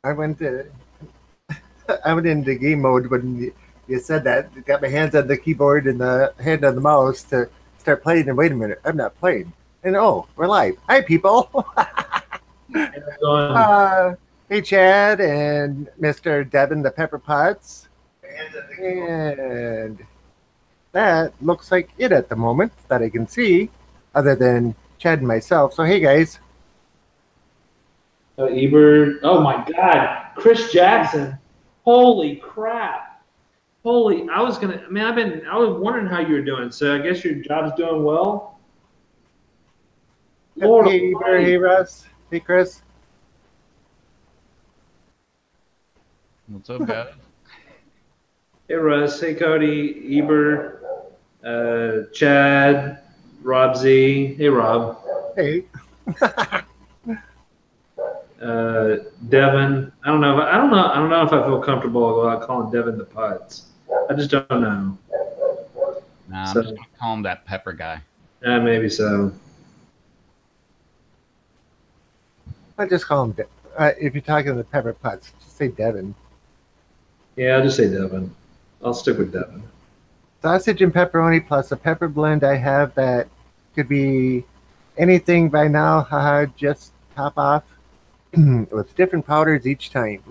I went to I went into game mode when you said that. Got my hands on the keyboard and the hand on the mouse to start playing. And wait a minute, I'm not playing. And oh, we're live. Hi, people. How's it going? uh, hey, Chad and Mr. Devin the Pepper Potts. And that looks like it at the moment that I can see, other than Chad and myself. So hey, guys. Ebert. Oh my God, Chris Jackson. Holy crap. Holy, I was gonna. I mean, I was wondering how you were doing. So I guess your job's doing well. Yep. Lord Hey, Eber. Hey, Almighty. Russ. Hey, Chris. What's up, guys? Hey Russ. Hey Cody. Ebert. Chad. Rob Z. Hey Rob. Hey. Devin. I don't know. I don't know. I don't know if I feel comfortable about calling Devin the Putz. I just don't know. Nah, I'm So, just gonna call him that pepper guy. maybe so. I just call him. If you're talking to the Pepper Potts, just say Devin. Yeah, I'll just say Devin. I'll stick with Devin. Sausage and pepperoni plus a pepper blend I have that could be anything by now. Haha, just top off with different powders each time.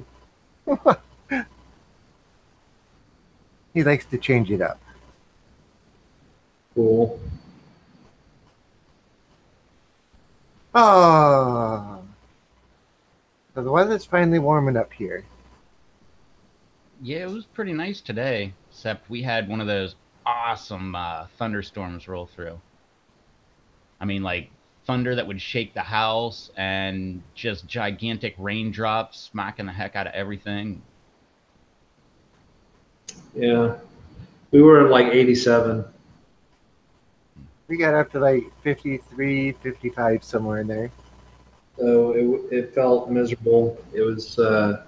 He likes to change it up. Cool. Oh, so the weather's finally warming up here. Yeah, it was pretty nice today, except we had one of those awesome thunderstorms roll through. I mean, like thunder that would shake the house and just gigantic raindrops smacking the heck out of everything. Yeah. We were at like 87. We got up to like 53, 55, somewhere in there. So it felt miserable. It was, the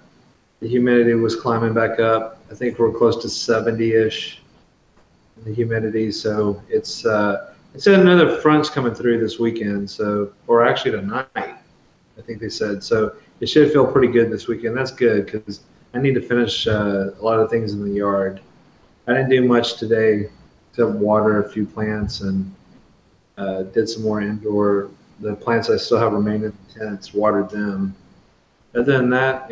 humidity was climbing back up. I think we're close to 70-ish in the humidity. So it said another front's coming through this weekend. So, or actually tonight, I think they said. So it should feel pretty good this weekend. That's good because I need to finish a lot of things in the yard. I didn't do much today except water a few plants and did some more indoor. The plants I still have remaining in the tents, watered them. Other than that,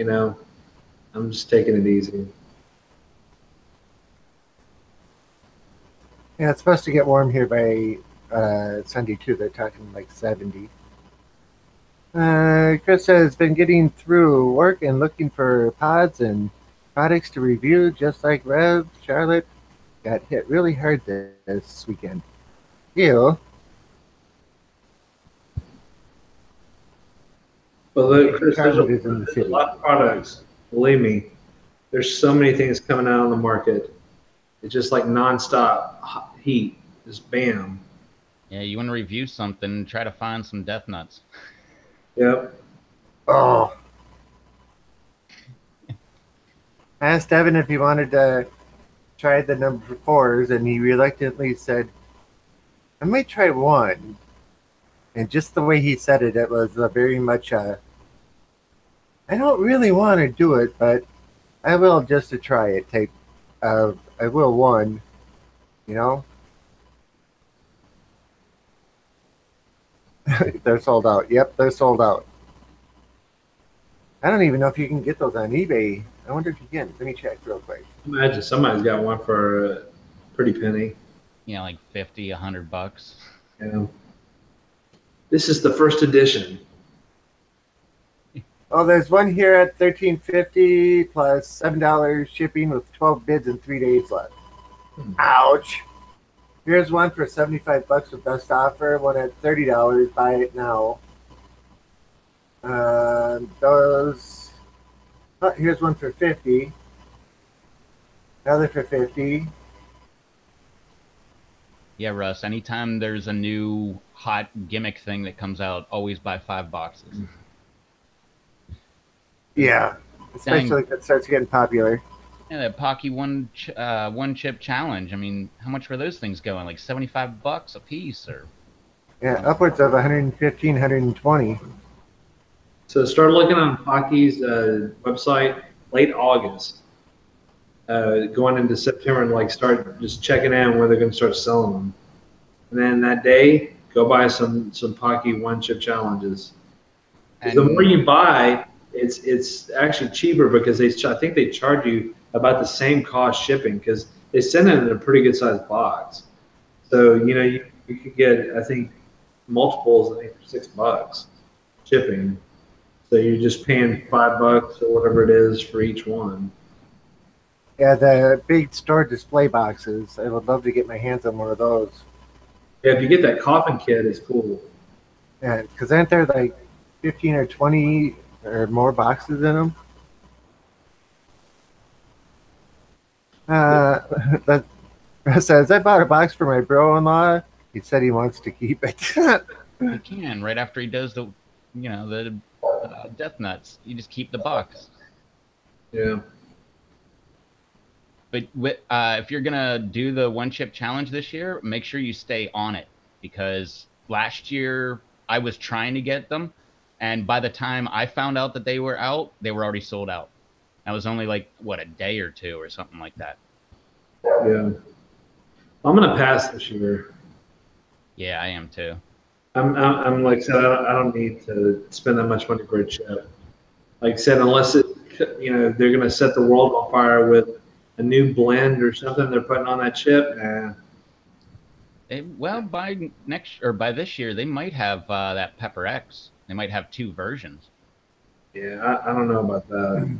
I'm just taking it easy. Yeah, it's supposed to get warm here by Sunday too. They're talking like 70. Chris has been getting through work and looking for pods and products to review, just like Rev. Charlotte got hit really hard this weekend. Ew. But look, Okay, Chris, Charlotte is in the there's a city. lot of products. Believe me, there's so many things coming out on the market. It's just like nonstop heat, just bam. Yeah, you want to review something, try to find some death nuts. Yep. Oh. I asked Evan if he wanted to try the number fours, and he reluctantly said, I might try one. And just the way he said it, it was very much I don't really want to do it, but I will just to try it type of I will one, you know? They're sold out. Yep, they're sold out. I don't even know if you can get those on eBay. I wonder if you can. Let me check real quick. Imagine somebody's got one for a pretty penny. You know, like 50, $100. Yeah. This is the first edition. Oh, there's one here at $13.50 plus $7 shipping with 12 bids and 3 days left. Ouch. Here's one for $75 with best offer. One at $30. Buy it now. Those. Oh, here's one for 50. Another for 50. Yeah, Russ, anytime there's a new hot gimmick thing that comes out, always buy 5 boxes. Yeah, especially if it starts getting popular. Yeah, that Pocky one chip challenge. I mean, how much were those things going? Like $75 a piece, or Yeah, upwards of 115, 120. So start looking on Pocky's website late August, going into September, and like start just checking in where they're going to start selling them. And then that day, go buy some Pocky one chip challenges. Because the more And you buy, it's actually cheaper because I think they charge you about the same cost shipping because they send it in a pretty good sized box. So you could get I think multiples I think for $6 shipping. So you're just paying $5 or whatever it is for each one. Yeah, the big store display boxes. I would love to get my hands on one of those. Yeah, if you get that coffin kit, it's cool. Yeah, because aren't there like 15 or 20 or more boxes in them? That says I bought a box for my bro-in-law. He said he wants to keep it. he can right after he does the death nuts. You just keep the box. Yeah. But if you're gonna do the one chip challenge this year, make sure you stay on it because last year I was trying to get them, and by the time I found out that they were out, they were already sold out. That was only like what, a day or two or something like that. Yeah. I'm gonna pass this year. Yeah, I am too. I'm like I said, I don't need to spend that much money for a chip. Like I said, unless they're gonna set the world on fire with a new blend or something they're putting on that chip. Nah. Well, by this year, they might have that Pepper X. They might have two versions. Yeah, I don't know about that.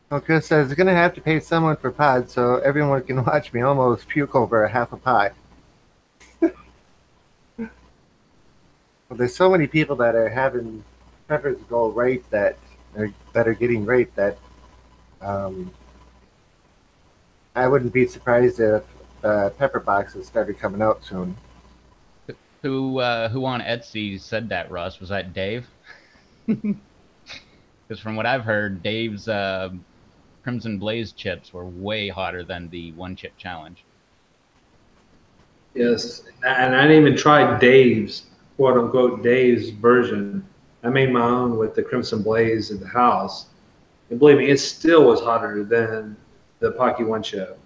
Well, Chris says he's going to have to pay someone for pod so everyone can watch me almost puke over a half a pie. Well, there's so many people that are having peppers go right that are getting right that I wouldn't be surprised if pepper boxes started coming out soon. Who on Etsy said that, Russ? Was that Dave? Because from what I've heard, Dave's Crimson Blaze chips were way hotter than the one chip challenge. Yes, and I didn't even try Dave's quote unquote Dave's version. I made my own with the Crimson Blaze at the house, and believe me, it still was hotter than the Pocky One Chip.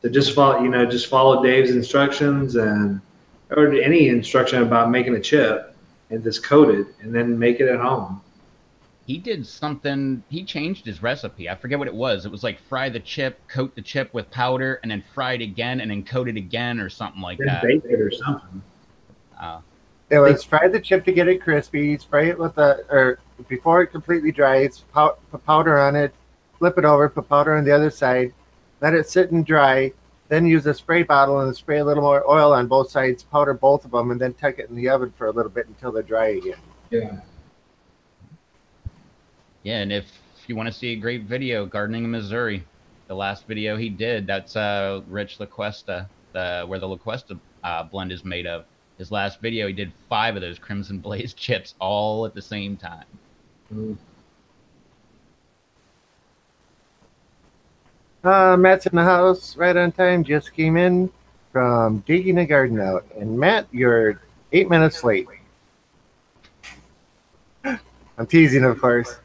So just follow Dave's instructions or any instruction about making a chip, and just coat it, and then make it at home. He did something. He changed his recipe. I forget what it was. It was like fry the chip, coat the chip with powder, and then fry it again, and then coat it again, or something like Then that. bake it or something. It was fry the chip to get it crispy, spray it with or before it completely dries, put powder on it, flip it over, put powder on the other side, let it sit and dry, then use a spray bottle and spray a little more oil on both sides, powder both of them, and then tuck it in the oven for a little bit until they're dry again. Yeah. Yeah, and if you want to see a great video, Gardening in Missouri, the last video he did, that's Rich LaQuesta, where the LaQuesta blend is made of. His last video, he did 5 of those Crimson Blaze chips all at the same time. Mm. Matt's in the house right on time, just came in from digging the garden out. And Matt, you're 8 minutes late. I'm teasing, of course.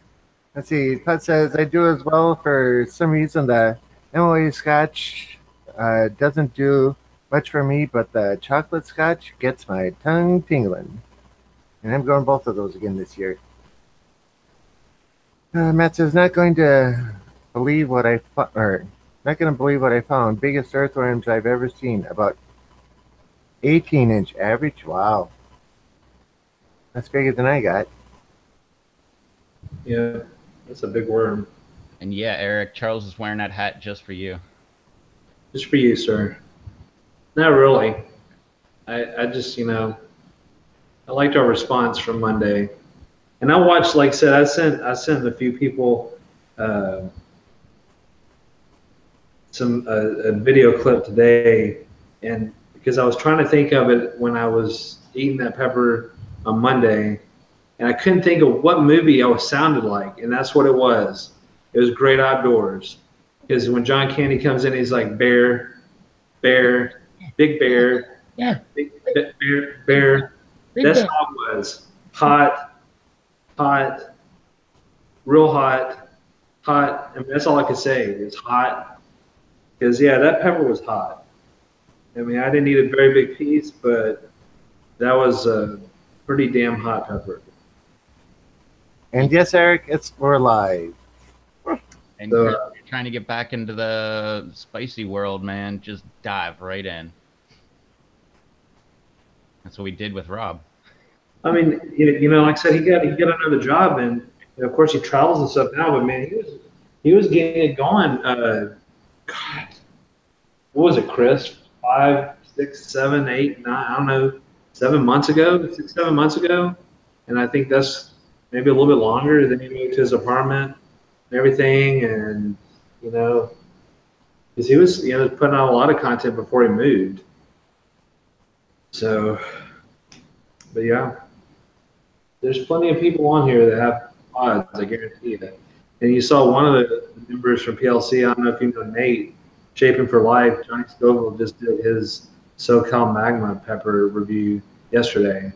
Let's see. Pat says, I do as well. For some reason, the MOA scotch doesn't do much for me, but the chocolate scotch gets my tongue tingling. And I'm going both of those again this year. Matt says, not going to believe what I found. Biggest earthworms I've ever seen. About 18-inch average. Wow. That's bigger than I got. Yeah, that's a big worm. And yeah, Eric, Charles is wearing that hat just for you. Just for you, sir. Not really. I just, I liked our response from Monday. And I watched, like I said, I sent a few people a video clip today, and because I was trying to think of it when I was eating that pepper on Monday, and I couldn't think of what movie I sounded like, and that's what it was. It was Great Outdoors, because when John Candy comes in, he's like bear, big bear, Yeah. big bear, bear. Big That's Bear. how it was. Hot, hot, real hot, hot. I mean, that's all I could say. It's hot. Because, yeah, that pepper was hot. I mean, I didn't eat a very big piece, but that was a pretty damn hot pepper. And yes, Eric, we're live. And So, Chris, if you're trying to get back into the spicy world, man, just dive right in. That's what we did with Rob. I mean, like I said, he got another job, and of course he travels and stuff now. But man, he was getting it going. God, what was it, Chris? 5, 6, 7, 8, 9. I don't know, 7 months ago, 6, 7 months ago, and I think that's maybe a little bit longer. Then he moved to his apartment and everything, and you know, because he was putting out a lot of content before he moved. So, but yeah. There's plenty of people on here that have pods, I guarantee you. And you saw one of the members from PLC, I don't know if you know Nate, Shaping for Life, Johnny Scoville just did his SoCal Magma pepper review yesterday.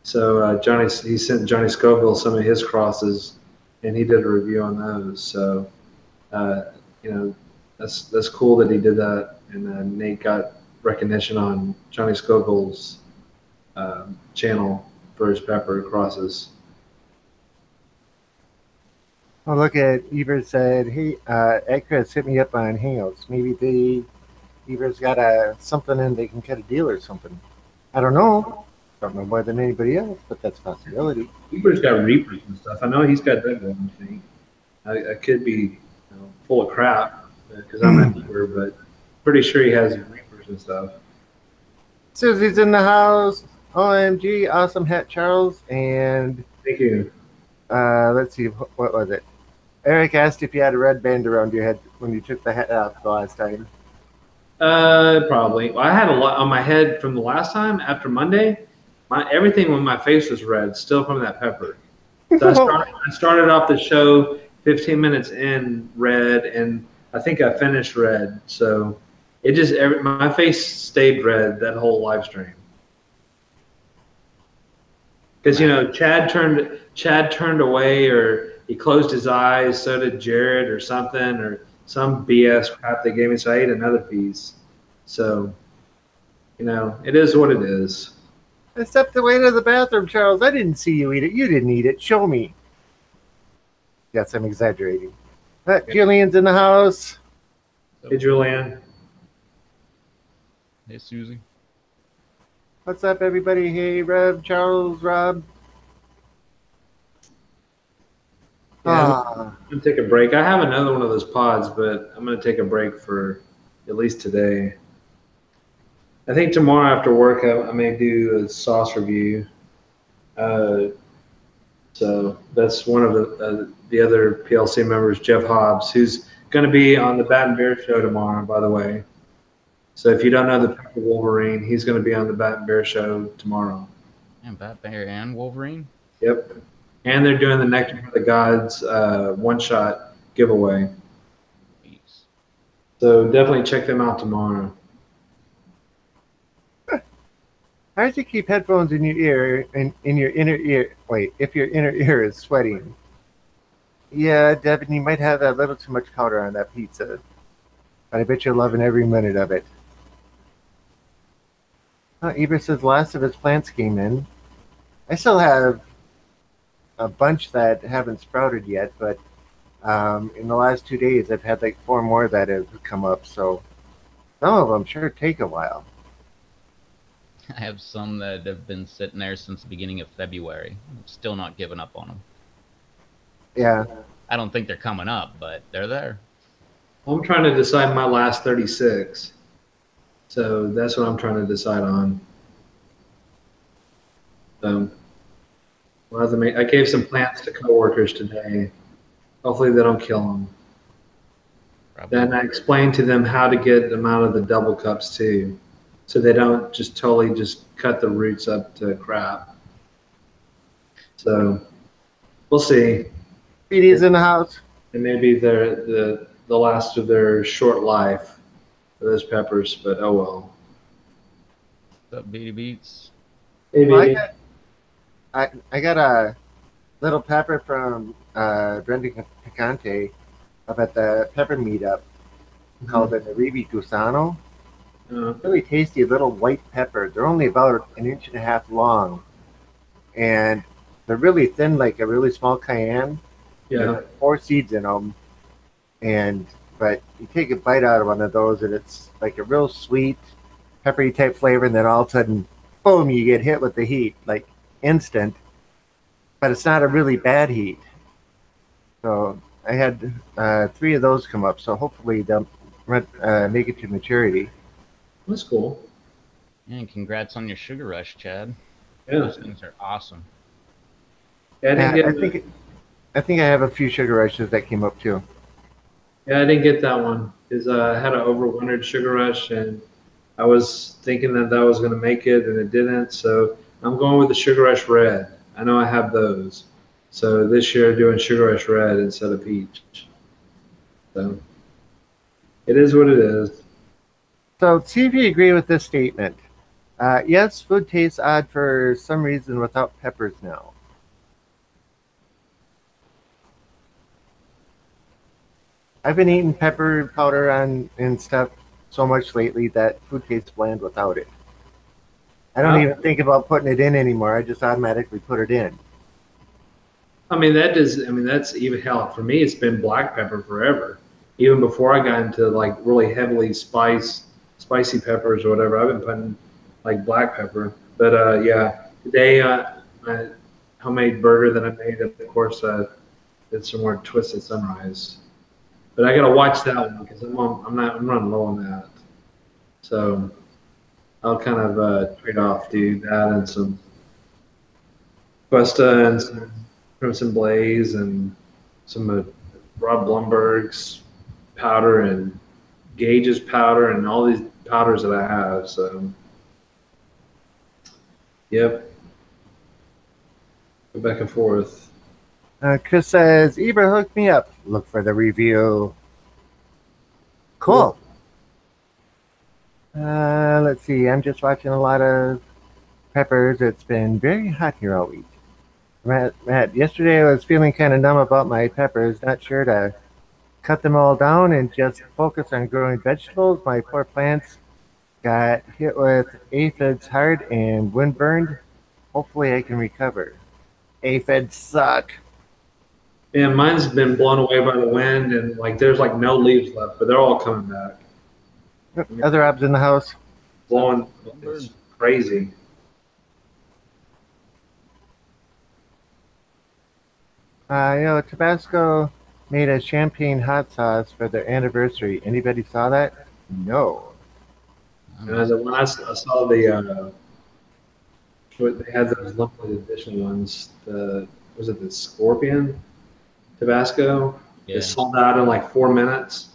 So he sent Johnny Scoville some of his crosses, and he did a review on those. So uh, you know that's cool that he did that, and Nate got recognition on Johnny Scoville's channel for his pepper crosses. Oh, look at Evers said, hey, Chris, hit me up on Hangouts. Maybe Evers got something and they can cut a deal or something. I don't know. Don't know more than anybody else, but that's a possibility. Cooper's got Reapers and stuff. I know he's got that going. I think I could be full of crap because I'm a Reaper, but pretty sure he has Reapers and stuff. Susie's in the house. OMG, awesome hat, Charles. And Thank you. let's see, what was it? Eric asked if you had a red band around your head when you took the hat off the last time. Probably. Well, I had a lot on my head from the last time after Monday. Everything on my face was red, still from that pepper. So I started off the show 15 minutes in red, and I think I finished red. So my face stayed red that whole live stream. Because Chad turned away, or he closed his eyes. So did Jared, or something, or some BS crap they gave me. So I ate another piece. So it is what it is. I stepped away to the bathroom, Charles. I didn't see you eat it. You didn't eat it. Show me. Yes, I'm exaggerating. Julian's in the house. Hey, Julian. Hey, Susie. What's up, everybody? Hey, Rev, Charles, Rob. Yeah, I'm going to take a break. I have another one of those pods, but I'm going to take a break for at least today. I think tomorrow after work, I may do a sauce review. So that's one of the other PLC members, Jeff Hobbs, who's going to be on the Bat and Bear show tomorrow, by the way. So if you don't know the Pepper Wolverine, he's going to be on the Bat and Bear show tomorrow. And Bat Bear and Wolverine? Yep. And they're doing the Nectar for the Gods one-shot giveaway. Jeez. So definitely check them out tomorrow. How do you keep headphones in your ear and in your inner ear? Wait, if your inner ear is sweating. Yeah, Devin, you might have a little too much powder on that pizza. But I bet you're loving every minute of it. Eber says last of his plants came in. I still have a bunch that haven't sprouted yet, but in the last 2 days I've had like 4 more that have come up, so some of them sure take a while. I have some that have been sitting there since the beginning of February. I'm still not giving up on them. Yeah. I don't think they're coming up, but they're there. I'm trying to decide my last 36. So that's what I'm trying to decide on. I gave some plants to coworkers today. Hopefully they don't kill them. Probably. Then I explained to them how to get them out of the double cups too, so they don't just totally just cut the roots up to crap. So we'll see. Petey's in the house. It may be the last of their short life for those peppers, but oh well. What's up, Beatty Beats? Hey, Well, I got a little pepper from Brenda Picante up at the pepper meetup called Mhm. an Aribi Gusano. Uh, Really tasty little white pepper. They're only about an inch and a half long, and they're really thin, like a really small cayenne. And there's yeah. like four seeds in them, and but you take a bite out of one of those, and it's like a real sweet, peppery type flavor, and then all of a sudden, boom, you get hit with the heat, like instant. But it's not a really bad heat. So I had three of those come up. So hopefully they'll make it to maturity. That's cool. And congrats on your sugar rush, Chad. Yeah. Those things are awesome. Yeah, I didn't Yeah, get. I think I have a few sugar rushes that came up too. Yeah, I didn't get that one because I had an overwintered sugar rush, and I was thinking that that was going to make it, and it didn't. So I'm going with the sugar rush red. I know I have those. So this year, doing sugar rush red instead of peach. So it is what it is. So see if you agree with this statement. Yes, food tastes odd for some reason without peppers now. I've been eating pepper powder on and stuff so much lately that food tastes bland without it. I don't Uh, even think about putting it in anymore. I just automatically put it in. I mean, that is. I mean, that's even hell for me. It's been black pepper forever. Even before I got into like really heavily spicy peppers or whatever, I've been putting like black pepper. But yeah, today my homemade burger that I made, of course, did some more twisted sunrise. But I gotta watch that one because I'm running low on that. So I'll kind of trade off, do that and some Cuesta and some Crimson Blaze and some of Rob Blumberg's powder and Gage's powder and all these powders that I have. So, yep, go back and forth. Chris says, Ebra, hook me up. Look for the review. Cool. Cool. Let's see. I'm just watching a lot of peppers. It's been very hot here all week. Yesterday I was feeling kind of numb about my peppers, not sure to cut them all down and just focus on growing vegetables. My poor plants got hit with aphids hard and wind burned. Hopefully I can recover. Aphids suck. And mine's been blown away by the wind and like there's like no leaves left, but they're all coming back. I mean, Other obs in the house. blowing, Lumber. it's crazy. Tabasco made a champagne hot sauce for their anniversary. Anybody saw that? No. When I saw the what they had those limited edition ones. The was it the Scorpion Tabasco? It Yeah. sold out in like 4 minutes.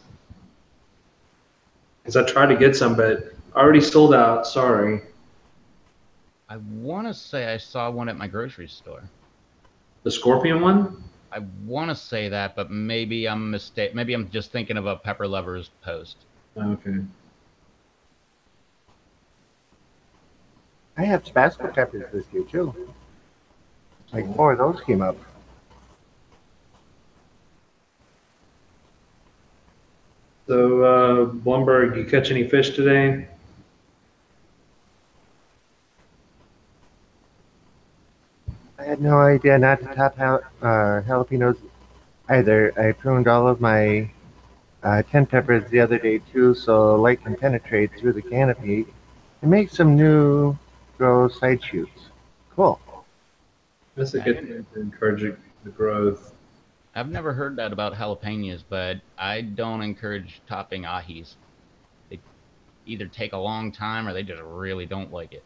Because I tried to get some, but already sold out. Sorry. I want to say I saw one at my grocery store. The Scorpion one? I want to say that, but maybe I'm mistake. Maybe I'm just thinking of a Pepper Lovers post. Okay. I have Tabasco peppers this year too. Like four of those came up. So, Blumberg, you catch any fish today? I had no idea not to top jalapenos either. I pruned all of my 10 peppers the other day too, so light can penetrate through the canopy and make some new grow side shoots. Cool. That's a I good didn't. thing to encourage the growth. I've never heard that about jalapenos, but I don't encourage topping ahis. They either take a long time or they just really don't like it.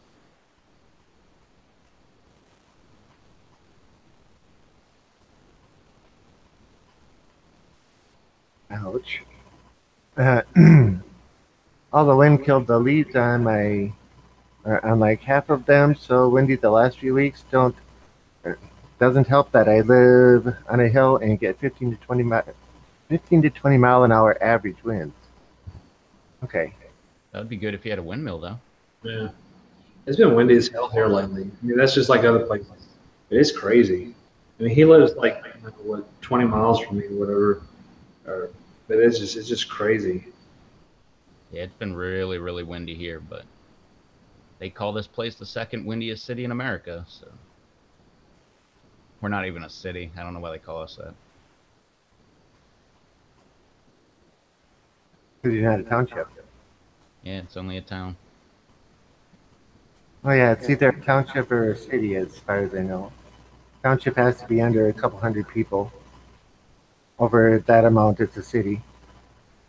Ouch. Uh, all the wind killed the leaves on on like half of them. So windy the last few weeks. Don't Doesn't help that I live on a hill and get 15 to 20 mile an hour average winds. Okay. That would be good if you had a windmill, though. Yeah. It's been windy as hell here lately. I mean, that's just like other places. It is crazy. I mean, he lives like what 20 miles from me, whatever. Or, but it's just crazy. Yeah, it's been really, really windy here, but they call this place the second windiest city in America. So we're not even a city. I don't know why they call us that. Because you're not a township. Yeah, it's only a town. Oh yeah, it's either a township or a city, as far as I know. Township has to be under a couple hundred people. Over that amount, it's a city.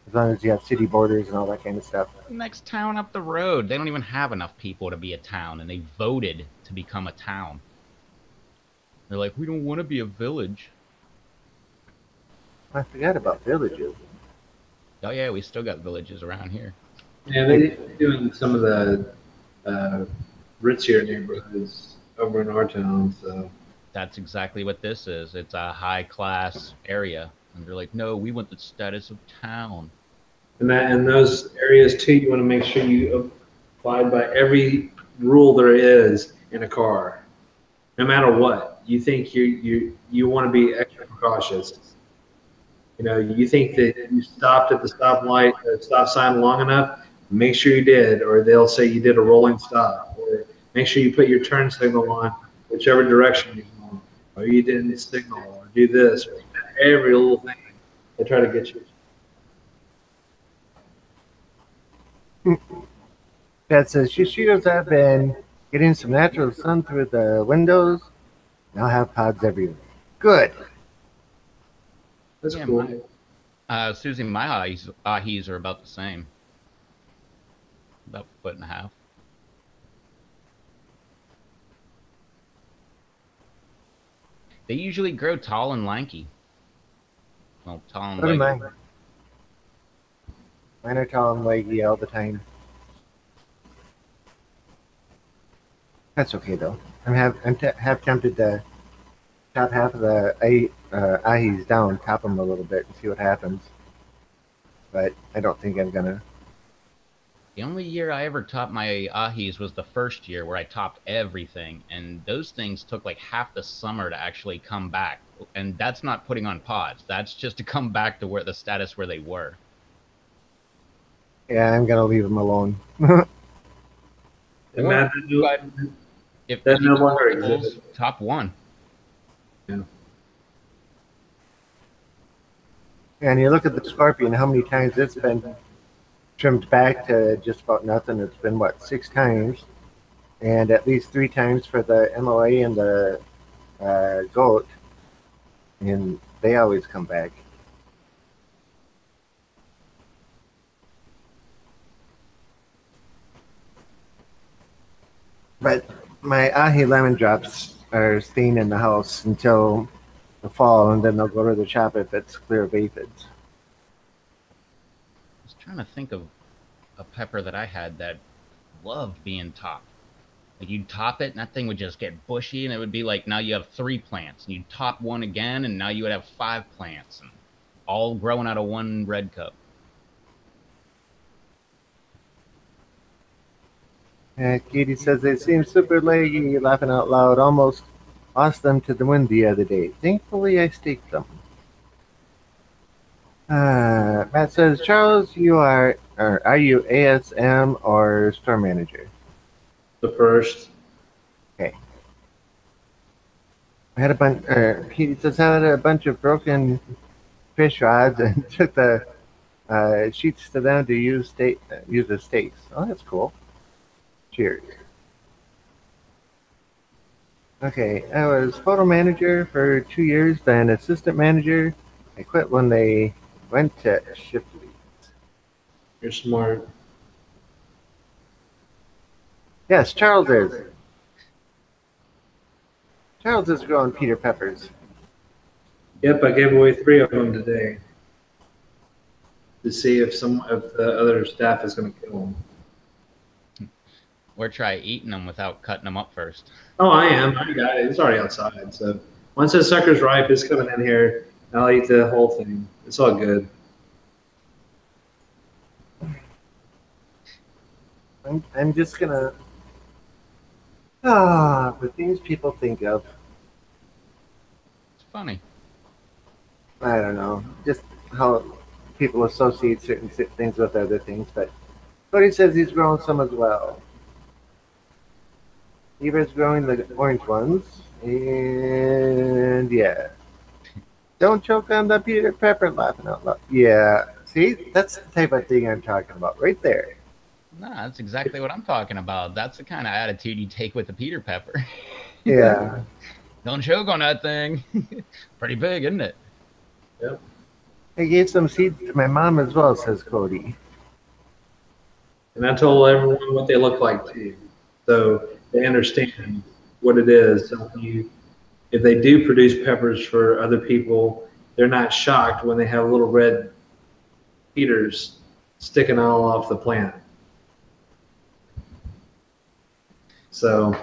As long as you have city borders and all that kind of stuff. Next town up the road, they don't even have enough people to be a town, and they voted to become a town. They're like, we don't want to be a village. I forgot about villages. Oh yeah, we still got villages around here. Yeah, they do in some of the uh, ritzier neighborhoods over in our town. So, That's exactly what this is. It's a high class area, and they're like, no, we want the status of town. and that in those areas too, you want to make sure you abide by every rule there is in a car, no matter what. You think you want to be extra precautious. You know, you think that you stopped at the stoplight, stop sign long enough, make sure you did, or they'll say you did a rolling stop, or make sure you put your turn signal on whichever direction you're going, or you didn't signal, or do this, or every little thing. They try to get you. That says Shishiros have been getting some natural sun through the windows. Now have pods everywhere. Good. That's Yeah, cool. Susie, my ahis are about the same, about a foot and a half. They usually grow tall and lanky. Well, tall and So do leggy. mine. Mine are tall and leggy all the time. That's okay though. I'm half tempted to chop half of the ahis down, top them a little bit, and see what happens. But I don't think I'm gonna. The only year I ever topped my ahis was the first year where I topped everything, and those things took like half the summer to actually come back. And that's not putting on pods. That's just to come back to where the status where they were. Yeah, I'm gonna leave them alone. And Or Matt, but if that you no got longer multiples, exists. top one. Yeah. And you look at the scorpion, how many times it's been trimmed back to just about nothing. It's been what, 6 times, and at least 3 times for the MOA and the goat, and they always come back. But my ahi lemon drops are staying in the house until the fall, and then they'll go to the shop if it's clear of aphids. I was trying to think of a pepper that I had that loved being topped. Like you'd top it, and that thing would just get bushy, and it would be like now you have three plants, and you'd top one again, and now you would have five plants, and all growing out of one red cup. Katie says they seem super leggy, laughing out loud. Almost lost them to the wind the other day. Thankfully, I staked them. Matt says, Charles, you are you ASM or store manager? The first. Okay. I had a bunch. Katie says I had a bunch of broken fish rods and took the sheets to them to use as stakes. Oh, that's cool. Cheers. Okay, I was photo manager for 2 years, then assistant manager. I quit when they went to shift lead. You're smart. Yes, Charles is. Charles is growing Peter Peppers. Yep, I gave away 3 of them today to see if the other staff is going to kill them. Or try eating them without cutting them up first. Oh, I am. I got it. It's already outside. So once this sucker's ripe, it's coming in here. I'll eat the whole thing. It's all good. I'm just gonna the things people think of. funny. I don't know, just how people associate certain things with other things. But Cody says he's grown some as well. Eva's growing the orange ones, and yeah. Don't choke on the Peter Pepper laughing out loud. Yeah, see, that's the type of thing I'm talking about right there. Nah, that's exactly what I'm talking about. That's the kind of attitude you take with the Peter Pepper. Yeah. Don't choke on that thing. Pretty big, isn't it? Yep. I gave some seeds to my mom as well, says Cody. And I told everyone what they look like too, so they understand what it is. So if they do produce peppers for other people, they're not shocked when they have little red peters sticking all off the plant. So,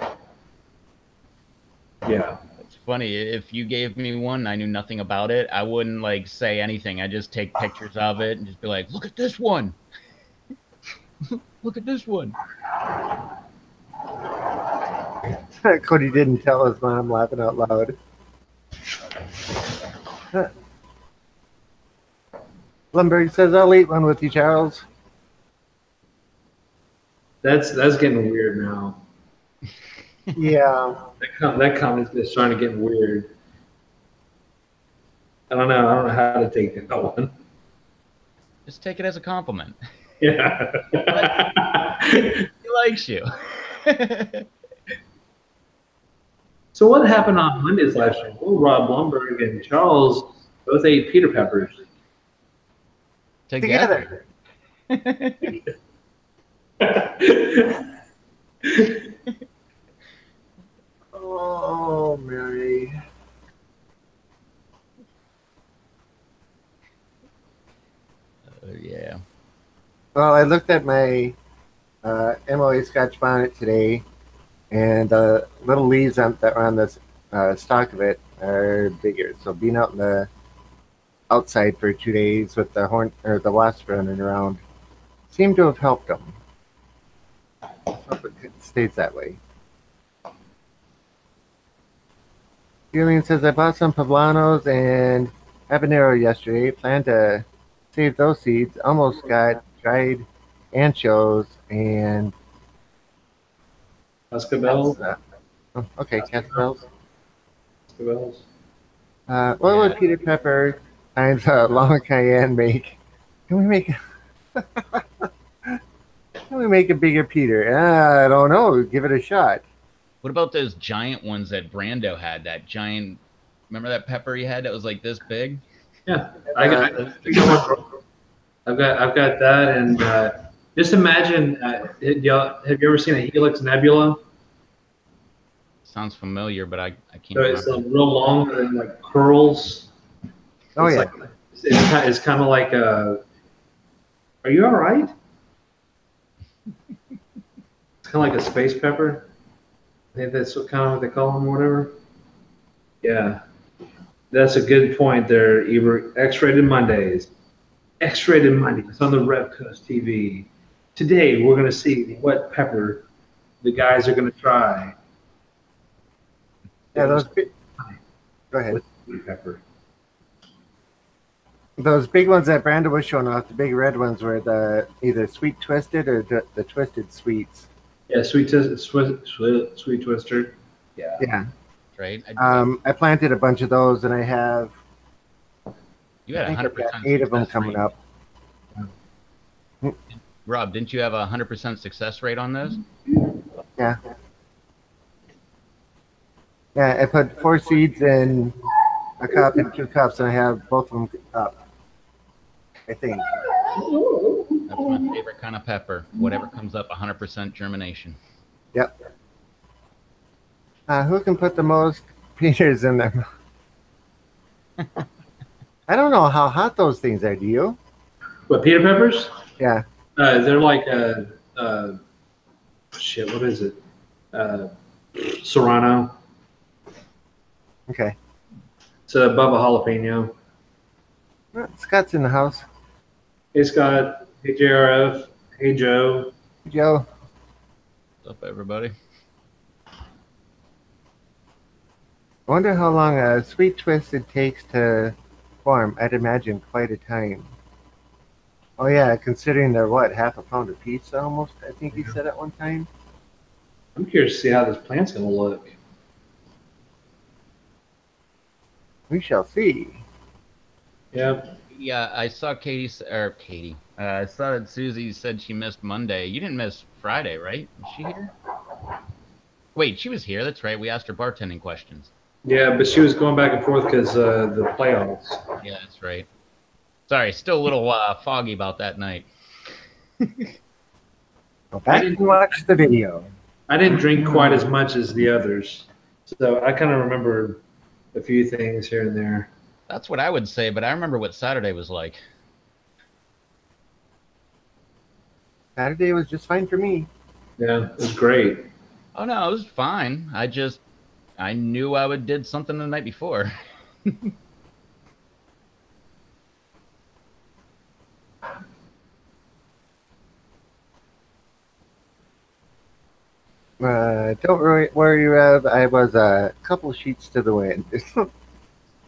yeah. It's funny. If you gave me one and I knew nothing about it, I wouldn't like say anything. I just take pictures of it and just be like, look at this one. Look at this one. Cody didn't tell his mom, laughing out loud. Lumberg says, I'll eat one with you, Charles. That's getting weird now. Yeah. That comment is starting to get weird. I don't know. I don't know how to take that one. Just take it as a compliment. Yeah. He likes you. So what happened on Monday's live stream? Well, Rob Blumberg and Charles both ate Peter Peppers. Together. Oh, Mary. Yeah. Well, I looked at my MOA Scotch bonnet today, and the little leaves that are on the stalk of it are bigger. So being out in the outside for 2 days with the horn or the wasp running around seemed to have helped them. Hope it stays that way. Julian says I bought some poblanos and habanero yesterday. Plan to save those seeds. Almost got dried anchos and Cascabel. Okay, cascabels. Cascabels. What would Peter Pepper times long cayenne make? Can we make can we make a bigger Peter? I don't know. Give it a shot. What about those giant ones that Brando had? That giant, remember that pepper he had that was like this big? Yeah, I've got that, and just imagine. Have you ever seen a Helix Nebula? Sounds familiar, but I can't So it's remember. real long and like curls. Oh It's yeah. like, it's kind of like a. Are you all right? It's kind of like a space pepper. I think that's kind of what they call them, or whatever. Yeah, that's a good point there, Ebert. X-rated Mondays. X-rated Mondays on the Red Coast TV. Today we're going to see what pepper the guys are going to try. Yeah, those big. Go ahead. With pepper. Those big ones that Brandon was showing off, the big red ones were the either sweet twisted or the twisted sweets. Yeah, sweet twister. Yeah. Yeah. Right? I planted a bunch of those, and I have You had I think I've 100% got 8 of them success coming rate. up. Rob, didn't you have a 100% success rate on those? Yeah. Yeah, I put 4 seeds in a cup and 2 cups, and I have both of them up. I think. That's my favorite kind of pepper. Whatever comes up, 100% germination. Yep. Who can put the most peters in them? I don't know how hot those things are. Do you? What, Peter Peppers? Yeah. They're like shit. What is it? Serrano. Okay. It's above a jalapeno. Well, Scott's in the house. Hey Scott. Hey JRF. Hey Joe. Joe. What's up, everybody? I wonder how long a sweet twisted takes to form. I'd imagine quite a time. Oh yeah, considering they're what, half a pound of pizza almost, I think he Yeah. said at one time. I'm curious to see how this plant's going to look. We shall see. Yeah. Yeah, I saw Katie. I saw that Susie said she missed Monday. You didn't miss Friday, right? Was she here? Wait, she was here. That's right. We asked her bartending questions. Yeah, but she was going back and forth because the playoffs. Yeah, that's right. Sorry, still a little foggy about that night. Go I back didn't and watch the video. I didn't drink quite as much as the others, so I kind of remember a few things here and there. That's what I would say, but I remember what Saturday was like. Saturday was just fine for me. Yeah, it was great. Oh no, it was fine. I knew I would did something the night before. Don't worry, Rev. I was a couple sheets to the wind.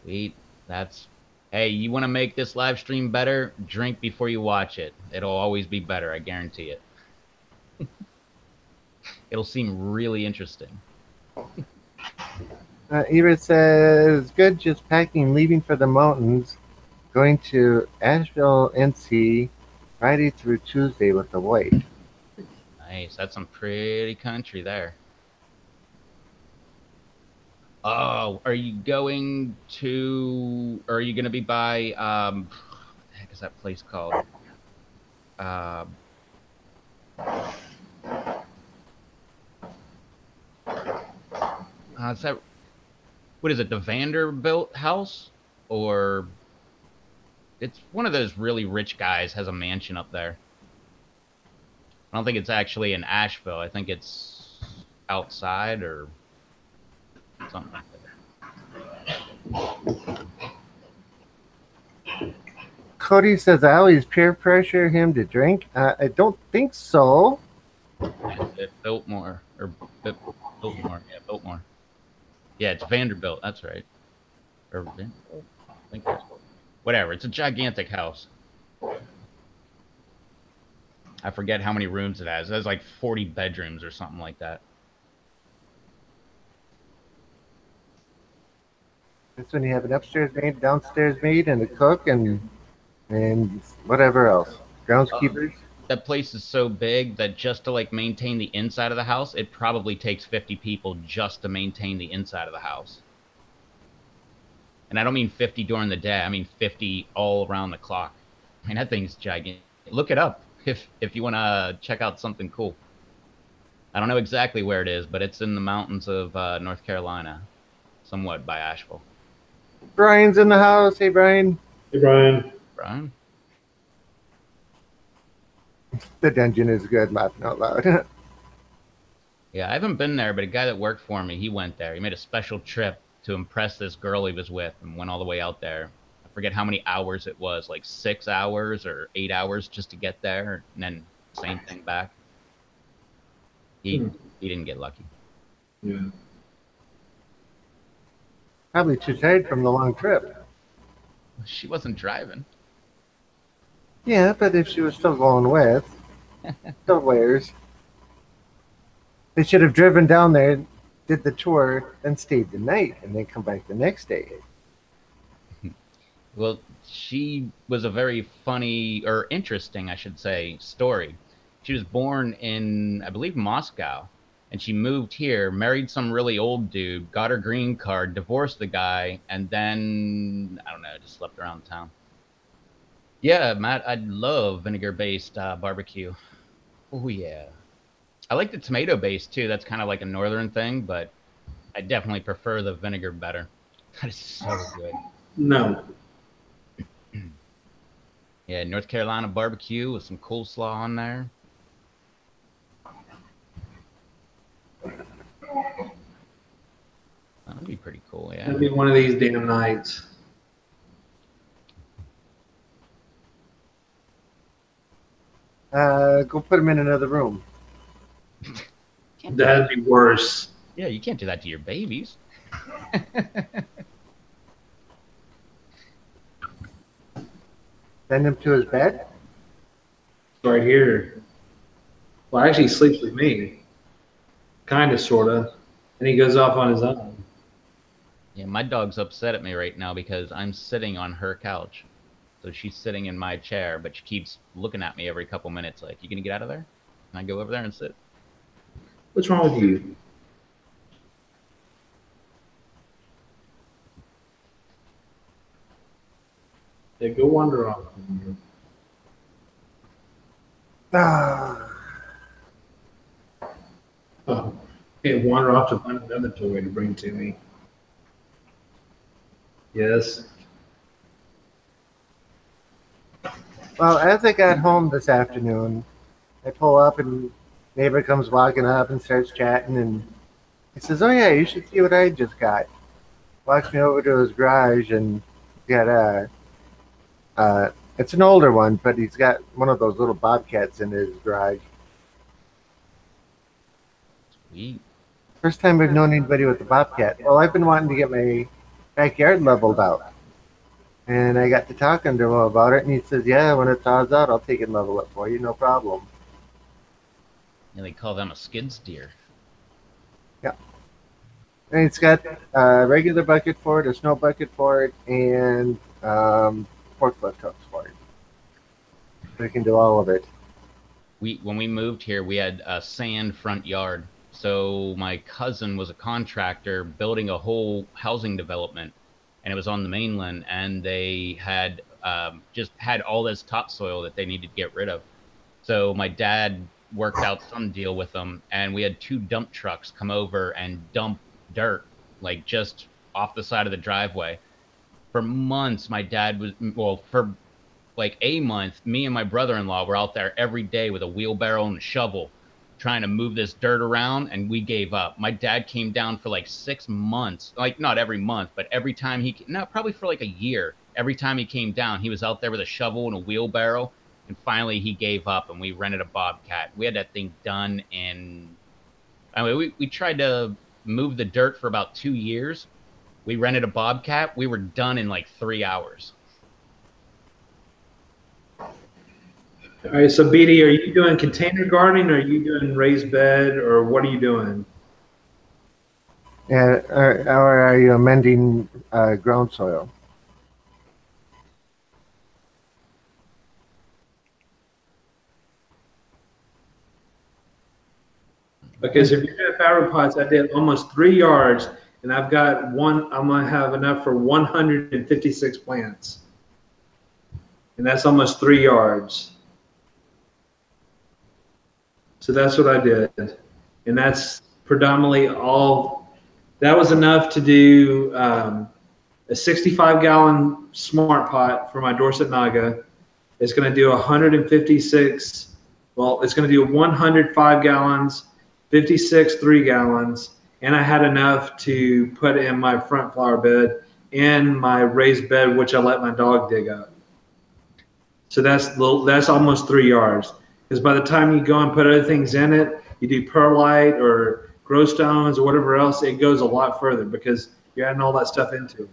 Sweet. That's Hey, you want to make this live stream better? Drink before you watch it. It'll always be better, I guarantee it. It'll seem really interesting. Eva says, good, just packing, leaving for the mountains, going to Asheville, NC, Friday through Tuesday with the wife. Nice. That's some pretty country there. Oh, are you going to? Or are you going to be by? What the heck is that place called? Uh, is that what is it? The Vanderbilt House, or it's one of those really rich guys has a mansion up there. I don't think it's actually in Asheville. I think it's outside or something like Cody says, I always peer pressure him to drink. I don't think so. that. It's Biltmore or Biltmore. Yeah, Biltmore. Yeah, it's Vanderbilt. That's right. Or Vanderbilt? I think that's whatever. It's a gigantic house. I forget how many rooms it has. It has like 40 bedrooms or something like that. That's when you have an upstairs maid, downstairs maid, and a cook, and whatever else. Groundskeepers. That place is so big that just to like maintain the inside of the house, it probably takes 50 people just to maintain the inside of the house. And I don't mean 50 during the day. I mean 50 all around the clock. I mean that thing's gigantic. Look it up if you want to check out something cool. I don't know exactly where it is, but it's in the mountains of North Carolina, somewhat by Asheville. Brian's in the house. Hey, Brian. Hey, Brian. Brian? The dungeon is good, laughing out loud. Yeah, I haven't been there, but a guy that worked for me, he went there. He made a special trip to impress this girl he was with and went all the way out there. I forget how many hours it was, like 6 hours or 8 hours just to get there, and then same thing back. He he didn't get lucky. Yeah. Probably too tired from the long trip. She wasn't driving. Yeah, but if she was still going with, still wears. They should have driven down there, did the tour, and stayed the night, and then come back the next day. Well, she was a very funny, or interesting, I should say, story. She was born in, I believe, Moscow, and she moved here, married some really old dude, got her green card, divorced the guy, and then, I don't know, just slept around town. Yeah, Matt, I'd love vinegar-based barbecue. Oh, yeah. I like the tomato-based, too. That's kind of like a northern thing, but I definitely prefer the vinegar better. That is so good. No. Yeah, North Carolina barbecue with some coleslaw on there. That'd be pretty cool, yeah. It'll be one of these damn nights. Go put him in another room. That'd be worse. Yeah, you can't do that to your babies. Send him to his bed. Right here. Well, actually, he sleeps with me, kind of, sort of, and he goes off on his own. Yeah, my dog's upset at me right now because I'm sitting on her couch. So she's sitting in my chair, but she keeps looking at me every couple minutes like, you gonna get out of there? And I go over there and sit. What's wrong with you? Yeah, go wander off. Ah, Oh, yeah, wander off to find another toy to bring to me. Yes. well, as I got home this afternoon, I pull up and neighbor comes walking up and starts chatting, and he says, "Oh yeah, you should see what I just got." Walks me over to his garage, and he got uh, it's an older one, but he's got one of those little bobcats in his garage. Sweet. First time I've known anybody with a bobcat. Well, I've been wanting to get my backyard leveled out, and I got to talking to him about it, and he says, "Yeah, when it thaws out, I'll take it and level it for you, no problem." Yeah, they call them a skid steer. Yeah. And it's got a regular bucket for it, a snow bucket for it, and forklift hooks for it. So you can do all of it. When we moved here, we had a sand front yard. So my cousin was a contractor building a whole housing development, and it was on the mainland, and they had just had all this topsoil that they needed to get rid of. So my dad worked out some deal with them, and we had 2 dump trucks come over and dump dirt, like just off the side of the driveway. For months, my dad was, well, for like a month, me and my brother-in-law were out there every day with a wheelbarrow and a shovel trying to move this dirt around, and we gave up. My dad came down for like 6 months, like not every month, but every time no, probably for like a year. Every time he came down, he was out there with a shovel and a wheelbarrow, and finally he gave up, and we rented a Bobcat. We had that thing done in, I mean, we tried to move the dirt for about 2 years. We rented a Bobcat. We were done in like 3 hours. All right, so BD, are you doing container gardening, or are you doing raised bed, or what are you doing? Yeah, or are you amending ground soil? Because if you're doing fabric pots, I did almost 3 yards, and I've got one. I'm gonna have enough for 156 plants, and that's almost 3 yards. So that's what I did, and that's predominantly all. That was enough to do a 65-gallon smart pot for my Dorset Naga. It's going to do 156. Well, it's going to do 105 gallons, 56 3 gallons, and I had enough to put in my front flower bed and my raised bed, which I let my dog dig up. So that's almost 3 yards. Because by the time you go and put other things in it, you do perlite or grow stones or whatever else, it goes a lot further because you're adding all that stuff into it.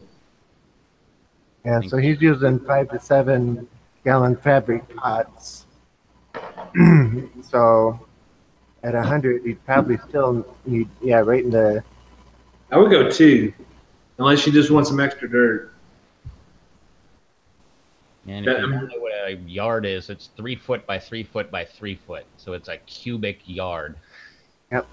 Yeah, so he's using 5 to 7 gallon fabric pots. So at 100, he'd probably still need, yeah, right in the. I would go 2, unless you just want some extra dirt. And if you don't know what a yard is, it's 3 foot by 3 foot by 3 foot. So it's a cubic yard. Yep.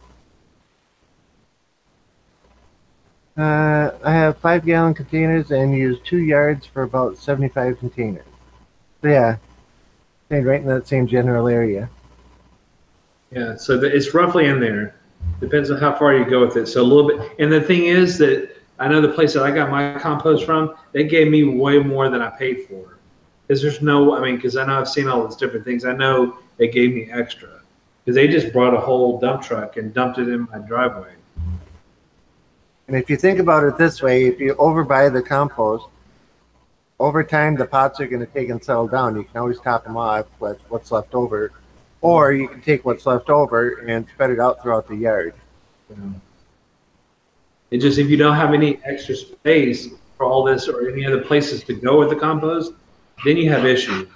I have 5 gallon containers and use 2 yards for about 75 containers. So yeah, staying right in that same general area. Yeah, so it's roughly in there. Depends on how far you go with it. So a little bit. And the thing is that I know the place that I got my compost from, they gave me way more than I paid for. Because there's no, I mean, because I know I've seen all these different things. I know they gave me extra. Because they just brought a whole dump truck and dumped it in my driveway. And if you think about it this way, if you overbuy the compost, over time the pots are going to take and settle down. You can always top them off with what's left over, or you can take what's left over and spread it out throughout the yard. Yeah. It just, if you don't have any extra space for all this or any other places to go with the compost, then you have issues.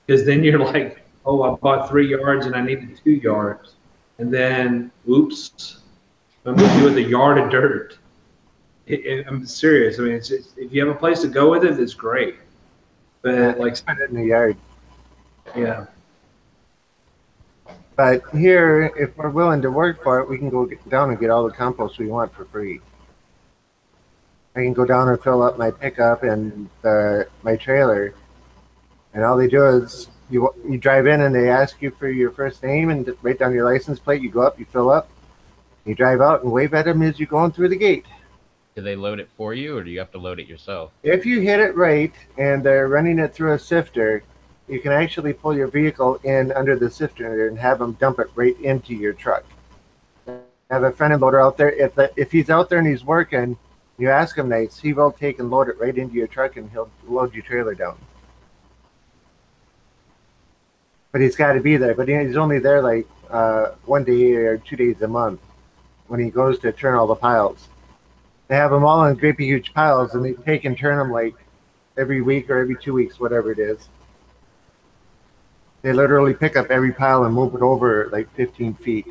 Because then you're like, oh, I bought 3 yards and I needed 2 yards. And then, oops, I'm going to do with a yard of dirt. I'm serious. I mean, if you have a place to go with it, it's great. But like, put it in the yard. yeah, But here, if we're willing to work for it, we can go down and get all the compost we want for free. I can go down and fill up my pickup and my trailer, and all they do is you drive in and they ask you for your first name and write down your license plate. You go up, you fill up, you drive out and wave at them as you're going through the gate. Do they load it for you, or do you have to load it yourself? If you hit it right and they're running it through a sifter, you can actually pull your vehicle in under the sifter and have them dump it right into your truck. I have a friend and loader out there. If he's out there and he's working, you ask him nice, he will take and load it right into your truck and he'll load your trailer down. But he's got to be there. But he's only there like 1 day or 2 days a month when he goes to turn all the piles. They have them all in great big huge piles, and they take and turn them like every week or every 2 weeks, whatever it is. They literally pick up every pile and move it over like 15 feet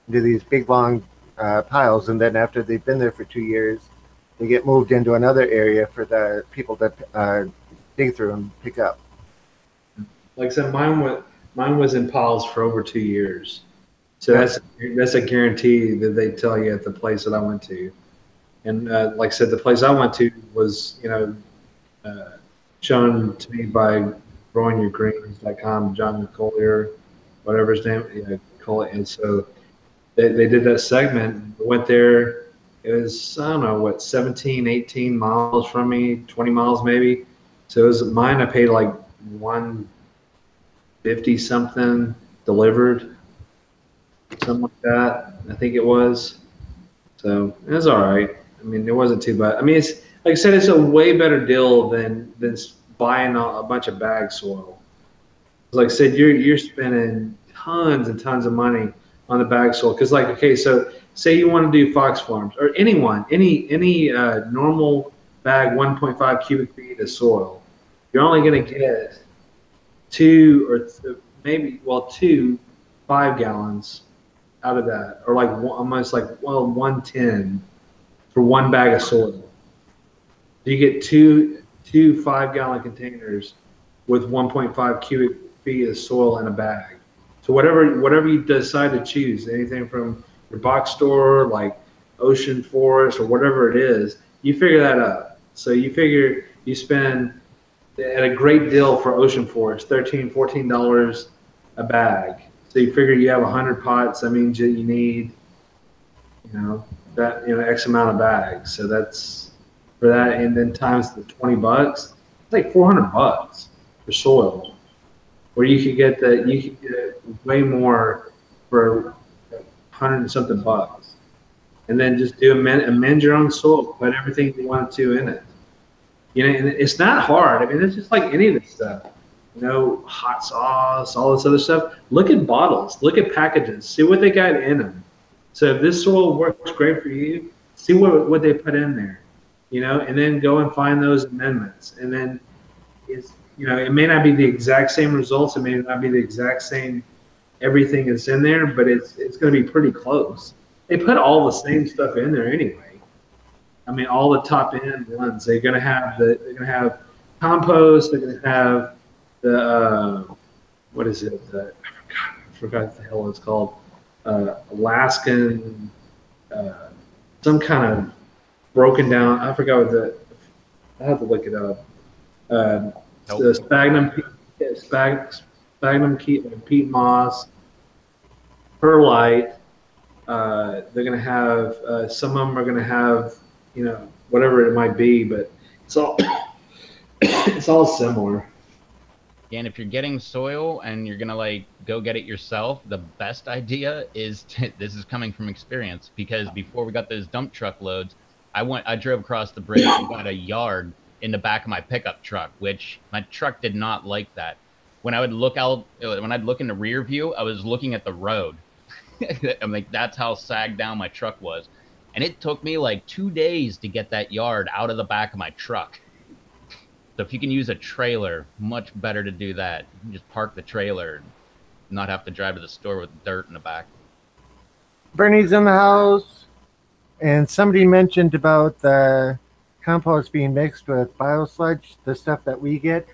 into these big long piles, and then after they've been there for 2 years, they get moved into another area for the people to dig through and pick up. like I said, mine was in piles for over 2 years. So that's a guarantee that they tell you at the place that I went to. And like I said, the place I went to was, shown to me by growingyourgreens.com, John Collier, whatever his name, Collier. And so they did that segment. Went there. It was, I don't know, what, 17, 18 miles from me, 20 miles maybe. So it was mine. I paid like 150 something delivered, something like that. I think it was. So it was all right. I mean, it wasn't too bad. I mean, it's like I said, it's a way better deal than buying a bunch of bag soil. Like I said, you're spending tons and tons of money on the bag soil because, like, okay, so say you want to do Fox Farms or any normal bag 1.5 cubic feet of soil, you're only going to get two 5 gallons out of that, or like almost like 110 for one bag of soil. You get two 5-gallon containers with 1.5 cubic feet of soil in a bag. So whatever you decide to choose, anything from your box store, like Ocean Forest or whatever it is, you figure that out. So you figure you spend at a great deal for Ocean Forest, $13-14 a bag. So you figure you have 100 pots. That means that you need, X amount of bags. So that's for that, and then times the $20, it's like $400 for soil. Where you could get way more for 100 and something bucks, and then just amend your own soil, put everything you want to in it. And it's not hard. I mean, it's just like any of this stuff. Hot sauce, all this other stuff. Look at bottles, look at packages, see what they got in them. So if this soil works great for you, see what they put in there, and then go and find those amendments. And then it may not be the exact same results. It may not be the exact same everything that's in there, but it's going to be pretty close. They put all the same stuff in there anyway. I mean, all the top end ones. They're going to have compost. They're going to have the what is it? I forgot what the hell it's called. Alaskan, some kind of broken down. I forgot I have to look it up. The sphagnum peat moss, perlite. They're going to have some of them are going to have whatever it might be, but it's all it's all similar. And if you're getting soil and you're gonna go get it yourself, the best idea is this is coming from experience, because before we got those dump truck loads, I drove across the bridge and got a yard in the back of my pickup truck, which my truck did not like that. When I'd look in the rear view, I was looking at the road. I'm like, that's how sagged down my truck was. And it took me like 2 days to get that yard out of the back of my truck. So if you can use a trailer, much better to do that. You can just park the trailer and not have to drive to the store with dirt in the back. Bernie's in the house, and somebody mentioned about the compost being mixed with biosludge, the stuff that we get.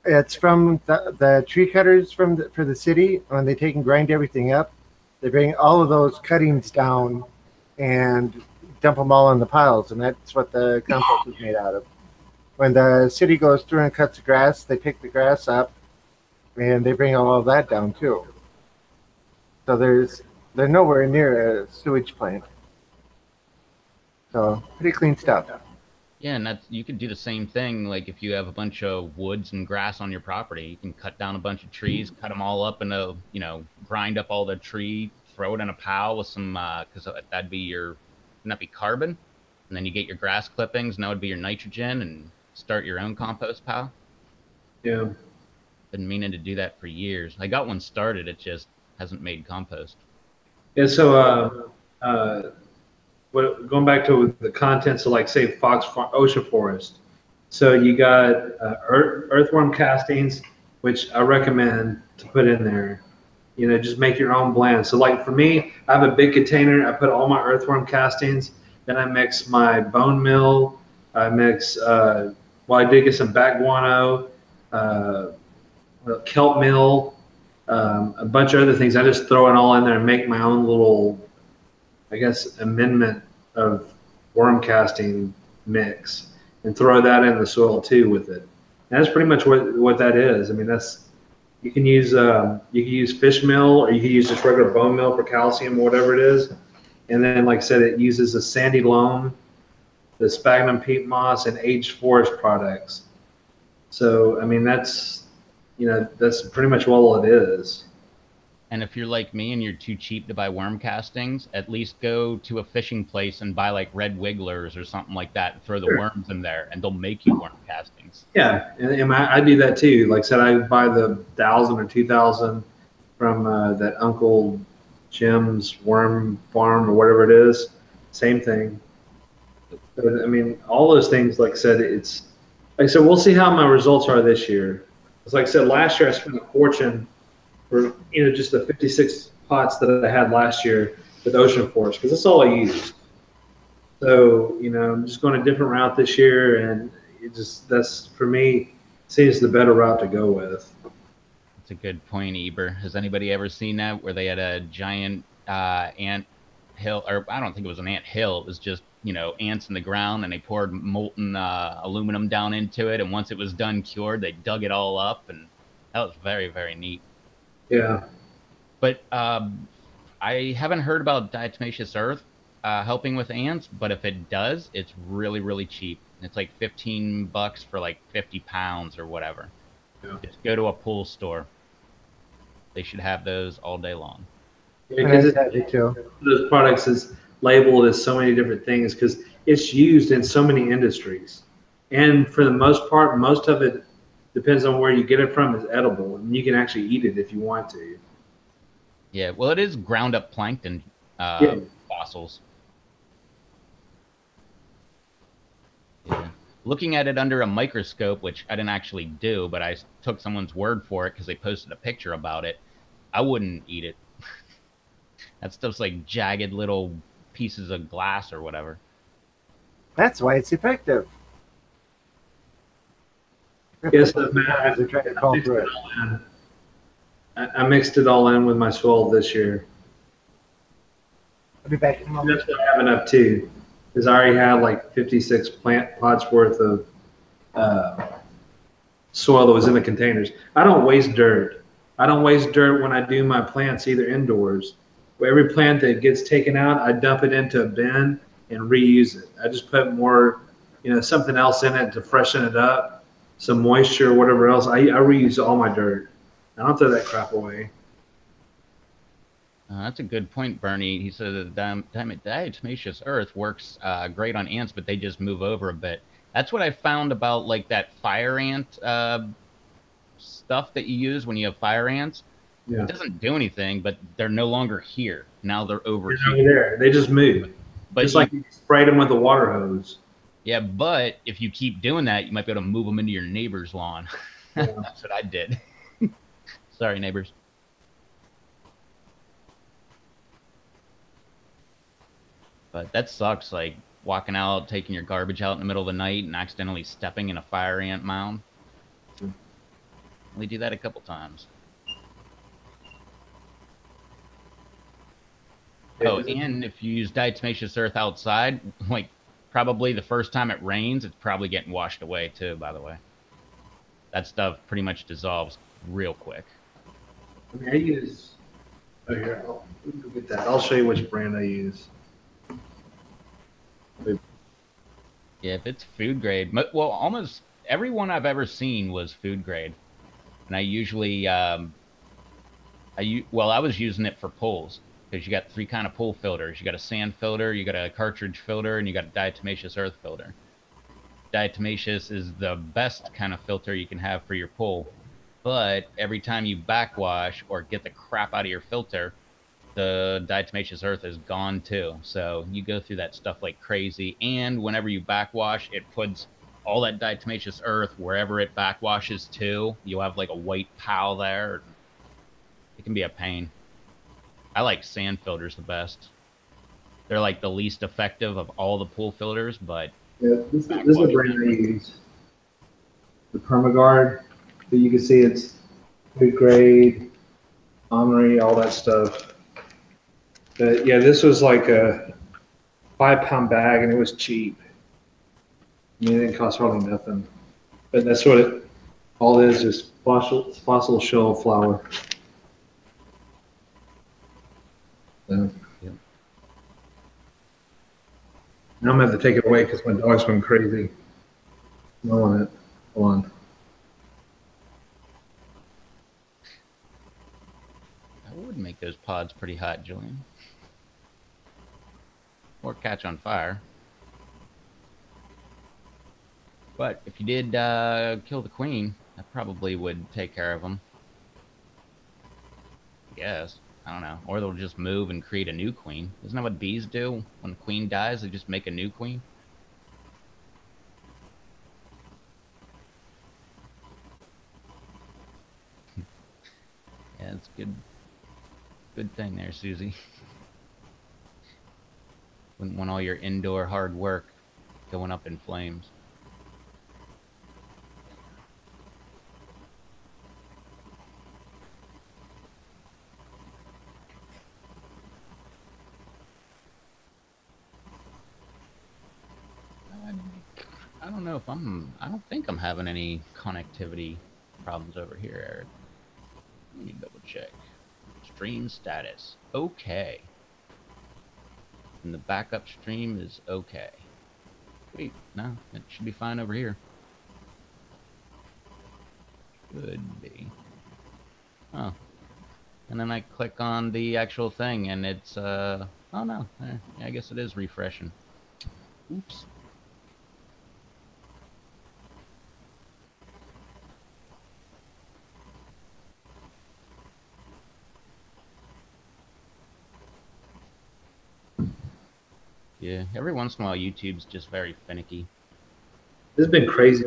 It's from the tree cutters for the city. When they take and grind everything up, they bring all of those cuttings down and dump them all in the piles, and that's what the compost is made out of. When the city goes through and cuts the grass, they pick the grass up and they bring all of that down too. So they're nowhere near a sewage plant. So pretty clean stuff. Yeah, and that's you could do the same thing. Like if you have a bunch of woods and grass on your property, you can cut down a bunch of trees, cut them all up into, grind up all the tree, throw it in a pile with some, because that'd be wouldn't that be carbon? And then you get your grass clippings, and that would be your nitrogen, and start your own compost pile. Yeah. Been meaning to do that for years. I got one started, it just hasn't made compost. Yeah. So, going back to the contents of, like, say, Ocean Forest. So you got earthworm castings, which I recommend to put in there. Just make your own blend. So, like, for me, I have a big container. I put all my earthworm castings. Then I mix my bone meal. I mix, I did get some bat guano, kelp meal, a bunch of other things. I just throw it all in there and make my own little, I guess, amendment of worm casting mix, and throw that in the soil too with it. And that's pretty much what that is. I mean, you can use fish meal, or you can use just regular bone meal for calcium or whatever it is. And then, like I said, it uses the sandy loam, the sphagnum peat moss, and aged forest products. So, I mean, that's pretty much all it is. And if you're like me and you're too cheap to buy worm castings, at least go to a fishing place and buy like red wigglers or something like that and throw the Sure. worms in there, and they'll make you worm castings. Yeah, and I do that too. Like I said, I buy the 1,000 or 2,000 from that Uncle Jim's Worm Farm or whatever it is. Same thing. But, I mean, all those things, like I said, we'll see how my results are this year. Because, like I said, last year I spent a fortune for just the 56 pots that I had last year with Ocean Forest, because that's all I used. So, I'm just going a different route this year, and that's, for me, seems the better route to go with. That's a good point, Eber. Has anybody ever seen that where they had a giant ant hill, or I don't think it was an ant hill, it was just, ants in the ground, and they poured molten aluminum down into it, and once it was done cured, they dug it all up, and that was very, very neat. Yeah. But I haven't heard about diatomaceous earth helping with ants, but if it does, it's really, really cheap. It's like $15 for like 50 pounds or whatever. Yeah. Just go to a pool store. They should have those all day long. Because too. those products is labeled as so many different things because it's used in so many industries. And for the most part, most of it depends on where you get it from, is edible, and you can actually eat it if you want to. Yeah, well, it is ground up plankton fossils. Yeah. Looking at it under a microscope, which I didn't actually do, but I took someone's word for it because they posted a picture about it, I wouldn't eat it. That stuff's like jagged little pieces of glass or whatever. That's why it's effective. Yes, I mixed it all in with my soil this year. I'll be back in a moment. That's what I have enough too, because I already had like 56 plant pots worth of soil that was in the containers. I don't waste dirt. I don't waste dirt when I do my plants either indoors. Every plant that gets taken out, I dump it into a bin and reuse it. I just put more, something else in it to freshen it up, some moisture, whatever else. I reuse all my dirt. I don't throw that crap away. That's a good point, Bernie. He said that diatomaceous earth works great on ants, but they just move over a bit. That's what I found about like that fire ant stuff that you use when you have fire ants. Yeah. It doesn't do anything, but they're no longer here. Now they're over They're here. there. They just move. But Just like you sprayed them with a water hose. yeah, but if you keep doing that, you might be able to move them into your neighbor's lawn. Yeah. That's what I did. Sorry, neighbors. But that sucks, like walking out, taking your garbage out in the middle of the night and accidentally stepping in a fire ant mound. Only do that a couple times. Yeah, Oh, and if you use diatomaceous earth outside, like probably the first time it rains, it's probably getting washed away too, by the way. That stuff pretty much dissolves real quick. I mean, I use. Oh, here, I'll get that. I'll show you which brand I use. Yeah, if it's food grade, well, almost everyone I've ever seen was food grade. And I usually, well, I was using it for pulls because you got three kind of pull filters. You got a sand filter, you got a cartridge filter, and you got a diatomaceous earth filter. Diatomaceous is the best kind of filter you can have for your pull. But every time you backwash or get the crap out of your filter, the diatomaceous earth is gone too. So you go through that stuff like crazy. And whenever you backwash, it puts all that diatomaceous earth wherever it backwashes to. You'll have like a white pile there. It can be a pain. I like sand filters the best. They're like the least effective of all the pool filters, but Yeah, this is a brand I use. The PermaGuard. So you can see it's food grade, Omri, all that stuff. But yeah, this was like a 5-pound bag, and it was cheap. I mean, it didn't cost hardly nothing. But that's what it all is, just fossil shell flour. So, Yep. now I'm gonna have to take it away because my dog's going crazy. I want it. Hold on. that would make those pods pretty hot, Julian. Or catch on fire. But if you did kill the queen, that probably would take care of them. I guess. I don't know. Or they'll just move and create a new queen. Isn't that what bees do? When the queen dies, they just make a new queen? Yeah, it's good. Good thing there, Susie. Wouldn't want all your indoor hard work going up in flames. I don't know if I don't think I'm having any connectivity problems over here, Eric. Let me double check. Stream status. Okay. And the backup stream is okay. Wait, no, it should be fine over here. Could be. Oh. And then I click on the actual thing and it's, oh no, yeah, I guess it is refreshing. Oops. Yeah, every once in a while YouTube's just very finicky. This has been crazy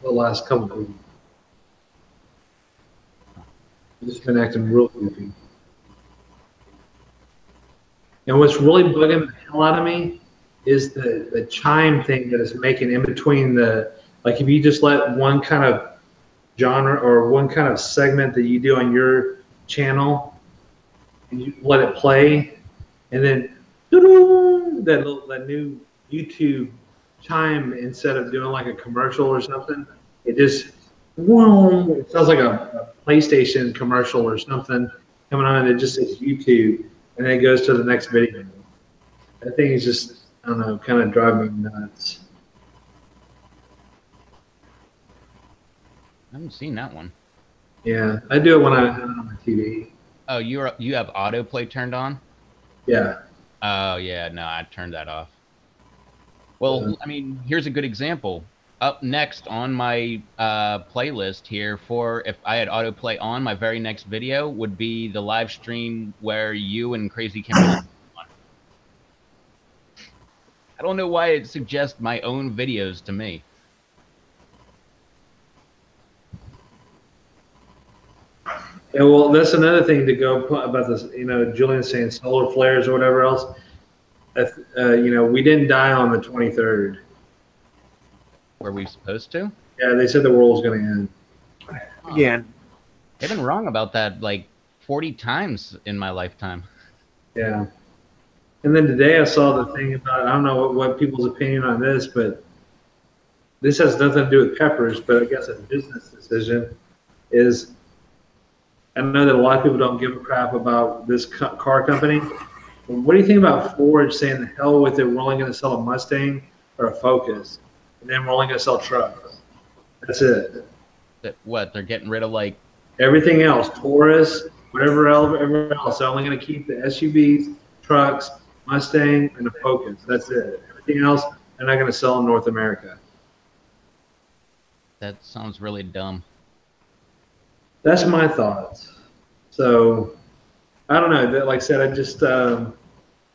the last couple of weeks. It's just been acting real goofy. And what's really bugging the hell out of me is the chime thing that is making in between the, like if you just let one kind of genre or one kind of segment that you do on your channel and you let it play, and then that new YouTube chime, instead of doing like a commercial or something, it just whoom, it sounds like a PlayStation commercial or something coming on, and it just says YouTube, and then it goes to the next video. That thing is just, I don't know, kind of driving me nuts. I haven't seen that one. Yeah, I do it when I have it on my TV. Oh, you have autoplay turned on? Yeah. Oh yeah, no, I turned that off. Well, I mean, here's a good example. Up next on my playlist here, for if I had autoplay on, my very next video would be the live stream where you and Crazy Kimberly. don't know why it suggests my own videos to me. Yeah, well, that's another thing to go about this. You know, Julian's saying solar flares or whatever else. You know, we didn't die on the 23rd. Were we supposed to? Yeah, they said the world was going to end. Again. They've been wrong about that like 40 times in my lifetime. Yeah. And then today I saw the thing about, I don't know what people's opinion on this, but this has nothing to do with peppers, but I guess a business decision is, I know that a lot of people don't give a crap about this car company. But what do you think about Ford saying the hell with it, we're only going to sell a Mustang or a Focus, and then we're only going to sell trucks? That's it. That what, they're getting rid of like Everything else, Taurus, whatever else, they're only going to keep the SUVs, trucks, Mustang, and the Focus. That's it. Everything else, they're not going to sell in North America. that sounds really dumb. That's my thoughts. So, I don't know. Like I said, I just, and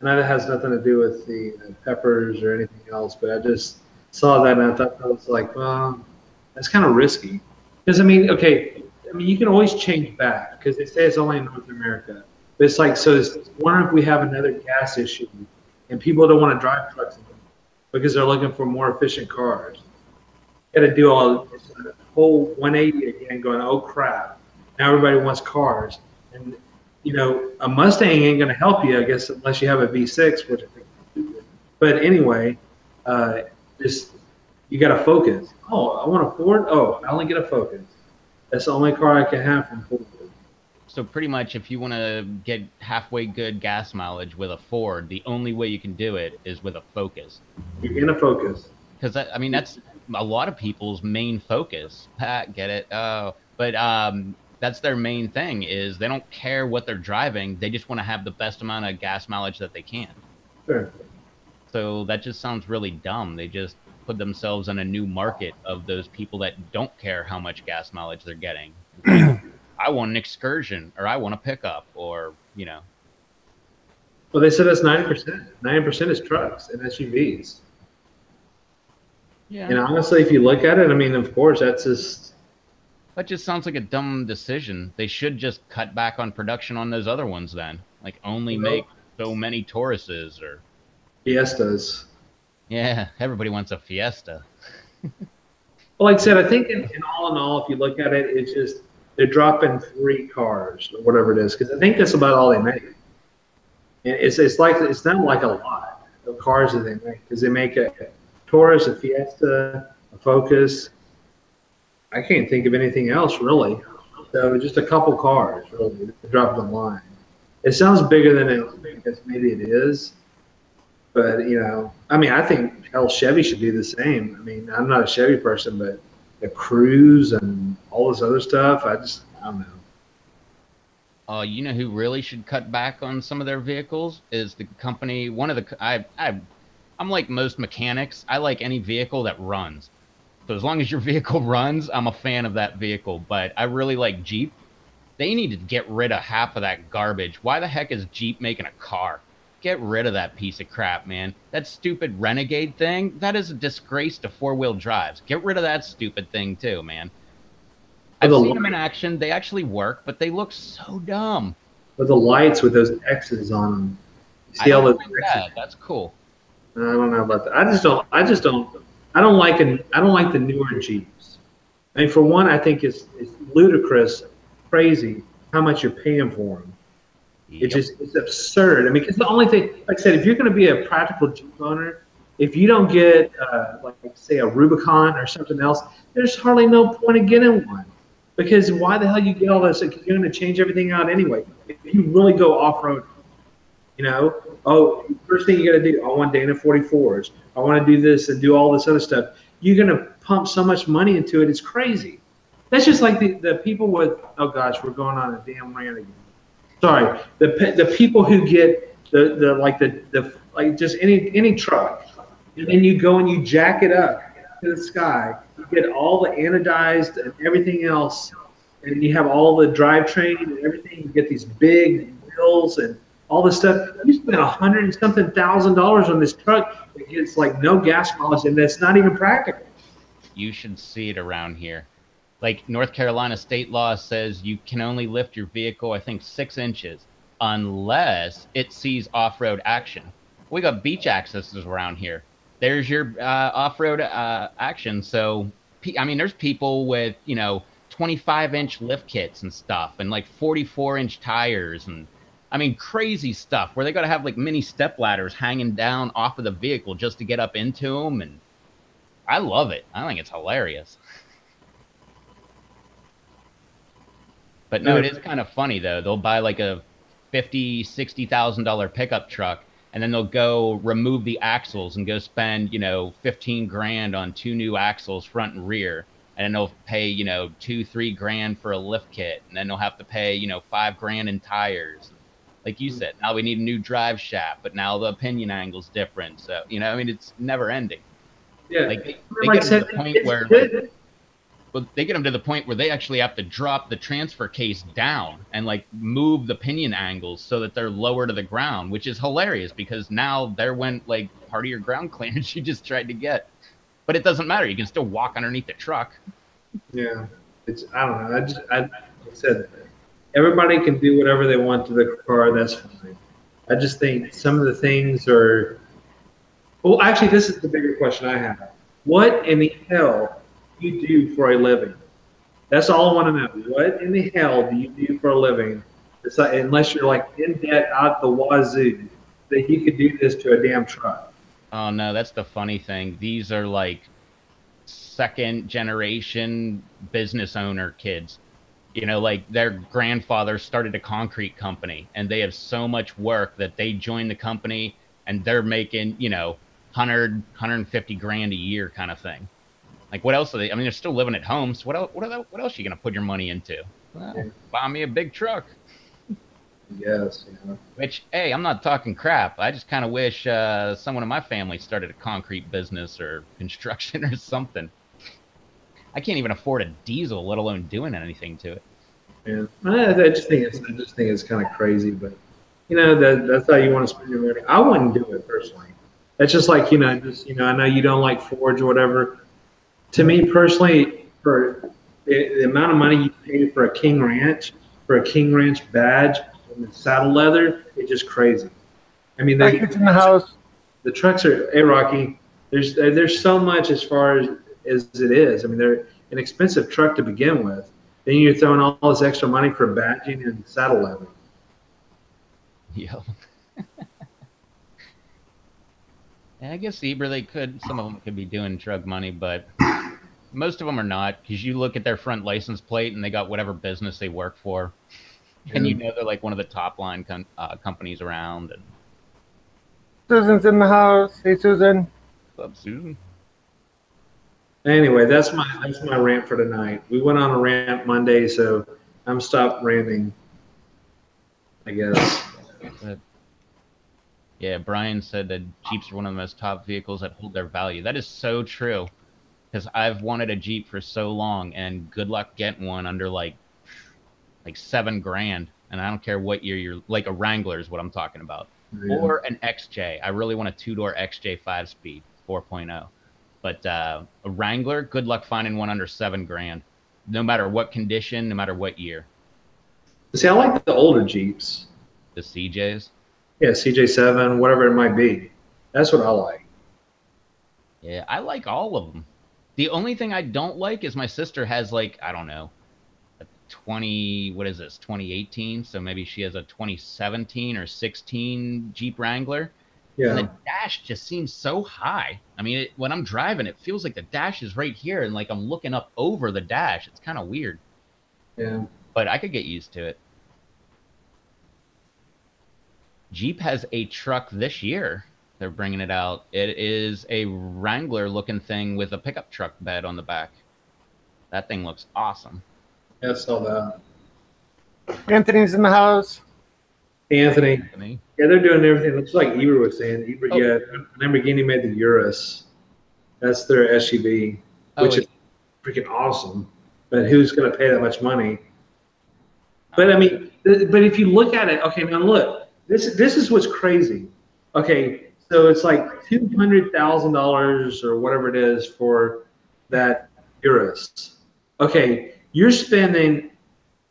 that has nothing to do with the peppers or anything else, but I just saw that and I thought that was like, well, that's kind of risky. Because, I mean, okay, I mean, you can always change back because they say it's only in North America. But it's like, so it's wondering if we have another gas issue and people don't want to drive trucks anymore because they're looking for more efficient cars. Got to do all this whole 180 again, going, oh crap, now everybody wants cars. And, you know, a Mustang ain't going to help you, I guess, unless you have a V6, which I think is stupid. But anyway, just, you got to Focus. Oh, I want a Ford? Oh, I only get a Focus. That's the only car I can have from Ford. So pretty much if you want to get halfway good gas mileage with a Ford, the only way you can do it is with a Focus. You're in a Focus. Because, I mean, that's a lot of people's main focus. Get it? Oh, but that's their main thing is they don't care what they're driving. They just want to have the best amount of gas mileage that they can. Sure. So that just sounds really dumb. They just put themselves in a new market of those people that don't care how much gas mileage they're getting. I want an Excursion, or I want a pickup, or, you know. Well, they said that's 90%. 90% is trucks and SUVs. Yeah. And honestly, if you look at it, I mean, of course, that's just. That just sounds like a dumb decision. They should just cut back on production on those other ones then. Like only make so many Tauruses or Fiestas. Yeah, everybody wants a Fiesta. Well, like I said, I think in all, if you look at it, it's just they're dropping 3 cars or whatever it is, because I think that's about all they make. And it's not like a lot of cars that they make, because they make a Taurus, a Fiesta, a Focus. I can't think of anything else really. So just a couple cars really to drop the line. It sounds bigger than it because maybe it is, but you know, I mean, I think hell Chevy should do the same. I mean, I'm not a Chevy person, but the Cruise and all this other stuff, I don't know. You know who really should cut back on some of their vehicles is the company. I'm like most mechanics. I like any vehicle that runs. So as long as your vehicle runs, I'm a fan of that vehicle. But I really like Jeep. They need to get rid of half of that garbage. Why the heck is Jeep making a car? Get rid of that piece of crap, man. That stupid Renegade thing, that is a disgrace to four-wheel drives. Get rid of that stupid thing too, man. I've seen them in action. They actually work, but they look so dumb. With the lights with those X's on them. You see all those X's? That's cool. I don't know about that. I don't like the newer Jeeps. I mean, for one, I think it's ludicrous, crazy how much you're paying for them. Yep. It's absurd. I mean, because the only thing, like I said, if you're going to be a practical Jeep owner, if you don't get like say a Rubicon or something else, there's hardly no point in getting one. Because why the hell you get all this? Because you're going to change everything out anyway. If you really go off road, you know, first thing you got to do, I want Dana 44s. I want to do this and do all this other stuff. You're going to pump so much money into it. It's crazy. That's just like the people with, oh gosh, we're going on a damn rant again. Sorry, the people who get the just any truck, and then you go and you jack it up to the sky. You get all the anodized and everything else, and you have all the drivetrain and everything. You get these big wheels, and all this stuff. You spent $100 and something thousand on this truck that gets like no gas mileage, and that's not even practical. You should see it around here. Like North Carolina state law says you can only lift your vehicle, I think, 6 inches unless it sees off-road action. We got beach accesses around here. There's your off-road action. So, I mean, there's people with, 25-inch lift kits and stuff and like 44-inch tires and, I mean, crazy stuff where they got to have like mini step ladders hanging down off of the vehicle just to get up into them. And I love it. I think it's hilarious. But no, it is kind of funny though. They'll buy like a $50,000-$60,000 pickup truck, and then they'll go remove the axles and go spend 15 grand on 2 new axles, front and rear, and then they'll pay 2-3 grand for a lift kit, and then they'll have to pay 5 grand in tires. Like you said, now we need a new drive shaft, but now the pinion angle's different. So I mean, it's never ending. Yeah, like they get to the point where well, they get them to the point where they actually have to drop the transfer case down and like move the pinion angles so that they're lower to the ground, which is hilarious because now there went like part of your ground clearance you just tried to get. But it doesn't matter. You can still walk underneath the truck. Yeah, I don't know. I said everybody can do whatever they want to the car. That's fine. I just think some of the things are. Well, actually, this is the bigger question I have. What in the hell you do for a living? That's all I want to know. What in the hell do you do for a living? It's like, unless you're like in debt out the wazoo, that you could do this to a damn truck. Oh no, that's the funny thing. These are like second generation business owner kids. Like their grandfather started a concrete company and they have so much work that they joined the company and they're making, 150 grand a year kind of thing. Like, what else are they? I mean, they're still living at home. So what else are you going to put your money into? Well, buy me a big truck. Yes. Which, hey, I'm not talking crap. I just kind of wish someone in my family started a concrete business or construction or something. I can't even afford a diesel, let alone doing anything to it. Yeah, I just think it's kind of crazy, but that's how you want to spend your money. I wouldn't do it personally. That's just like I know you don't like Fords or whatever. To me personally, for the amount of money you pay for a King Ranch badge and the saddle leather, it's just crazy. I mean, it's in the house. The trucks are, hey Rocky, there's so much as far as it is. I mean, they're an expensive truck to begin with. Then you're throwing all this extra money for badging and saddle leather. Yeah. And I guess some of them could be doing drug money, but most of them are not, because you look at their front license plate and they got whatever business they work for. Yeah. And they're like one of the top line companies around. And Susan's in the house. Hey, Susan. What's up, Susan? Anyway, that's my rant for tonight. We went on a rant Monday, so I'm stopped ranting, I guess. Yeah, Brian said that Jeeps are one of the most top vehicles that hold their value. That is so true, because I've wanted a Jeep for so long, and good luck getting one under like $7 grand. And I don't care what year you're, like a Wrangler is what I'm talking about, or an XJ. I really want a 2-door XJ 5-speed 4.0. But a Wrangler, good luck finding one under $7 grand, no matter what condition, no matter what year. See, I like the older Jeeps. The CJs? Yeah, CJ7, whatever it might be. That's what I like. Yeah, I like all of them. The only thing I don't like is my sister has like, I don't know, a 2018? So maybe she has a 2017 or 16 Jeep Wrangler. Yeah. And the dash just seems so high. I mean, when I'm driving, it feels like the dash is right here, and like I'm looking up over the dash. It's kind of weird. Yeah. But I could get used to it. Jeep has a truck this year. They're bringing it out. It is a Wrangler-looking thing with a pickup truck bed on the back. That thing looks awesome. Yeah, I saw that. Anthony's in the house. Anthony. Yeah, they're doing everything. Looks like Eber was saying. Lamborghini made the Urus. That's their SUV, which is freaking awesome. But who's going to pay that much money? But I mean, but if you look at it, okay, now look, This is what's crazy. Okay, so it's like $200,000 or whatever it is for that Urus. Okay, you're spending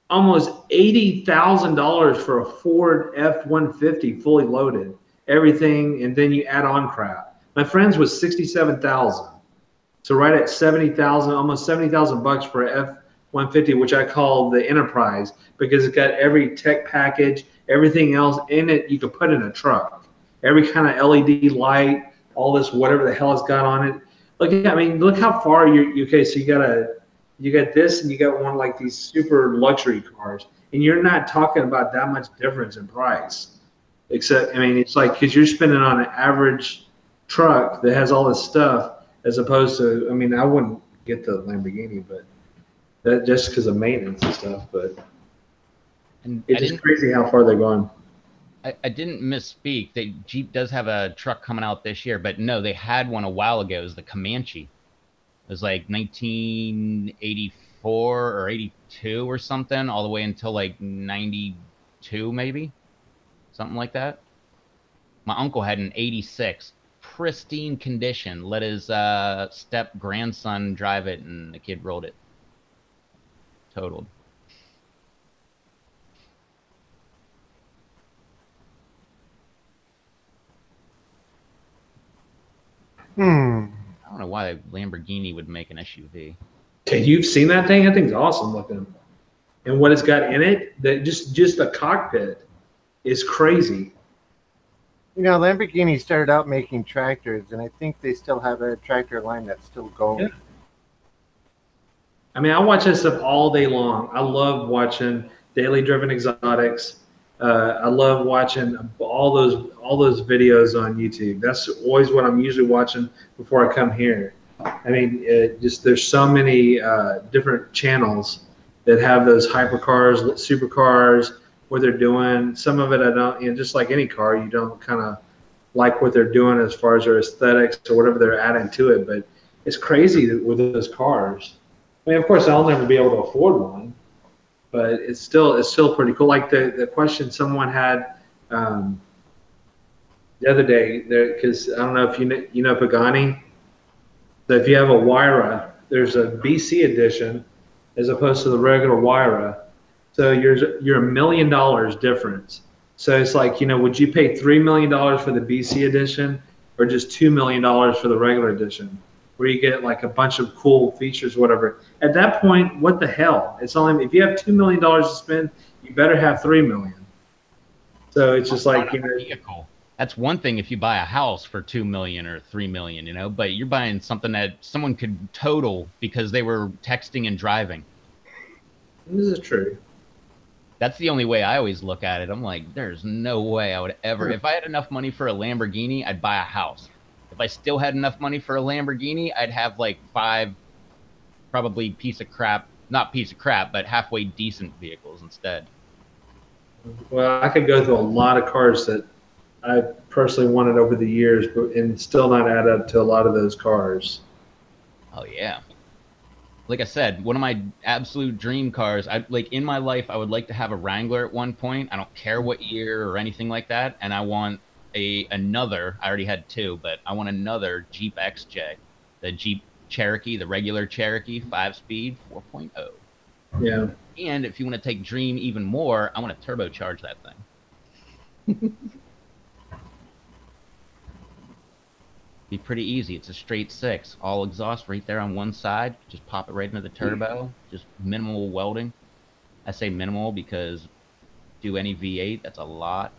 almost $80,000 for a Ford F-150 fully loaded, everything, and then you add on crap. My friend's was 67,000. So right at 70,000, almost 70,000 bucks for a F-150, which I call the Enterprise because it's got every tech package, everything else in it you could put in a truck. Every kind of LED light, all this whatever the hell it's got on it. Look, I mean, look how far you okay. So you got this, and you got one like these super luxury cars, and you're not talking about that much difference in price. Except, I mean, it's like because you're spending on an average truck that has all this stuff as opposed to, I mean, I wouldn't get the Lamborghini, but that just because of maintenance and stuff. But And it's just crazy how far they're going. I didn't misspeak. Jeep does have a truck coming out this year, but no, they had one a while ago. It was the Comanche. It was like 1984 or 82 or something, all the way until like 92, maybe something like that. My uncle had an 86, pristine condition. Let his step grandson drive it, and the kid rolled it. Totaled. Hmm. I don't know why Lamborghini would make an SUV. Okay, you've seen that thing? That thing's awesome looking. And what it's got in it, that just the cockpit is crazy. You know, Lamborghini started out making tractors, and I think they still have a tractor line that's still going. Yeah. I mean, I watch that stuff all day long. I love watching Daily Driven Exotics. I love watching all those videos on YouTube. That's always what I'm usually watching before I come here. I mean, just there's so many different channels that have those hypercars, supercars, what they're doing. Some of it I don't, you know, just like any car, you don't kind of like what they're doing as far as their aesthetics or whatever they're adding to it. But it's crazy with those cars. I mean, of course, I'll never be able to afford one, but it's still pretty cool. Like the question someone had the other day, because I don't know if you know Pagani. So if you have a Huayra, there's a BC edition as opposed to the regular Huayra. So you're $1 million difference. So it's like, you know, would you pay $3 million for the BC edition or just $2 million for the regular edition, where you get like a bunch of cool features, whatever? At that point, what the hell? It's only if you have $2 million to spend, you better have $3 million. So it's just like, you know, Vehicle. That's one thing if you buy a house for 2 million or 3 million, you know, but you're buying something that someone could total because they were texting and driving. this is true. That's the only way I always look at it. I'm like, there's no way I would ever, if I had enough money for a Lamborghini, I'd buy a house. If I still had enough money for a Lamborghini, I'd have like 5 probably not piece of crap, but halfway decent vehicles instead. Well, I could go through a lot of cars that I personally wanted over the years, but and still not add up to a lot of those cars. Oh yeah. Like I said, one of my absolute dream cars, I like in my life I would like to have a Wrangler at one point. I don't care what year or anything like that, and I want another, I already had 2, but I want another Jeep XJ. The Jeep Cherokee, the regular Cherokee 5-speed 4.0. Yeah. And if you want to take dream even more, I want to turbocharge that thing. Be pretty easy. It's a straight 6, all exhaust right there on one side. Just pop it right into the turbo. Just minimal welding. I say minimal because do any V8, that's a lot.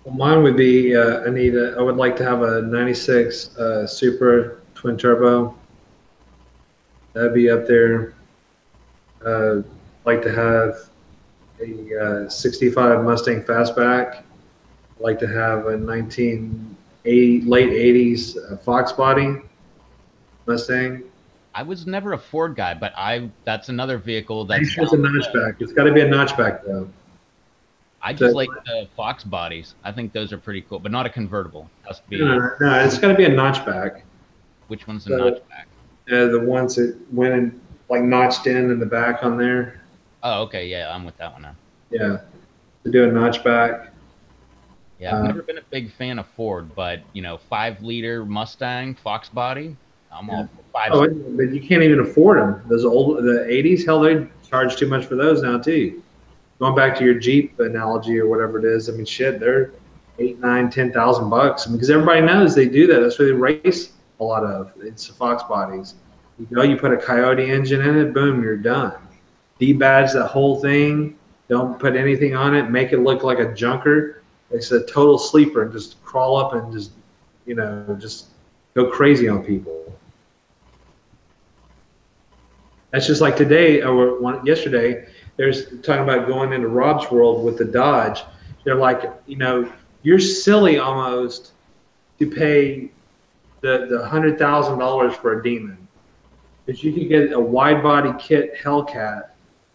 Well, mine would be I would like to have a '96 Supra twin turbo. That'd be up there. Like to have a '65 Mustang Fastback. Like to have a 1980 late '80s Fox body Mustang. I was never a Ford guy, but that's another vehicle that's It's a notchback. It's got to be a notchback though. I just like the Fox bodies. I think those are pretty cool, but not a convertible. It has to be. No, it's got to be a notchback. Which one's a notchback? The ones that went in, like notched in the back on there. Oh, okay, yeah, I'm with that one now. Yeah, to do a notchback. Yeah, I've never been a big fan of Ford, but 5 liter Mustang Fox body, I'm Yeah. all for five. Oh, but you can't even afford them. Those old the '80s, hell, they charge too much for those now too. Going back to your Jeep analogy or whatever it is, I mean, shit, they're 8, 9, 10,000 bucks. I mean, because everybody knows they do that. That's what they race a lot of. It's the Fox bodies. You put a Coyote engine in it, boom, you're done. Debadge the whole thing. Don't put anything on it. Make it look like a junker. It's a total sleeper, and just crawl up and just go crazy on people. That's just like today or yesterday. There's talking about going into Rob's world with the Dodge. They're like, you're silly almost to pay the $100,000 for a Demon, because you could get a wide body kit Hellcat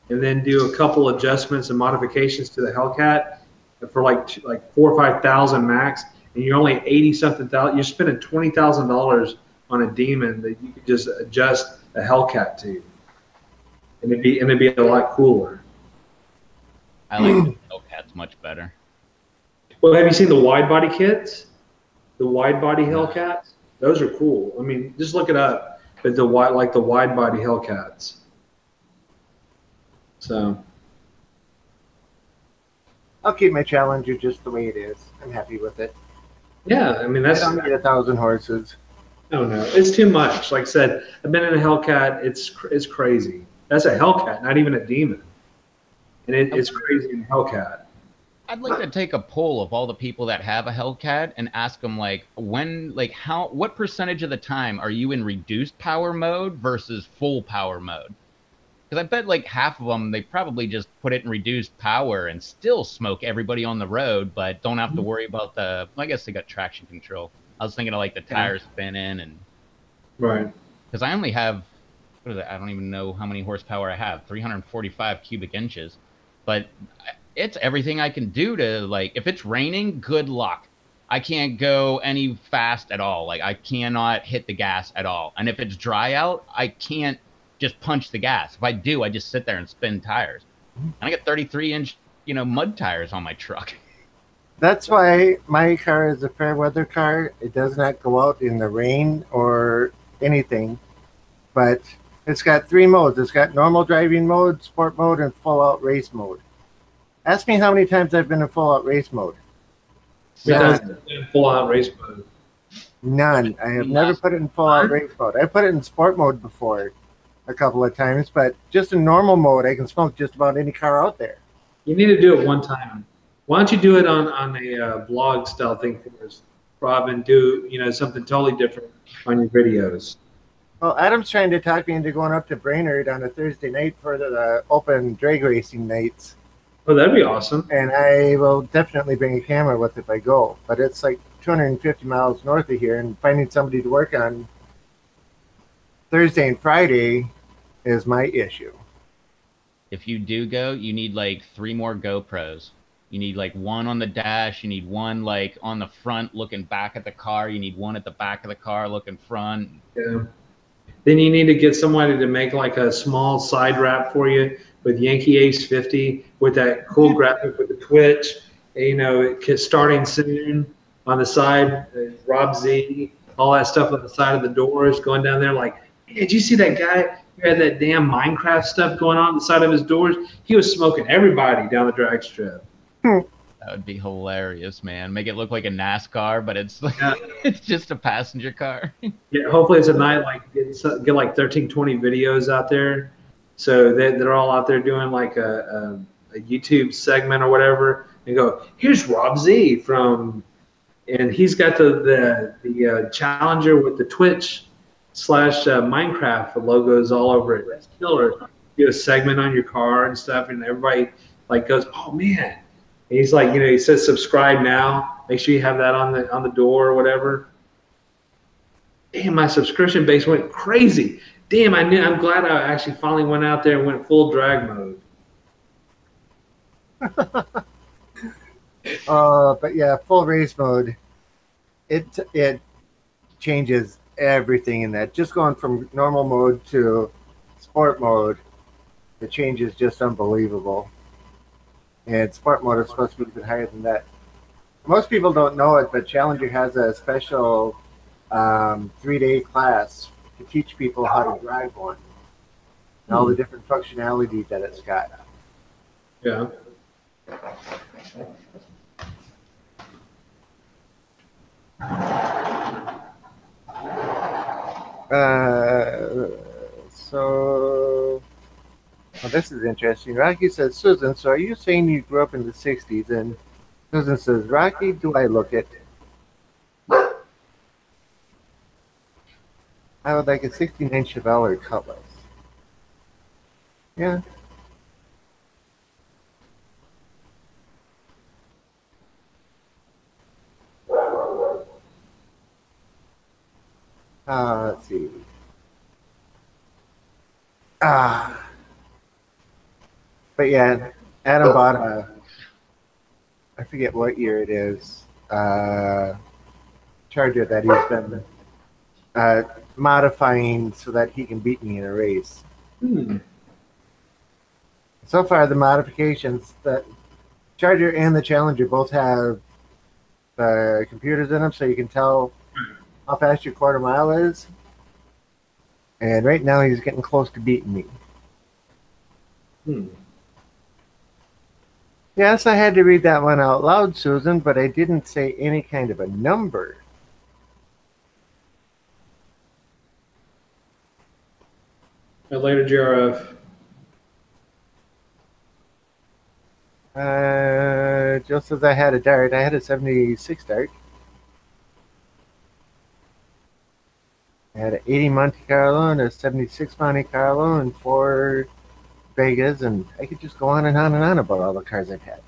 and then do a couple adjustments and modifications to the Hellcat for like 4 or 5 thousand max, and you're only 80 something thousand. You're spending $20,000 on a Demon that you could just adjust a Hellcat to, and it'd be a lot cooler. I like the Hellcats much better. Well, have you seen the wide body kits? The wide body Hellcats? Those are cool. I mean, just look it up. But the wide body Hellcats. So I'll keep my Challenger just the way it is. I'm happy with it. yeah, I mean I that's don't need 1,000 horses. no, it's too much. Like I said, I've been in a Hellcat. It's crazy. That's a Hellcat, not even a Demon, and it's crazy in a Hellcat. I'd like to take a poll of all the people that have a Hellcat and ask them what percentage of the time are you in reduced power mode versus full power mode? Because I bet like half of them, they probably just put it in reduced power and still smoke everybody on the road, but don't have to worry about I guess they got traction control. I was thinking of like the tires spinning and. Right. Because I only have, what is it? I don't even know how many horsepower I have, 345 cubic inches. But it's everything I can do to, like, if it's raining, good luck. I can't go any fast at all. Like, I cannot hit the gas at all. And if it's dry out, I can't just punch the gas. If I do, I just sit there and spin tires. And I got 33-inch, mud tires on my truck. That's why my car is a fair weather car. It does not go out in the rain or anything, but it's got 3 modes. It's got normal driving mode, sport mode, and full out race mode. Ask me how many times I've been in full out race mode. Full out race mode. None. I have never put it in full out race mode. I put it in sport mode before a couple of times, but just in normal mode, I can smoke just about any car out there. You need to do it one time. Why don't you do it on a blog style thing for us, Rob, and do something totally different on your videos? Well, Adam's trying to talk me into going up to Brainerd on a Thursday night for the open drag racing nights. Oh, that'd be awesome. And I will definitely bring a camera with if I go. But it's like 250 miles north of here, and finding somebody to work on Thursday and Friday is my issue. If you do go, you need like 3 more GoPros. You need like 1 on the dash. You need 1 like on the front looking back at the car. You need 1 at the back of the car looking front. Yeah. Then you need to get somebody to make like a small side wrap for you with Yankee Ace 50 with that cool graphic with the Twitch. Starting soon on the side, Rob Z, all that stuff on the side of the doors, going down there like, hey, did you see that guy who had that damn Minecraft stuff going on the side of his doors? He was smoking everybody down the drag strip. That would be hilarious, man. Make it look like a NASCAR, but it's like it's just a passenger car. Yeah, hopefully it's a night like get like 1320 videos out there, so they're all out there doing like a YouTube segment or whatever, and go, here's Rob Z from, and he's got the Challenger with the Twitch / Minecraft logos all over it. That's killer. Do a segment on your car and stuff, and everybody like goes, oh man. And he's like, he says subscribe now. Make sure you have that on the door or whatever. Damn, my subscription base went crazy. Damn, I'm glad I actually finally went out there and went full drag mode. But yeah, full race mode, it changes everything in that. Just going from normal mode to sport mode The change is just unbelievable. And sport mode is supposed to be even higher than that. Most people don't know it, but Challenger has a special 3-day class to teach people how to drive one and all the different functionality that it's got. Yeah. So, well, this is interesting. Rocky says, Susan, so are you saying you grew up in the 60s? And Susan says, Rocky, do I look it? I would like a 69 Chevelle or Cutlass. Yeah. Let's see. But yeah, Adam bought I forget what year it is, Charger that he's been modifying so that he can beat me in a race. So far, the modifications, the Charger and the Challenger both have the computers in them, so you can tell how fast your quarter mile is. And right now, he's getting close to beating me. Yes, I had to read that one out loud, Susan, but I didn't say any kind of a number. Later, GRF. Just as I had a dart, I had a 76 dart. I had an 80 Monte Carlo and a 76 Monte Carlo and 4 Vegas, and I could just go on and on and on about all the cars I've had.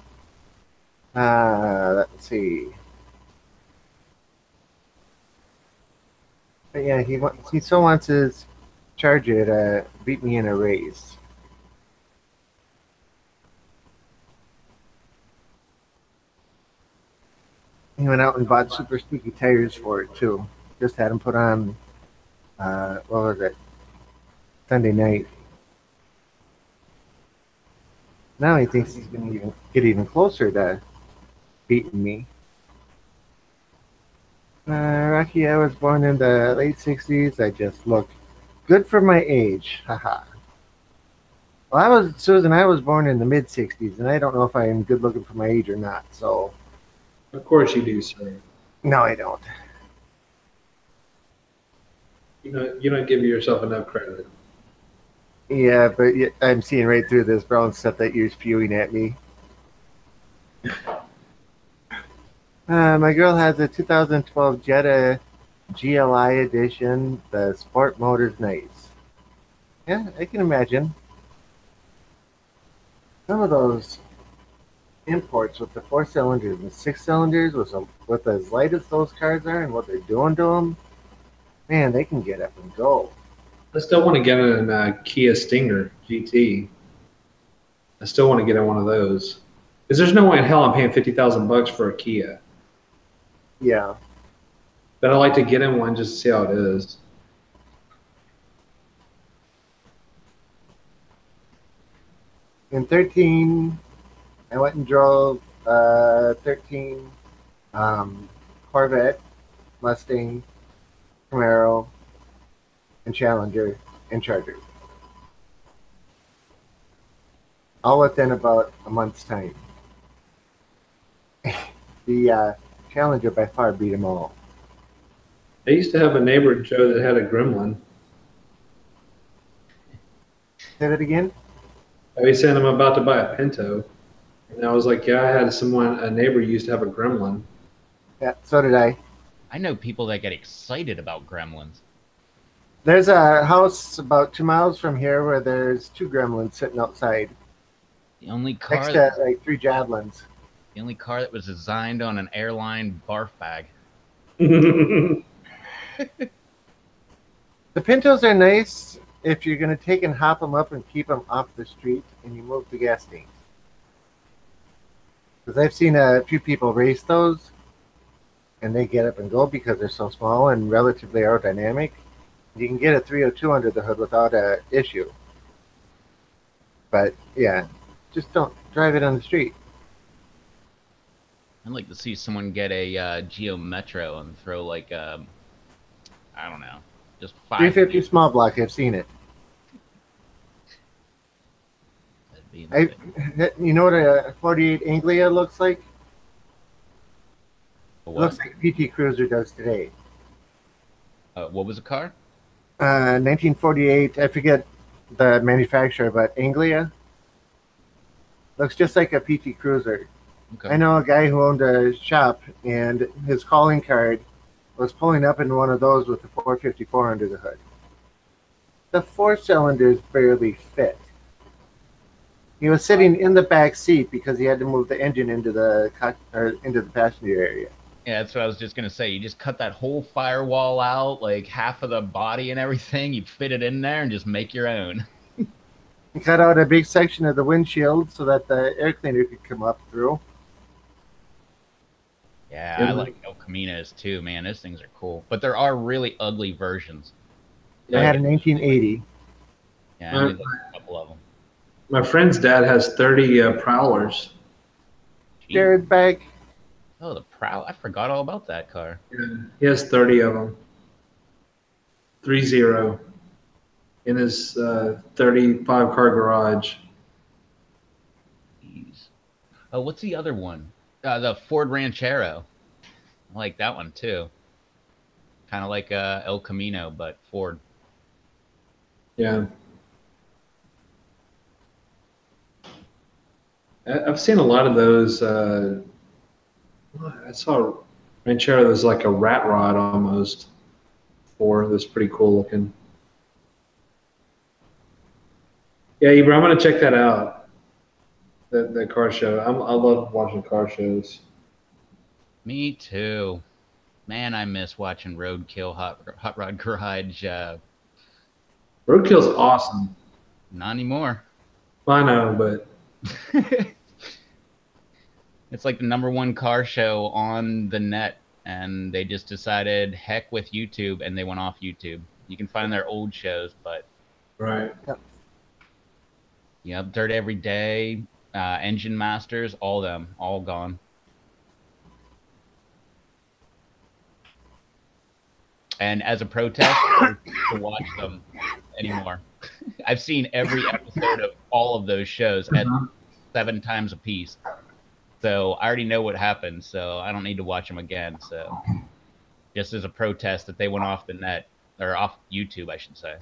Let's see. But yeah, he still wants his Charger to beat me in a race. He went out and bought super sticky tires for it too. Just had them put on. What was it? Sunday night. Now he thinks he's going to get even closer to beating me. Rocky, I was born in the late 60s. I just look good for my age. Haha. Well, Susan, I was born in the mid 60s, and I don't know if I am good looking for my age or not. So, Of course you do, sir. no, I don't. You don't give yourself enough credit. Yeah, but I'm seeing right through this brown stuff that you're spewing at me. My girl has a 2012 Jetta GLI edition. The sport motor's nice. Yeah, I can imagine. Some of those imports with the 4 cylinders and 6 cylinders, with as light as those cars are and what they're doing to them, man, they can get up and go. I still want to get in a Kia Stinger GT. I still want to get in one of those. Because there's no way in hell I'm paying $50,000 for a Kia. Yeah. But I like to get in one just to see how it is. In 13, I went and drove 13 Corvette, Mustang, Camaro, and Challenger, and Charger. All within about a month's time. The Challenger by far beat them all. I used to have a neighbor, Joe, that had a Gremlin. Say that again? He said I'm about to buy a Pinto. And I was like, yeah, I had a neighbor used to have a Gremlin. Yeah, so did I. I know people that get excited about gremlins. There's a house about 2 miles from here where there's 2 gremlins sitting outside. The only car Next to like 3 javelins. The only car that was designed on an airline barf bag. The Pintos are nice if you're going to take and hop them up and keep them off the street and you move the gas tanks. Because I've seen a few people race those and they get up and go because they're so small and relatively aerodynamic. You can get a 302 under the hood without an issue. But yeah, just don't drive it on the street. I'd like to see someone get a Geo Metro and throw like I don't know, just 350 5 small block. I've seen it. that'd be I, insane. you know what a 48 Anglia looks like? It What? looks like a PT Cruiser does today. What was the car? 1948. I forget the manufacturer, but Anglia looks just like a PT Cruiser. I Okay. know a guy who owned a shop, and his calling card was pulling up in one of those with the 454 under the hood. The four cylinders barely fit. He was sitting in the back seat because he had to move the engine into into the passenger area. Yeah, that's what I was just gonna say. You just cut that whole firewall out, like half of the body and everything. You fit it in there and just make your own. He cut out a big section of the windshield so that the air cleaner could come up through. Yeah, I Yeah, like El Caminos too, man. Those things are cool, but there are really ugly versions. I yeah. had a 1980. Yeah, I My, only like a couple of them. my friend's dad has 30 Prowlers. Gee. Jared bag. Oh, the Prow. I forgot all about that car. Yeah, he has 30 of them. 30 in his 35 car garage. Jeez. Oh, what's the other one? The Ford Ranchero. I like that one too. Kind of like El Camino, but Ford. Yeah. I've seen a lot of those. I saw a Ranchero that was like a rat rod almost. Four. That's pretty cool looking. Yeah, Ibra, I'm gonna check that out. That car show. I love watching car shows. Me too. Man, I miss watching Roadkill Hot Rod Garage. Roadkill's awesome. Not anymore. I know, but It's like the #1 car show on the net, and they just decided heck with YouTube, and they went off YouTube. You can find their old shows, but right. yeah, Dirt Every Day, Engine Masters, all them, all gone. And as a protest, I refuse to watch them anymore. I've seen every episode of all of those shows at Uh-huh. 7 times a piece. So I already know what happened, so I don't need to watch them again. So just as a protest that they went off the net, or off YouTube, I should say.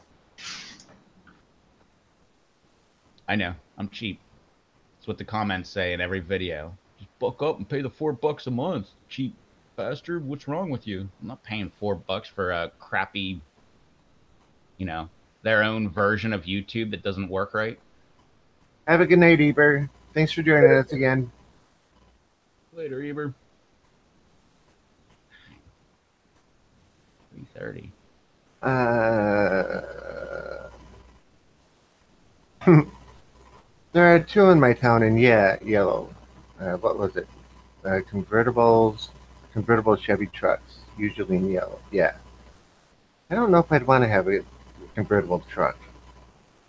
I know, I'm cheap. That's what the comments say in every video. Just buck up and pay the $4 a month, cheap bastard. What's wrong with you? I'm not paying $4 for a crappy, you know, their own version of YouTube that doesn't work right. Have a good night, Eber. Thanks for joining us again. Later, Eber. 3:30. There are two in my town, and yeah, yellow. What was it? Convertible Chevy trucks, usually in yellow. Yeah. I don't know if I'd want to have a convertible truck.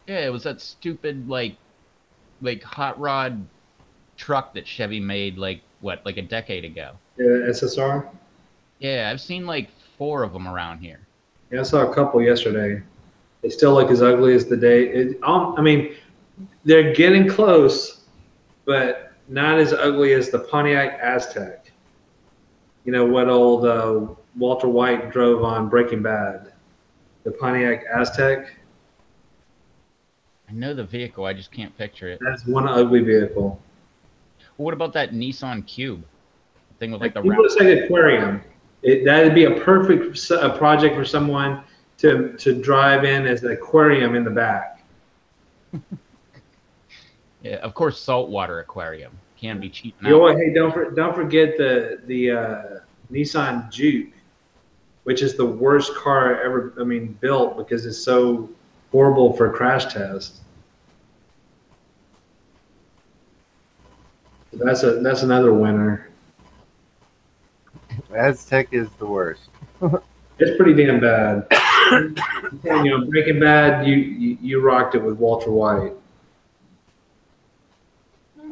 Yeah, it was that stupid like hot rod truck that Chevy made like what, like a decade ago. Yeah, SSR. Yeah, I've seen like 4 of them around here. Yeah, I saw a couple yesterday. They still look as ugly as the day. I mean, they're getting close, but not as ugly as the Pontiac Aztec. You know what old Walter White drove on Breaking Bad? The Pontiac Aztec. I know the vehicle, I just can't picture it. That's one ugly vehicle. Well, what about that Nissan Cube? The thing with like the It round. looks like an aquarium. That'd be a perfect project for someone to drive in as an aquarium in the back. Yeah, of course, saltwater aquarium can be cheap You know now. what? Hey, don't forget the Nissan Juke, which is the worst car ever. I mean, built because it's so horrible for crash test. That's another winner. Aztec is the worst. It's pretty damn bad. You know, Breaking Bad, you rocked it with Walter White.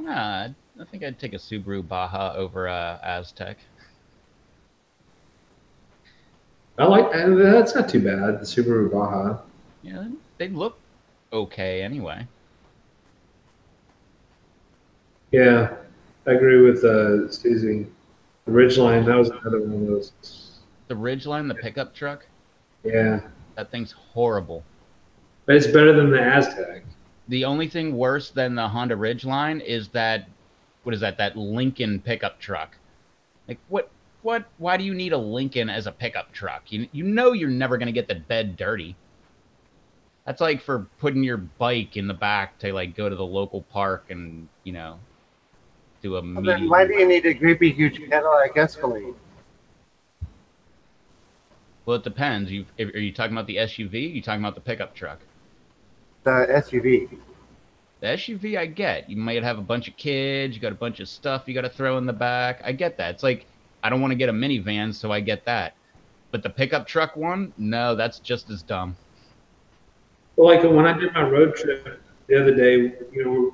Nah, I think I'd take a Subaru Baja over a Aztec. That's not too bad. The Subaru Baja. Yeah, they look okay anyway. Yeah, I agree with Susie. The Ridgeline, that was another one of those. The Ridgeline, the pickup truck, Yeah, that thing's horrible. but it's better than the Aztec. The only thing worse than the Honda Ridgeline is that what is that? That Lincoln pickup truck. Like what? Why do you need a Lincoln as a pickup truck? You know you're never gonna get the bed dirty. That's like for putting your bike in the back to like go to the local park and do a Well, then why medium. do you need a great huge Cadillac Escalade? Well, it depends. Are you talking about the SUV? Are you talking about the pickup truck? The SUV. The SUV, I get. You might have a bunch of kids. You got a bunch of stuff you got to throw in the back. I get that. It's like I don't want to get a minivan, so I get that. But the pickup truck one, no, that's just as dumb. Well, like when I did my road trip the other day,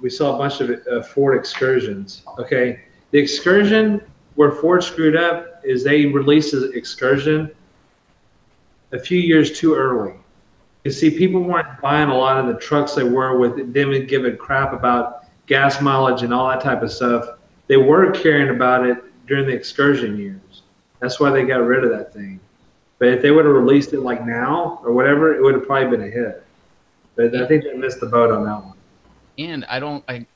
we saw a bunch of Ford Excursions. Okay, the Excursion where Ford screwed up is they released the Excursion a few years too early. You see, people weren't buying a lot of the trucks they were with, didn't give a crap about gas mileage and all that type of stuff. They were caring about it during the Excursion years. That's why they got rid of that thing. But if they would have released it like now or whatever, it would have probably been a hit. But I think they missed the boat on that one. And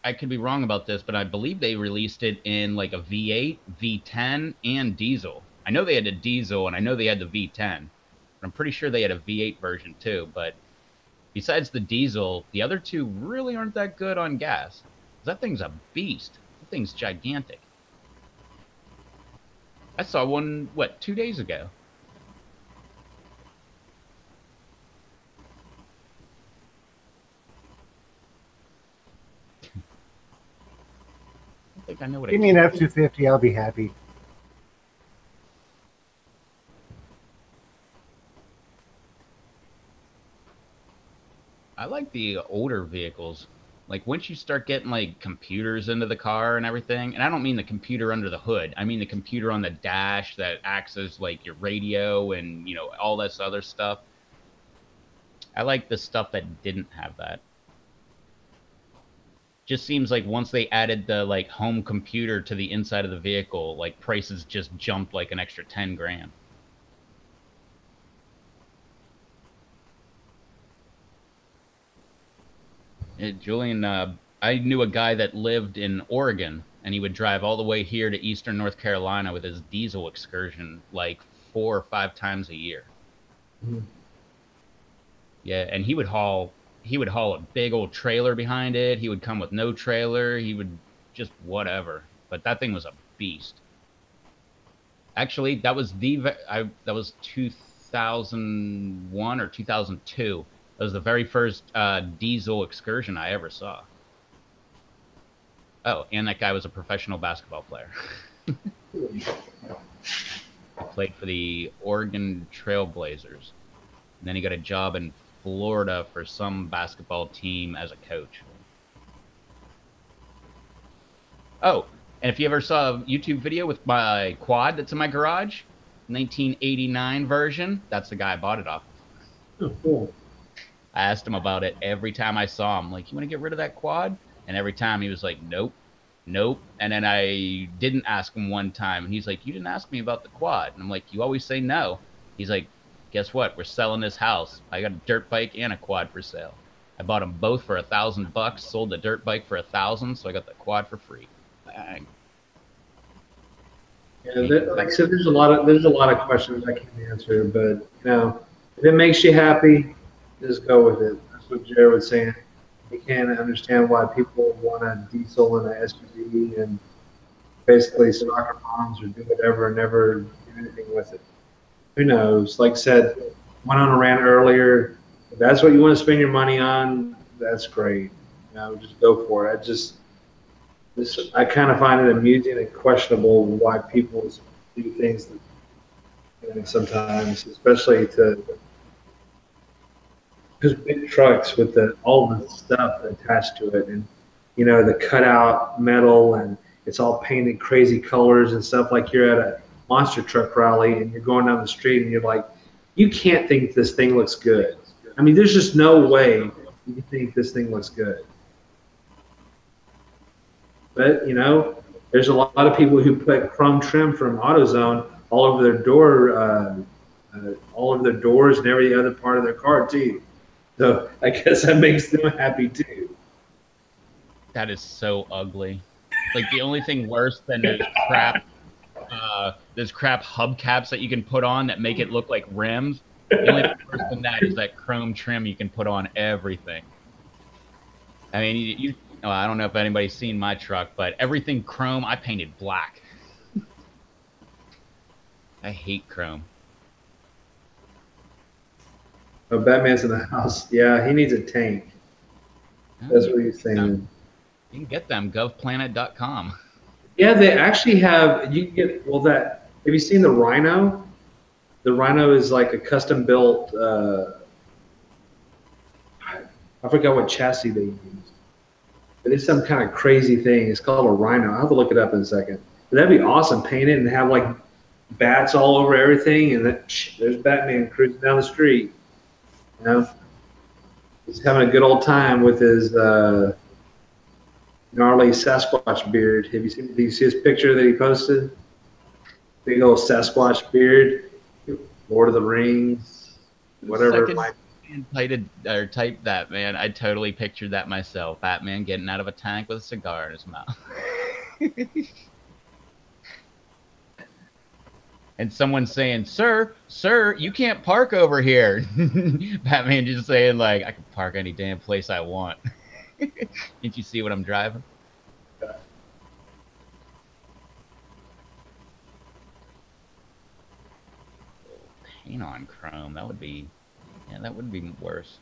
I could be wrong about this, but I believe they released it in like a V8, V10, and diesel. I know they had a diesel and I know they had the V10. But I'm pretty sure they had a V8 version too. But besides the diesel, the other two really aren't that good on gas. That thing's a beast. That thing's gigantic. I saw one, 2 days ago. I think I know what Give me an F-250, I'll be happy. I like the older vehicles. Like once you start getting like computers into the car and everything, and I don't mean the computer under the hood. I mean the computer on the dash that acts as like your radio and all this other stuff. I like the stuff that didn't have that. Just seems like once they added the like home computer to the inside of the vehicle, like prices just jumped like an extra 10 grand. Julian, I knew a guy that lived in Oregon, and he would drive all the way here to Eastern North Carolina with his diesel Excursion like 4 or 5 times a year. Mm-hmm. Yeah, and he would haul a big old trailer behind it. He would come with no trailer. He would just whatever. But that thing was a beast. Actually, that was 2001 or 2002. That was the very first diesel Excursion I ever saw. Oh, and that guy was a professional basketball player. He played for the Oregon Trailblazers. And then he got a job in Florida for some basketball team as a coach. Oh, and if you ever saw a YouTube video with my quad that's in my garage, 1989 version, that's the guy I bought it off of. Oh, cool. I asked him about it every time I saw him. Like, you want to get rid of that quad? And every time he was like, nope, nope. And then I didn't ask him one time. And he's like, you didn't ask me about the quad. And I'm like, you always say no. He's like, guess what? We're selling this house. I got a dirt bike and a quad for sale. I bought them both for $1,000, sold the dirt bike for $1,000, so I got the quad for free. Bang. Yeah, like I said, there's a lot of questions I can't answer, but if it makes you happy, just go with it. That's what Jared was saying. You can't understand why people want a diesel and an SUV and basically soccer moms or do whatever and never do anything with it. Who knows? Like I said, went on a rant earlier. If that's what you want to spend your money on, that's great. Just go for it. I kind of find it amusing and questionable why people do things sometimes, especially because big trucks with all the stuff attached to it, and you know, the cutout metal, and it's all painted crazy colors and stuff, like you're at a monster truck rally and you're going down the street and you're like, you can't think this thing looks good. I mean, there's just no way you can think this thing looks good. But, you know, there's a lot of people who put chrome trim from AutoZone all over their all over their doors and every other part of their car too. So I guess that makes them happy too. That is so ugly. Like the only thing worse than those crap hubcaps that you can put on that make it look like rims. The only thing worse than that is that chrome trim you can put on everything. I mean, oh, I don't know if anybody's seen my truck, but everything chrome, I painted black. I hate chrome. Oh, Batman's in the house. Yeah, he needs a tank. That's what he's saying. You can get them govplanet.com. Yeah, they actually have. You can get that. Have you seen the Rhino? The Rhino is like a custom built. I forgot what chassis they use, but it's some kind of crazy thing. It's called a Rhino. I'll have to look it up in a second. But that'd be awesome. Paint it and have like bats all over everything, and there's Batman cruising down the street. You know, he's having a good old time with his gnarly Sasquatch beard. Did you see his picture that he posted? Big old Sasquatch beard, Lord of the Rings, whatever. Type that, man. I totally pictured that myself. Batman getting out of a tank with a cigar in his mouth. And someone saying, sir, you can't park over here. Batman just saying, like, I can park any damn place I want. Didn't you see what I'm driving? Paint on chrome. That would be worse.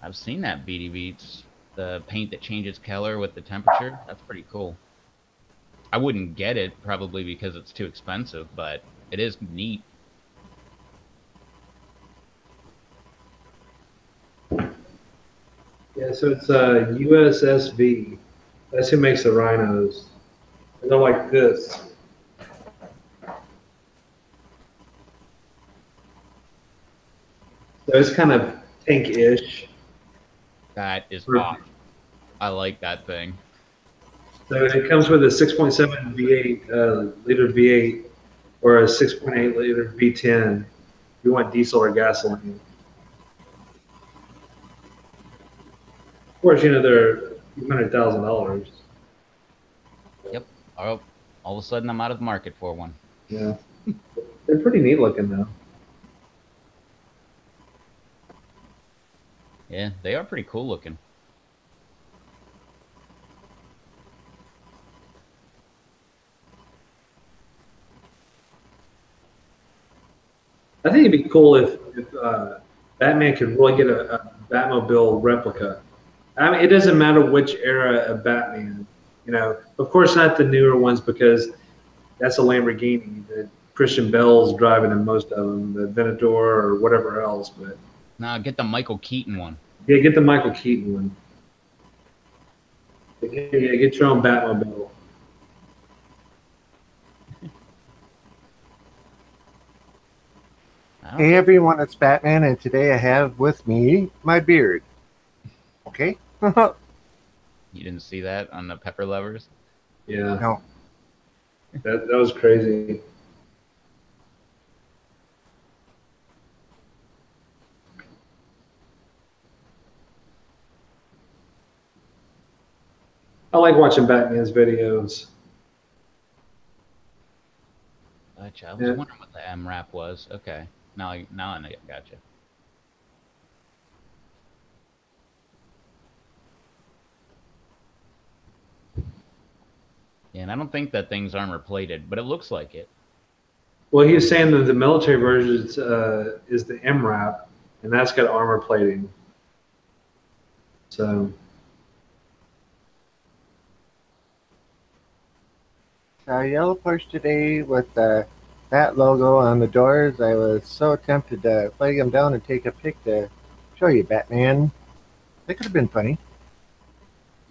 I've seen that BD Beats. The paint that changes color with the temperature. That's pretty cool. I wouldn't get it probably because it's too expensive, but it is neat. Yeah, so it's USSV. That's who makes the Rhinos. And they're like this. So it's kind of tank-ish. That is awesome. I like that thing. So it comes with a 6.7 V8 liter V8 or a 6.8 liter V10. If you want diesel or gasoline. Of course, you know they're $200,000. Yep. All of a sudden, I'm out of the market for one. Yeah, they're pretty neat looking though. Yeah, they are pretty cool looking. I think it'd be cool if Batman could really get a Batmobile replica. I mean, it doesn't matter which era of Batman. You know, of course, not the newer ones because that's a Lamborghini that Christian Bale's driving in most of them, the Venator or whatever else. But nah, get the Michael Keaton one. yeah, get the Michael Keaton one. Yeah, get your own Batmobile. Hey everyone, it's Batman, and today I have with me my beard. Okay? You didn't see that on the Pepper Lovers? Yeah. No. That was crazy. I like watching Batman's videos. Gotcha. I was wondering what the MRAP was. Okay. Now I gotcha. Yeah, and I don't think that thing's armor plated, but it looks like it. Well, he was saying that the military version is the MRAP, and that's got armor plating. So. Yellow Push today with Bat logo on the doors. I was so tempted to flag him down and take a pic to show you, Batman. That could have been funny.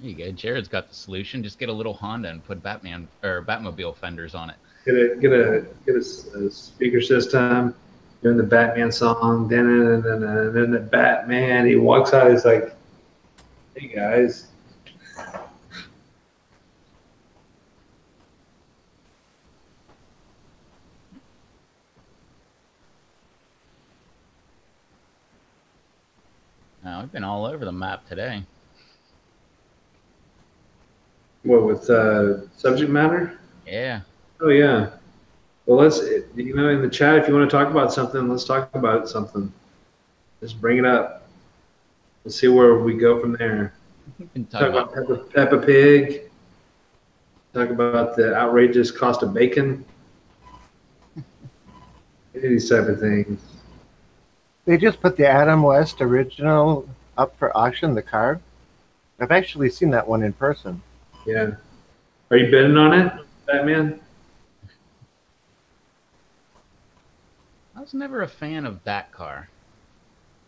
There you go. Jared's got the solution. Just get a little Honda and put Batman or Batmobile fenders on it. Get a speaker system, doing the Batman song, then the Batman. He walks out. He's like, "Hey guys." We've been all over the map today. What with subject matter? Yeah. Oh yeah. Well, in the chat, if you want to talk about something, let's talk about something. Just bring it up. Let's see where we go from there. We can Talk about Peppa Pig. Talk about the outrageous cost of bacon. These type of things. They just put the Adam West original up for auction, the car. I've actually seen that one in person. Yeah. Are you bidding on it, Batman? I was never a fan of that car.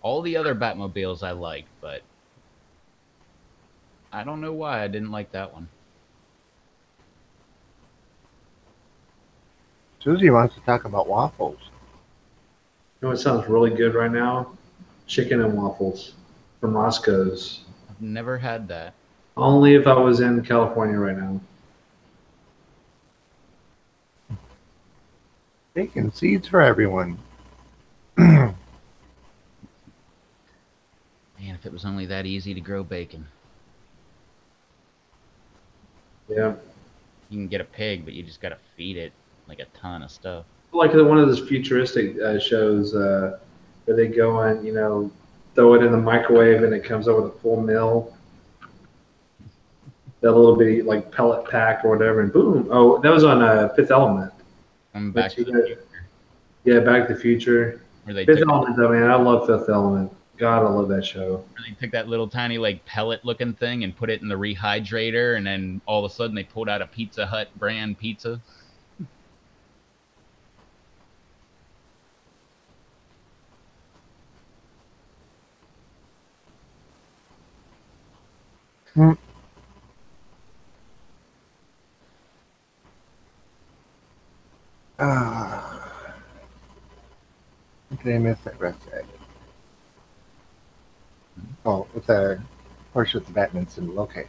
All the other Batmobiles I liked, but I don't know why I didn't like that one. Susie wants to talk about waffles. You know what sounds really good right now? Chicken and waffles from Roscoe's. I've never had that. Only if I was in California right now. Bacon seeds for everyone. Man, if it was only that easy to grow bacon. Yeah. You can get a pig, but you just gotta feed it like a ton of stuff. Like one of those futuristic shows where they go and, throw it in the microwave and it comes out with a full meal. That little bitty like pellet pack or whatever, and boom! Oh, that was on Fifth Element. Back to the Future. Yeah, Back to the Future. Where they Fifth took Element, though, man, I love Fifth Element. God, I love that show. they took that little tiny like pellet looking thing and put it in the rehydrator, and then all of a sudden they pulled out a Pizza Hut brand pizza. Mm. Did I miss that rest area? Oh, it's a horse with the Batman symbol. Okay.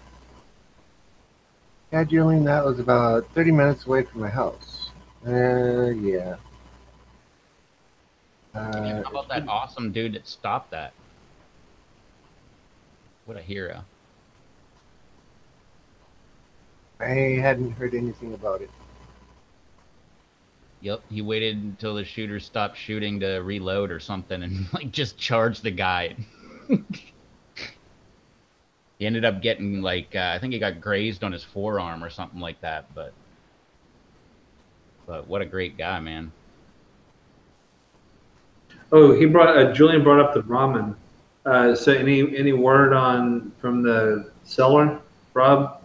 Yeah, Julian, that was about 30 minutes away from my house. Yeah. How about that awesome dude that stopped that? What a hero. I hadn't heard anything about it. Yep, he waited until the shooter stopped shooting to reload or something and like just charged the guy. He ended up getting like I think he got grazed on his forearm or something like that, but what a great guy, man. Oh, Julian brought up the ramen. So any word from the seller, Rob?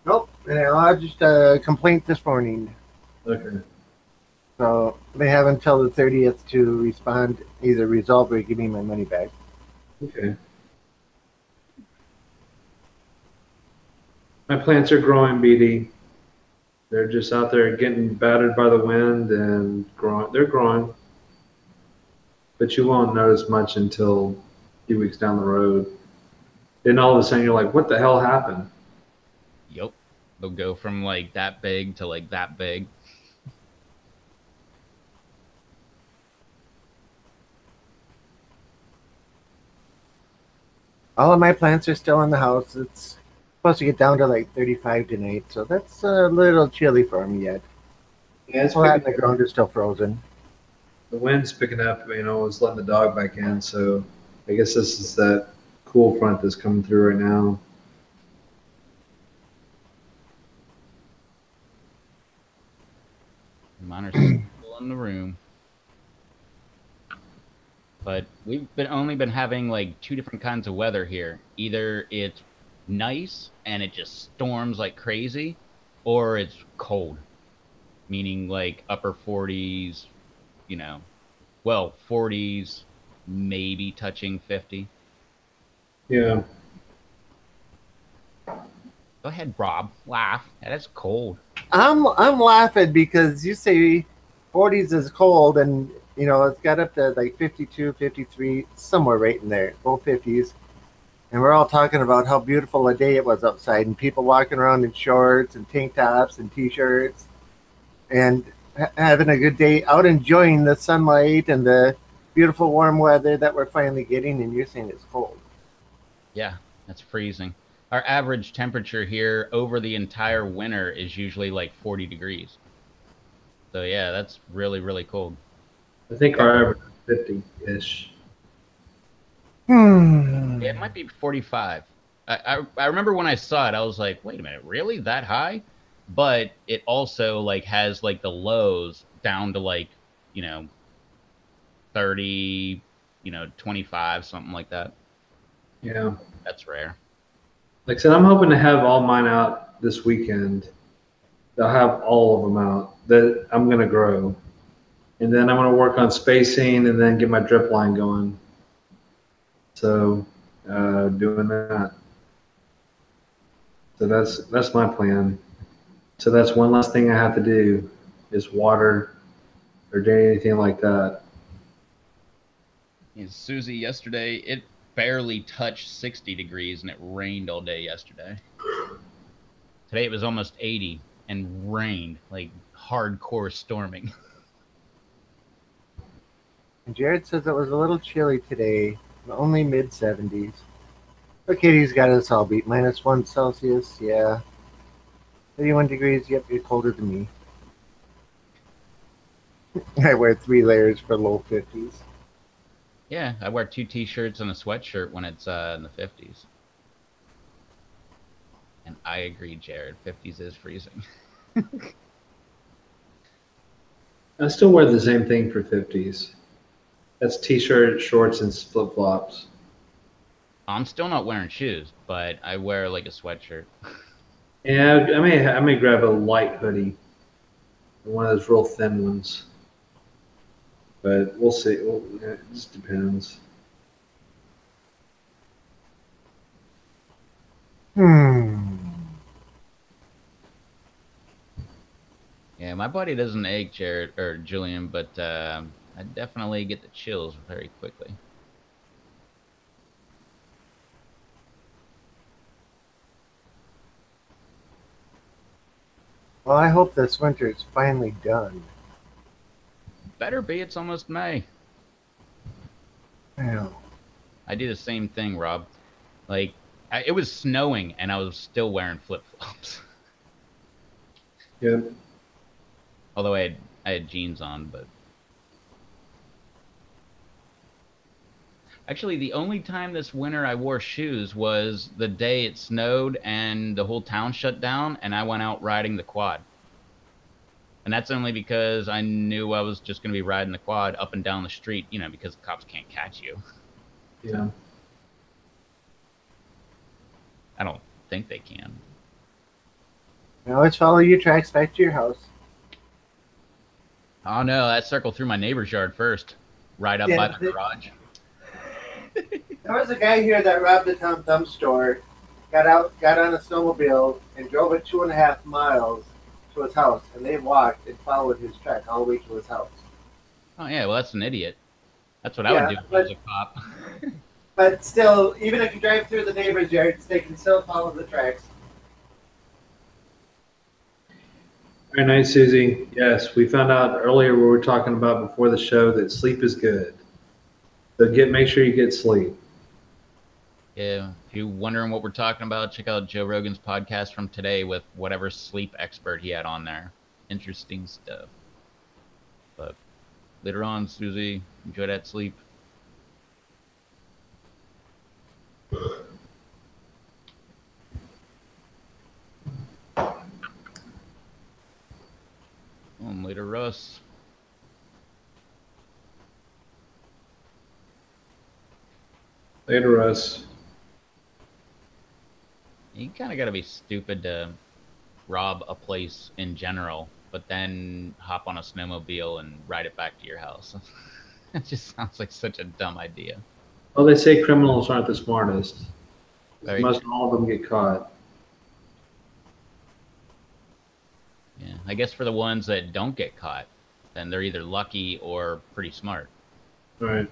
Nope. I just a complaint this morning. Okay. So they have until the 30th to respond, either resolve or give me my money back. Okay. My plants are growing, BD. They're just out there getting battered by the wind and growing. They're growing. But you won't notice much until a few weeks down the road. Then all of a sudden you're like, what the hell happened? Yep. They'll go from like that big to like that big. All of my plants are still in the house. It's supposed to get down to like 35 tonight, so that's a little chilly for me yet. Yeah, it's Well, the ground is still frozen. The wind's picking up, it's letting the dog back in, so I guess this is that cool front that's coming through right now. Mine are still in the room. But we've only been having like two different kinds of weather here. Either it's nice and it just storms like crazy, or it's cold. meaning like upper 40s, you know, well, 40s, maybe touching 50. Yeah. Go ahead, Rob. Laugh. That is cold. I'm laughing because you say 40s is cold, and it's got up to like 52, 53, somewhere right in there, low 50s. And we're all talking about how beautiful a day it was outside, and people walking around in shorts and tank tops and t-shirts, and having a good day out, enjoying the sunlight and the beautiful warm weather that we're finally getting. And you're saying it's cold. Yeah, that's freezing. Our average temperature here over the entire winter is usually like 40 degrees. So yeah, that's really, really cold. I think Yeah. our average is 50-ish. Yeah, it might be 45. I remember when I saw it, I was like, wait a minute, really that high? But it also like has like the lows down to like, you know, 30, 25, something like that. Yeah. That's rare. Like I said, I'm hoping to have all mine out this weekend. I'll have all of them out that I'm going to grow. And then I'm going to work on spacing and then get my drip line going. So, doing that. So that's my plan. So that's one last thing I have to do is water or do anything like that. And Susie, yesterday it barely touched 60 degrees and it rained all day yesterday. Today it was almost 80 and rained, like hardcore storming. And Jared says it was a little chilly today, only mid 70s. But Katie's got us all beat. -1 Celsius, yeah. 31 degrees, yep, you're colder than me. I wear 3 layers for low 50s. Yeah, I wear 2 t-shirts and a sweatshirt when it's in the 50s. And I agree, Jared. 50s is freezing. I still wear the same thing for 50s. That's t-shirt, shorts, and flip flops. I'm still not wearing shoes, but I wear like a sweatshirt. Yeah, I may grab a light hoodie, one of those real thin ones. But we'll see. Well, it just depends. Hmm. Yeah, my body doesn't ache, Jared or Julian, but I definitely get the chills very quickly. Well, I hope this winter is finally done. Better be, it's almost May. I know. I do the same thing, Rob. Like, it was snowing and I was still wearing flip flops. Yeah. Although I had jeans on, but actually the only time this winter I wore shoes was the day it snowed and the whole town shut down and I went out riding the quad. And that's only because I knew I was just going to be riding the quad up and down the street, because the cops can't catch you. Yeah. I don't think they can. Now let's follow your tracks back to your house. Oh no, that circle through my neighbor's yard first. Right up by Yeah, the garage. there was a guy here that robbed the town thumb store, got on a snowmobile, and drove it 2.5 miles to his house. And they walked and followed his track all the way to his house. Oh yeah, well that's an idiot. That's what I would Yeah, do if I was a cop. but still, even if you drive through the neighbor's yards, they can still follow the tracks. Very nice, Susie. Yes, we found out earlier we were talking about before the show that sleep is good. So make sure you get sleep. Yeah, if you're wondering what we're talking about, check out Joe Rogan's podcast from today with whatever sleep expert he had on there. Interesting stuff. But later on, Susie, enjoy that sleep. Later, Russ. Later, Russ. You kind of got to be stupid to rob a place in general but then hop on a snowmobile and ride it back to your house. It just sounds like such a dumb idea. Well, they say criminals aren't the smartest. Very Must true. all of them get caught. Yeah, I guess for the ones that don't get caught, then they're either lucky or pretty smart. Right.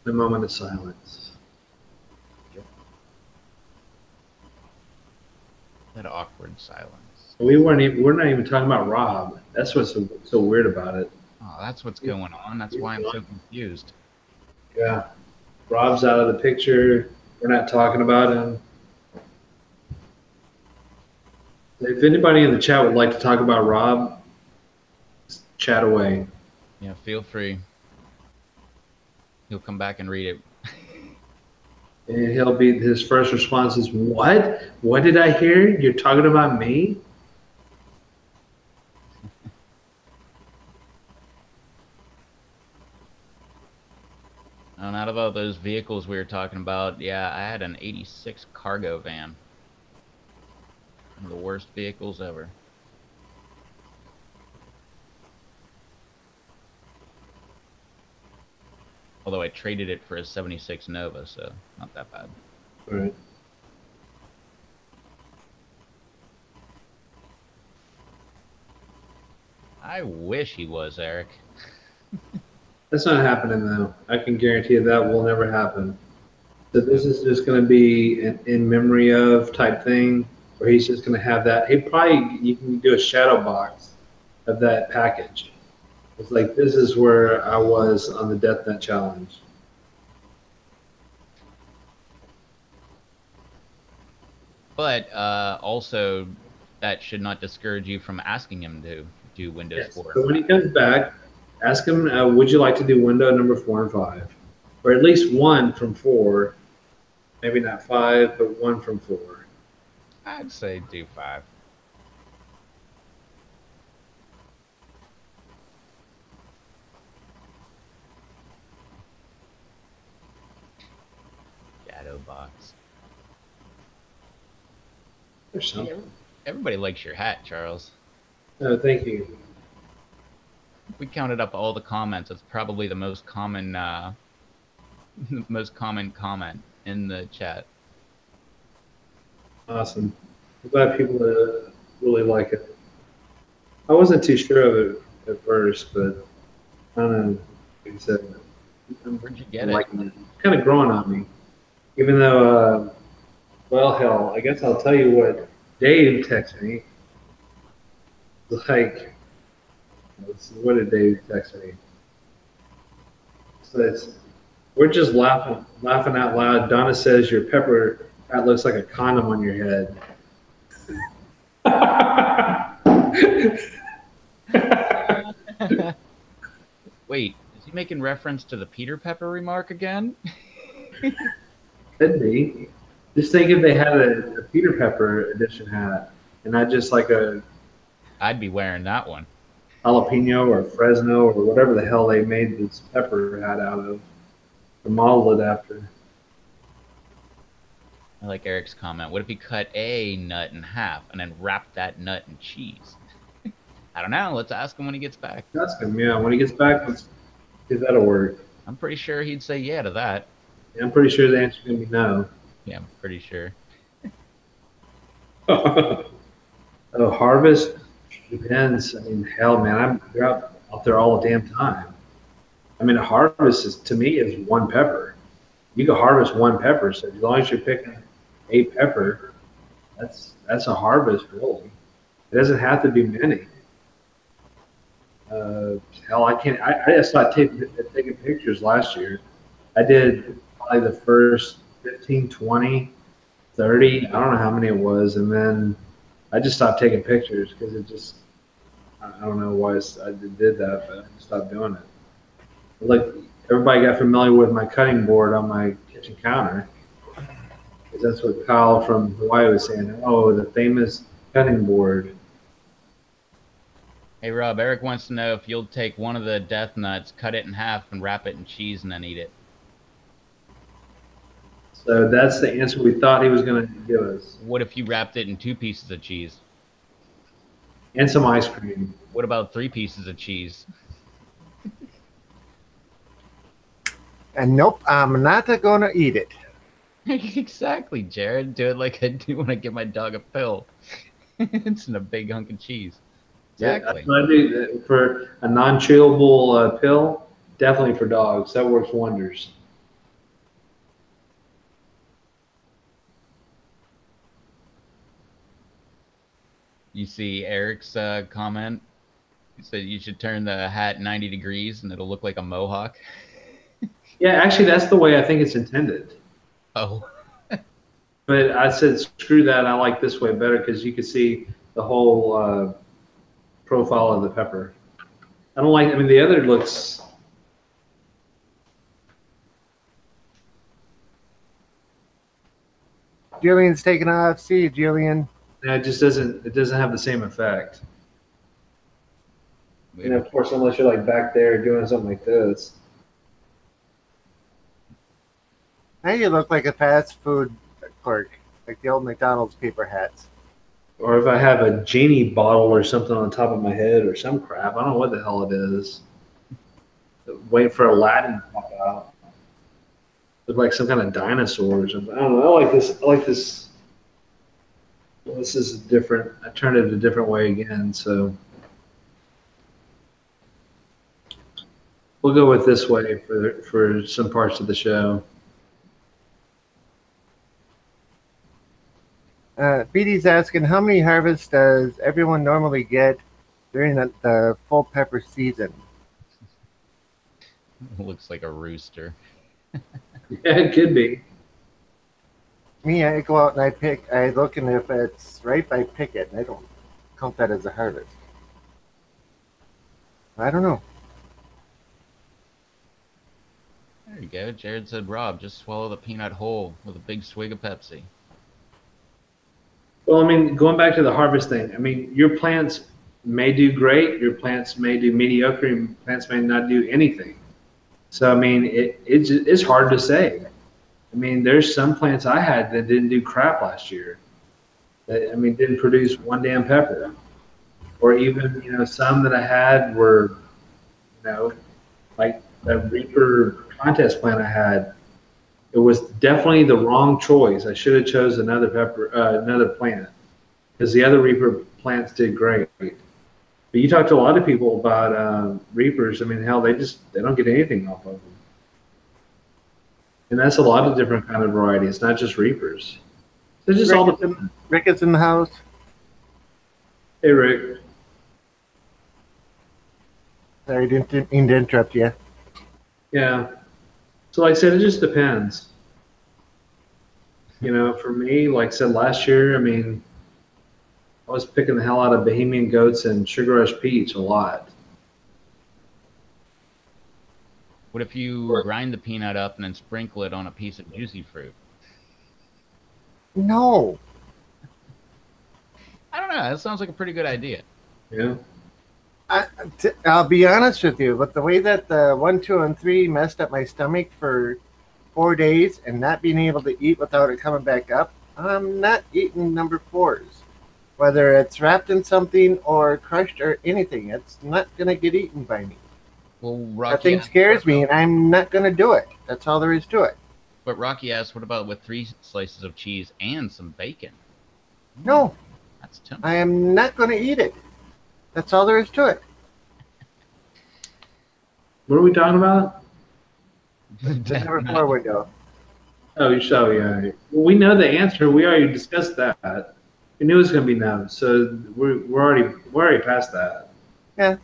The moment of silence. That awkward silence. We're not even talking about Rob. That's what's so weird about it. Oh, that's what's going on. That's why I'm so confused. Yeah. Rob's out of the picture. We're not talking about him. If anybody in the chat would like to talk about Rob, just chat away. Yeah, feel free. He'll come back and read it. And his first response is, "What? What did I hear? You're talking about me?" And out of all those vehicles we were talking about, yeah, I had an 86 cargo van. One of the worst vehicles ever. Although I traded it for a 76 Nova, so not that bad. All right. I wish he was, Eric. That's not happening though. I can guarantee you that will never happen. So this is just going to be an in memory of type thing, where he's just going to have that. You can do a shadow box of that package. It's like, this is where I was on the Death Net challenge. But also, that should not discourage you from asking him to do Windows Yes. 4. So when he comes back, ask him, would you like to do window number 4 and 5? Or at least one from 4. Maybe not 5, but one from 4. I'd say do 5. Shadow box. There's something. Everybody likes your hat, Charles. Oh, thank you. We counted up all the comments. It's probably the most common, comment in the chat. Awesome. I'm glad people really like it. I wasn't too sure of it at first, but I don't know. Like I said, Where'd you get it? liking it. It's kind of growing on me. Even though, well, hell, I guess I'll tell you what Dave texted me. Like, what did Dave text me? So we're just laughing out loud. Donna says your pepper hat looks like a condom on your head. Wait, is he making reference to the Peter Pepper remark again? Could be. Just think if they had a Peter Pepper edition hat, and not just like a I'd be wearing that one. jalapeno or Fresno or whatever the hell they made this pepper hat out of, to model it after. I like Eric's comment. What if you cut a nut in half and then wrap that nut in cheese? I don't know. Let's ask him when he gets back. That's good. Yeah, when he gets back, let's see if that'll work. I'm pretty sure he'd say yeah to that. Yeah, I'm pretty sure the answer's gonna be no. Yeah, I'm pretty sure. Oh, harvest depends. I mean, hell, man, they're out there all the damn time. I mean, a harvest is, to me, is one pepper. You can harvest one pepper, so as long as you're picking a pepper, that's a harvest, really. It doesn't have to be many. Hell, I can't. I just started taking pictures last year. I did probably the first 15, 20, 30. I don't know how many it was, and then I just stopped taking pictures because it just. I don't know why I did that, but I just stopped doing it. Like, everybody got familiar with my cutting board on my kitchen counter. That's what Kyle from Hawaii was saying. Oh, the famous cutting board. Hey Rob, Eric wants to know if you'll take one of the death nuts, cut it in half, and wrap it in cheese and then eat it. So that's the answer we thought he was going to give us. What if you wrapped it in 2 pieces of cheese? And some ice cream. What about 3 pieces of cheese? And nope, I'm not going to eat it. Exactly, Jared. Do it like I do when I give my dog a pill. It's in a big hunk of cheese. Exactly. Yeah, that's what I do. For a non-chewable pill, definitely for dogs. That works wonders. You see Eric's comment? He said you should turn the hat 90 degrees and it'll look like a mohawk. Yeah, actually, that's the way I think it's intended. Oh. But I said, screw that. I like this way better because you can see the whole profile of the pepper. I don't like, I mean, the other looks. Jillian's taking off. See you, Jillian. It just doesn't, it doesn't have the same effect. And of course, unless you're like back there doing something like this. Now you look like a fast food clerk, like the old McDonald's paper hats. Or if I have a genie bottle or something on top of my head or some crap, I don't know what the hell it is. Wait for Aladdin to pop out. Look like some kind of dinosaur or something. I don't know. I like this. I like this. Well, this is different. I turned it a different way again, so we'll go with this way for some parts of the show. BD's asking, how many harvests does everyone normally get during the full pepper season? Looks like a rooster. Yeah, it could be. Me, I go out and I look, and if it's ripe, I pick it. I don't count that as a harvest. I don't know. There you go. Jared said, Rob, just swallow the peanut whole with a big swig of Pepsi. Well, I mean, going back to the harvest thing, I mean, your plants may do great, your plants may do mediocre, and plants may not do anything. So, I mean, it's hard to say. I mean, there's some plants I had that didn't do crap last year. That, I mean, didn't produce one damn pepper. Or even, you know, some that I had were, you know, like the Reaper contest plant I had. It was definitely the wrong choice. I should have chose another plant, because the other Reaper plants did great. But you talk to a lot of people about Reapers. I mean, hell, they don't get anything off of them. And that's a lot of different kind of varieties, not just Reapers. They're just all the. Rick is in the house. Hey, Rick. Sorry, didn't mean to interrupt you. Yeah. So like I said, it just depends. You know, for me, like I said last year, I mean, I was picking the hell out of Bohemian Goats and Sugar Rush Peach a lot. What if you grind the peanut up and then sprinkle it on a piece of juicy fruit? No. I don't know. That sounds like a pretty good idea. Yeah. I'll be honest with you, but the way that the 1, 2, and 3 messed up my stomach for 4 days and not being able to eat without it coming back up, I'm not eating number 4s. Whether it's wrapped in something or crushed or anything, it's not going to get eaten by me. Well, Rocky, that thing scares me, and I'm not going to do it. That's all there is to it. But Rocky asked, what about with 3 slices of cheese and some bacon? No. That's tempting. I am not going to eat it. That's all there is to it. What are we talking about? The number 4 window. Oh, yeah. Well, we know the answer. We already discussed that. We knew it was going to be no. So we're already past that. Yeah.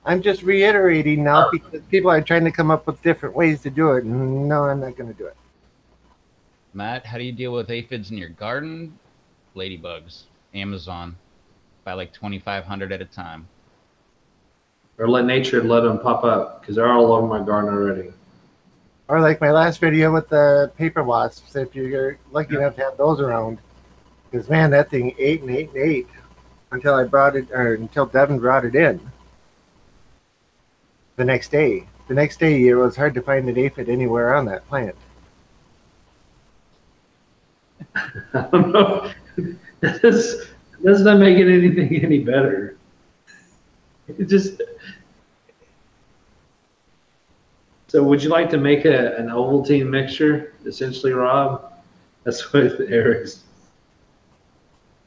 I'm just reiterating now because people are trying to come up with different ways to do it. No, I'm not going to do it. Matt, how do you deal with aphids in your garden? Ladybugs. Amazon. Buy like 2,500 at a time. Or let nature let them pop up, because they're all over my garden already. Or like my last video with the paper wasps, if you're lucky enough to have those around. Because man, that thing ate and ate and ate until I brought it, or until Devin brought it in the next day. The next day, it was hard to find an aphid anywhere on that plant. I don't know. This does not make it anything any better. It just. So, would you like to make an Ovaltine mixture, essentially, Rob? That's what Eric's.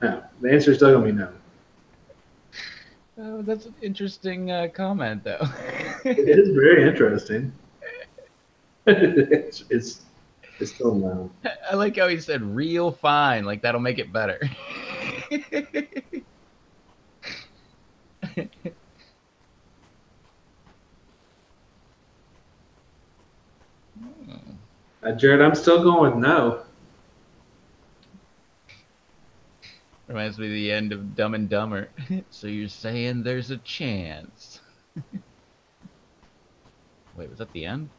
No, the answer is still gonna be no. Oh, that's an interesting comment, though. It is very interesting. It's still no. I like how he said real fine, like that'll make it better. Jared, I'm still going with no. Reminds me of the end of Dumb and Dumber. So you're saying there's a chance? Wait, was that the end?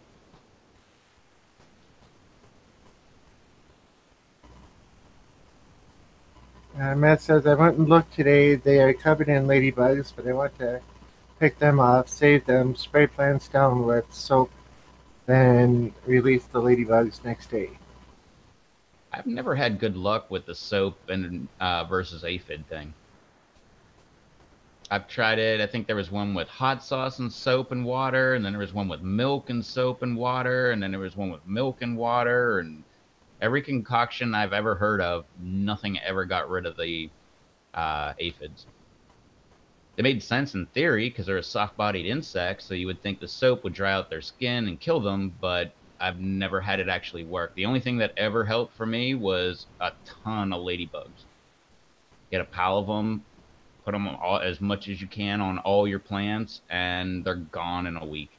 Matt says, I went and looked today. They are covered in ladybugs, but I want to pick them off, save them, spray plants down with soap, then release the ladybugs next day. I've never had good luck with the soap and versus aphid thing. I've tried it. I think there was one with hot sauce and soap and water, and then there was one with milk and soap and water, and then there was one with milk and water, and every concoction I've ever heard of, nothing ever got rid of the aphids. It made sense in theory because they're a soft-bodied insect, so you would think the soap would dry out their skin and kill them, but I've never had it actually work. The only thing that ever helped for me was a ton of ladybugs. Get a pile of them, put them all, as much as you can on all your plants, and they're gone in a week.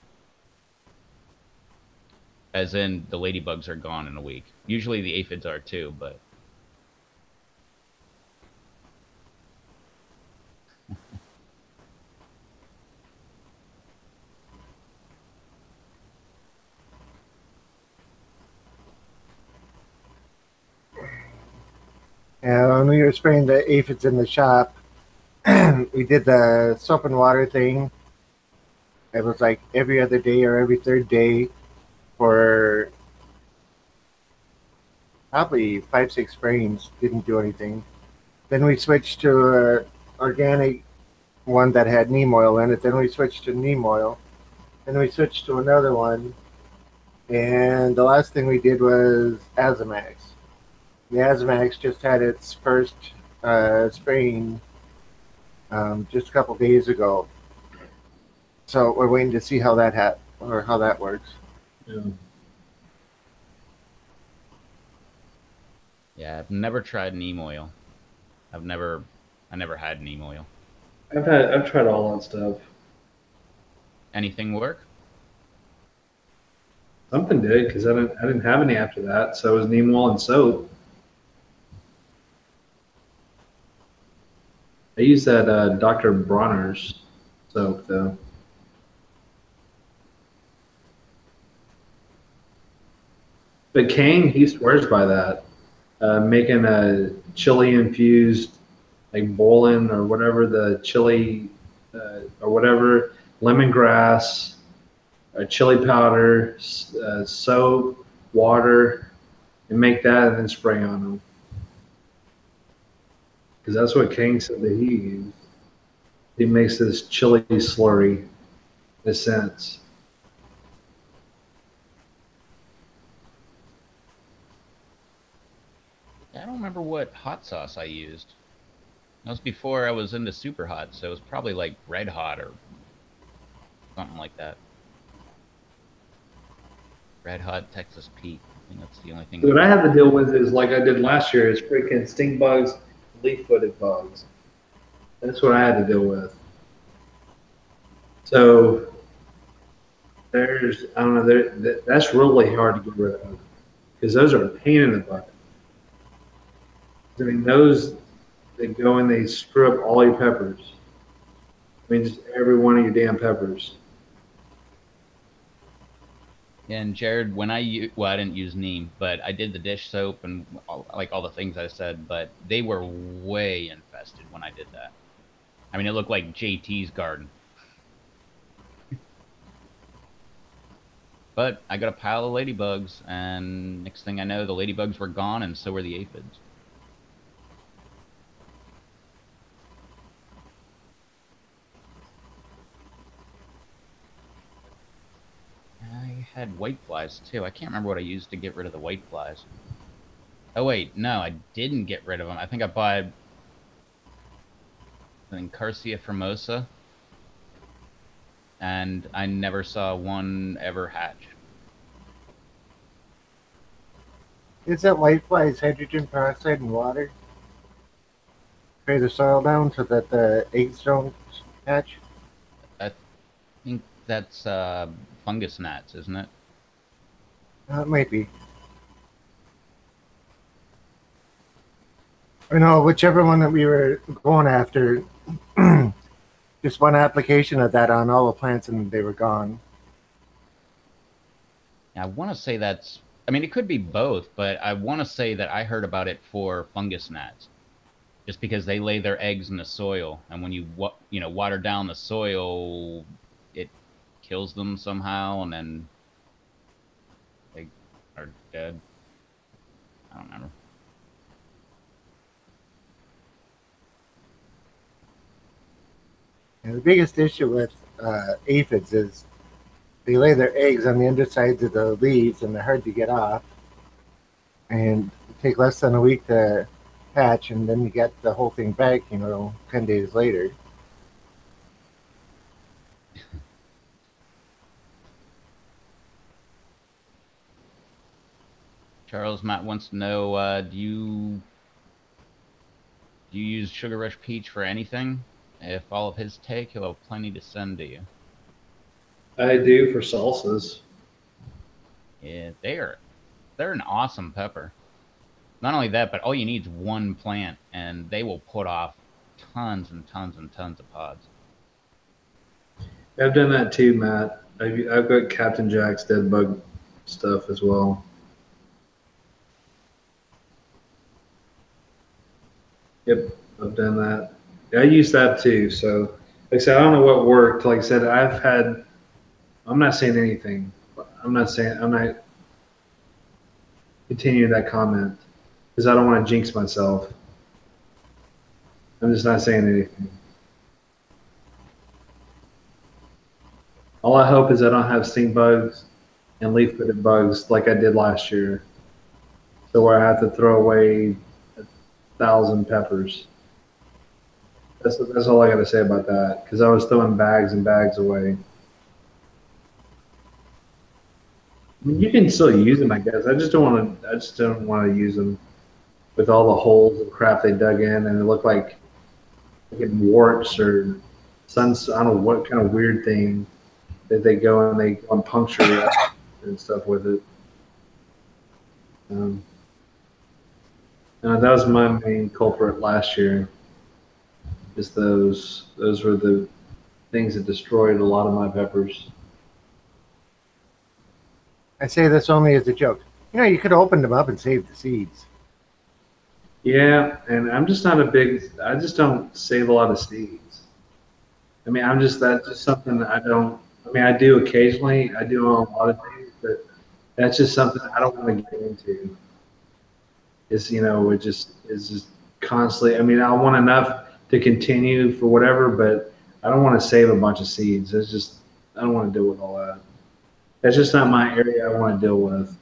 As in, the ladybugs are gone in a week. Usually the aphids are too, but... And when we were spraying the aphids in the shop, we did the soap and water thing. It was like every other day or every third day for probably 5, 6 sprayings. Didn't do anything. Then we switched to an organic one that had neem oil in it. Then we switched to neem oil. Then we switched to another one. And the last thing we did was Azamax. The Azamax just had its first spraying just a couple days ago. So we're waiting to see how that how that works. Yeah. Yeah, I've never tried neem oil. I never had neem oil. I've tried all that stuff. Anything work? Something did because I didn't have any after that, so it was neem oil and soap. I use that Dr. Bronner's soap though. But Kane, he swears by that. Making a chili infused, like boiling or whatever the chili or whatever, lemongrass, chili powder, soap, water, and make that and then spray on them. Because that's what Kane said that he used. He makes this chili slurry, in a sense. I don't remember what hot sauce I used. That was before I was into super hot, so it was probably like red hot or something like that. Red hot Texas Pete. I think that's the only thing. What I have to deal with is like I did last year is freaking sting bugs, leaf-footed bugs. That's what I had to deal with. So there's I don't know that's really hard to get rid of because those are a pain in the butt. I mean those they go and they screw up all your peppers. I mean just every one of your damn peppers. And Jared, when well, I didn't use neem, but I did the dish soap and all the things I said, but they were way infested when I did that. I mean, it looked like JT's garden. But I got a pile of ladybugs, and next thing I know, the ladybugs were gone, and so were the aphids. I had whiteflies too. I can't remember what I used to get rid of the whiteflies. Oh wait, no, I didn't get rid of them. I think I bought Carcia formosa, and I never saw one ever hatch. Is that whiteflies hydrogen peroxide and water? Spray the soil down so that the eggs don't hatch? I think that's fungus gnats, isn't it? It might be. Or no, whichever one that we were going after. Just one application of that on all the plants and they were gone. I want to say that's. I mean, it could be both, but I want to say that I heard about it for fungus gnats, just because they lay their eggs in the soil, and when you water down the soil, it kills them somehow, and then they are dead. I don't remember. And the biggest issue with aphids is they lay their eggs on the undersides of the leaves and they're hard to get off. And take less than a week to hatch, and then you get the whole thing back, 10 days later. Charles Matt wants to know: do you use Sugar Rush Peach for anything? If all of his take, he'll have plenty to send to you. I do for salsas. Yeah, they're an awesome pepper. Not only that, but all you need is one plant, and they will put off tons and tons and tons of pods. I've done that too, Matt. I've got Captain Jack's dead bug stuff as well. Yep, I've done that. I use that too. So, like I said, I don't know what worked. Like I said, I'm not saying anything. I'm not continuing that comment because I don't want to jinx myself. I'm just not saying anything. All I hope is I don't have stink bugs and leaf-footed bugs like I did last year. So where I have to throw away 1,000 peppers. That's all I got to say about that because I was throwing bags and bags away. I mean, you can still use them, I guess. I just don't want to. I just don't want to use them with all the holes and crap they dug in, and it looked like warts or suns. I don't know what kind of weird thing that they go and they go and puncture and stuff with it. Um, that was my main culprit last year. Just those were the things that destroyed a lot of my peppers. I say this only as a joke. You could have opened them up and saved the seeds. Yeah, and I'm just not a big. I just don't save a lot of seeds. I mean, that's just something that I don't. I mean, I do occasionally. I do on a lot of things, but that's just something I don't want to get into. It just constantly. I mean, I want enough to continue for whatever, but I don't want to save a bunch of seeds. It's just I don't want to deal with all that. That's just not my area I want to deal with.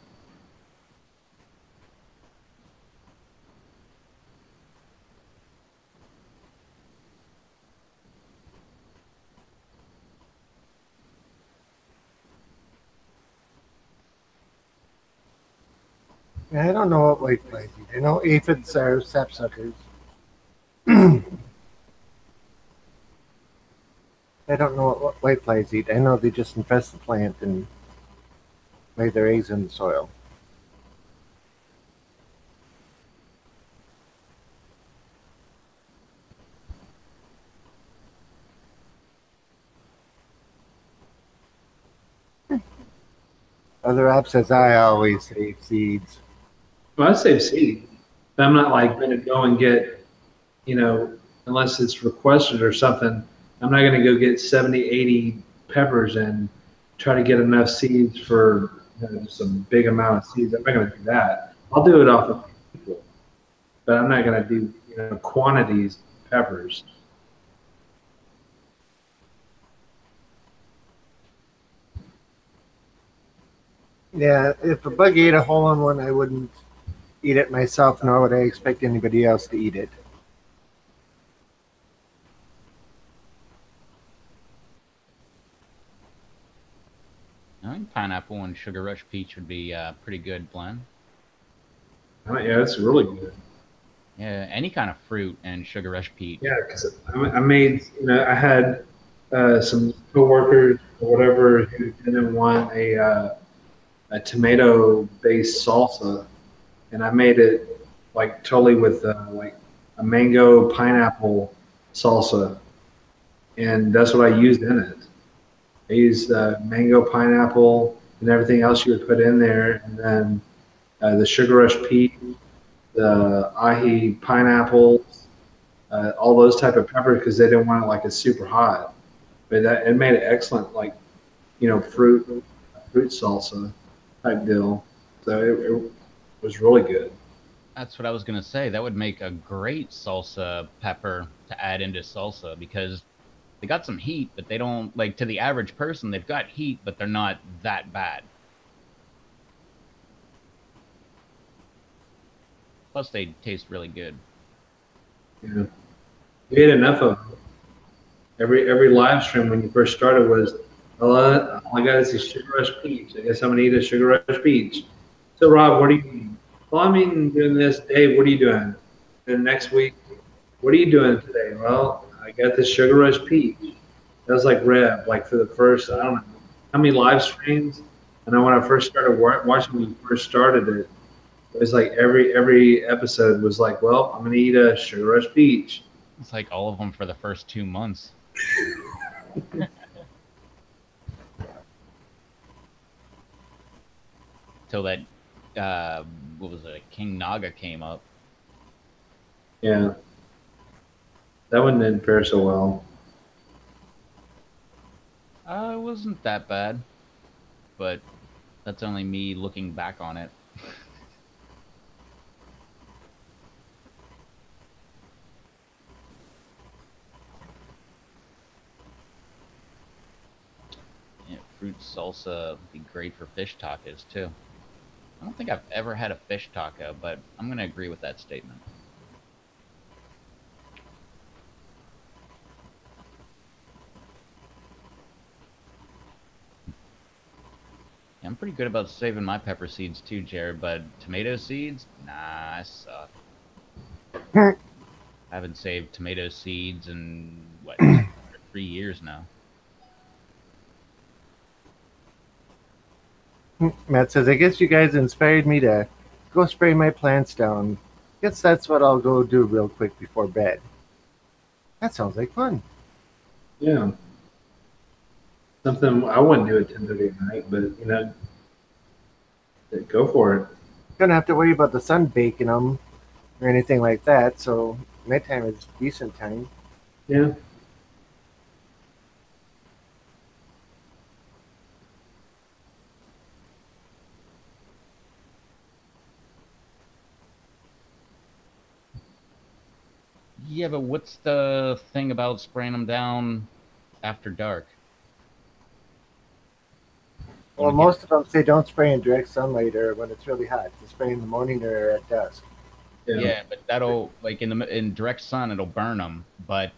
I don't know what whiteflies eat. I know aphids are sapsuckers. I don't know what whiteflies eat. I know they just infest the plant and lay their eggs in the soil. Other apps says I always save seeds. Well, I save seed. But I'm not like going to go and get, unless it's requested or something, I'm not going to go get 70, 80 peppers and try to get enough seeds for just a big amount of seeds. I'm not going to do that. I'll do it off of people, but I'm not going to do, quantities of peppers. Yeah, if a bug ate a hole in one, I wouldn't eat it myself, nor would I expect anybody else to eat it. I think pineapple and sugar rush peach would be a pretty good blend. Yeah, that's really good. Yeah, any kind of fruit and sugar rush peach. Yeah, because I made, I had some coworkers or whatever who didn't want a tomato-based salsa, and I made it like totally with like a mango pineapple salsa, and that's what I used in it. I used mango pineapple and everything else you would put in there, and then the sugar rush peach, the ahi pineapple, all those type of peppers because they didn't want it like it's super hot. But it made it excellent, like fruit salsa type deal. So it was really good. That's what I was gonna say. That would make a great salsa pepper to add into salsa because they got some heat, but they don't like to the average person. They've got heat, but they're not that bad. Plus, they taste really good. Yeah, we had enough of them. Every live stream when you first started was, all I got is a sugar rush peach. I guess I'm gonna eat a sugar rush peach. So Rob, what are you eating? Well, I'm eating doing this. Dave, what are you doing? Then next week, what are you doing today? Well, I got this sugar rush peach. That was like Rev, like for the first, I don't know how many live streams. And then when I first started watching when you first started it, it was like every episode was like, well, I'm gonna eat a sugar rush peach. It's like all of them for the first 2 months till that what was it? King Naga came up. Yeah, that one didn't fare so well. It wasn't that bad, but that's only me looking back on it. Yeah, fruit salsa would be great for fish tacos too. I don't think I've ever had a fish taco, but I'm gonna agree with that statement. Yeah, I'm pretty good about saving my pepper seeds too, Jared, but tomato seeds? Nah, I suck. Hmm. I haven't saved tomato seeds in what, 3 years now. Matt says, I guess you guys inspired me to go spray my plants down. Guess that's what I'll go do real quick before bed. That sounds like fun. Yeah, something I wouldn't do at 10:30 at night, but go for it. Don't have to worry about the sun baking them or anything like that, so nighttime is decent time. Yeah, Yeah, but what's the thing about spraying them down after dark? You Well, don't get. most of them say don't spray in direct sunlight or when it's really hot. To spray in the morning or at dusk. yeah. Yeah, but that'll like in direct sun it'll burn them, but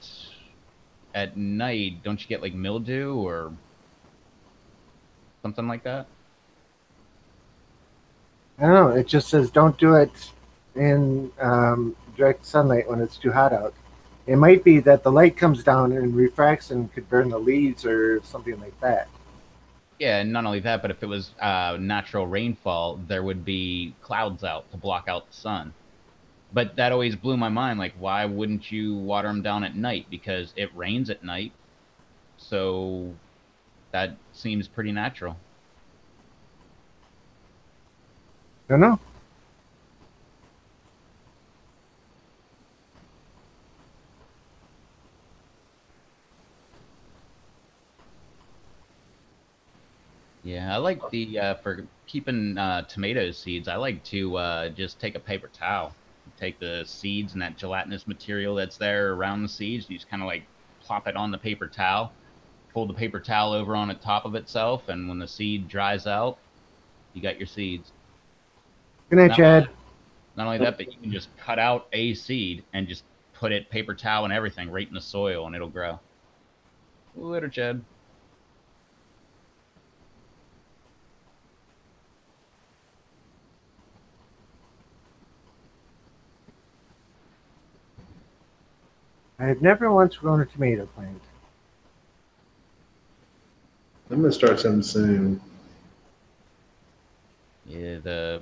at night don't you get like mildew or something like that? I don't know. It just says don't do it in direct sunlight when it's too hot out. It might be that the light comes down and refracts and could burn the leaves or something like that. Yeah, and not only that, but if it was natural rainfall, there would be clouds out to block out the sun. But that always blew my mind. Like, why wouldn't you water them down at night? Because it rains at night, so that seems pretty natural. Don't know. Yeah, I like the for keeping tomato seeds. I like to just take a paper towel, take the seeds and that gelatinous material that's there around the seeds. You just kind of like plop it on the paper towel, pull the paper towel over on the top of itself, and when the seed dries out, you got your seeds. Good night, Not only Chad. that, not only that, but you can just cut out a seed and just put it paper towel and everything right in the soil, and it'll grow. Later, Chad. I've never once grown a tomato plant. I'm gonna start something soon. Yeah, the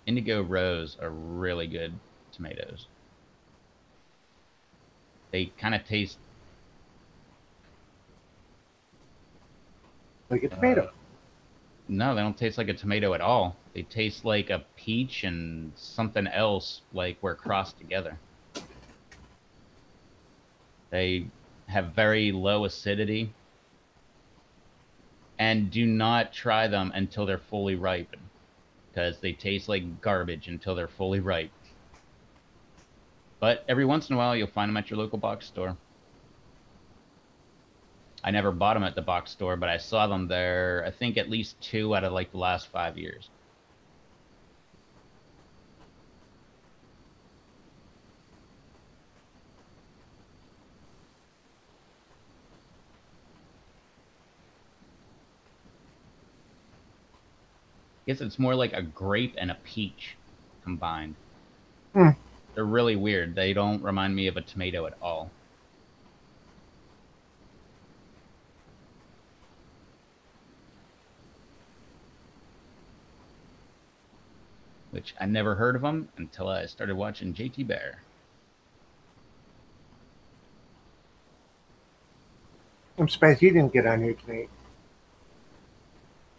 indigo rose are really good tomatoes. They kind of taste Like a tomato. no, they don't taste like a tomato at all. They taste like a peach and something else like we're crossed together. They have very low acidity and do not try them until they're fully ripe because they taste like garbage until they're fully ripe. But every once in a while, you'll find them at your local box store. I never bought them at the box store, but I saw them there, I think at least 2 out of like the last 5 years. I guess it's more like a grape and a peach combined. Hmm. They're really weird. They don't remind me of a tomato at all. Which I never heard of them until I started watching JT Bear. I'm surprised he didn't get on here tonight.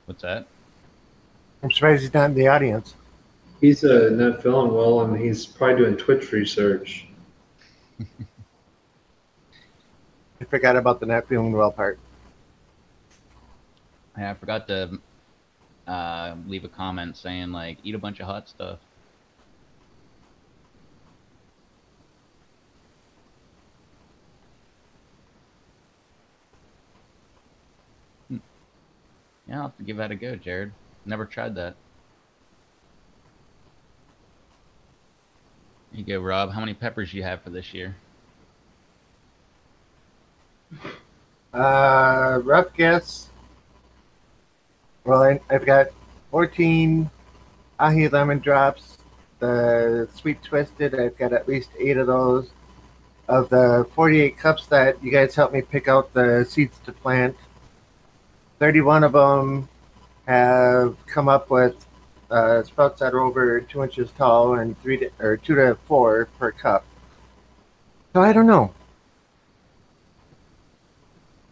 What's that? I'm surprised he's not in the audience. He's not feeling well, and he's probably doing Twitch research. I forgot about the not feeling well part. I forgot to leave a comment saying like, eat a bunch of hot stuff. Yeah, I'll have to give that a go, Jared. Never tried that. Here you go, Rob. How many peppers you have for this year? Rough guess. Well, I've got 14 ahi lemon drops. The sweet twisted, I've got at least 8 of those. Of the 48 cups that you guys helped me pick out the seeds to plant, 31 of them have come up with sprouts that are over 2 inches tall and 2 to 4 per cup. So I don't know.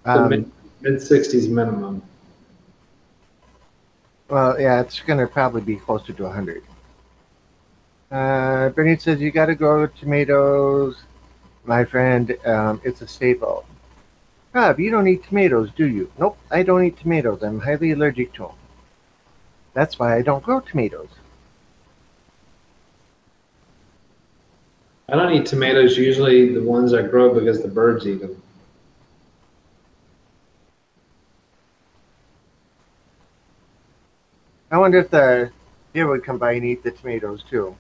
So mid 60s minimum. Well, yeah, it's going to probably be closer to 100. Bernie says you got to grow tomatoes, my friend. It's a staple. Rob, you don't eat tomatoes, do you? Nope, I don't eat tomatoes. I'm highly allergic to them. That's why I don't grow tomatoes. I don't eat tomatoes, usually the ones I grow because the birds eat them. I wonder if the deer would come by and eat the tomatoes too.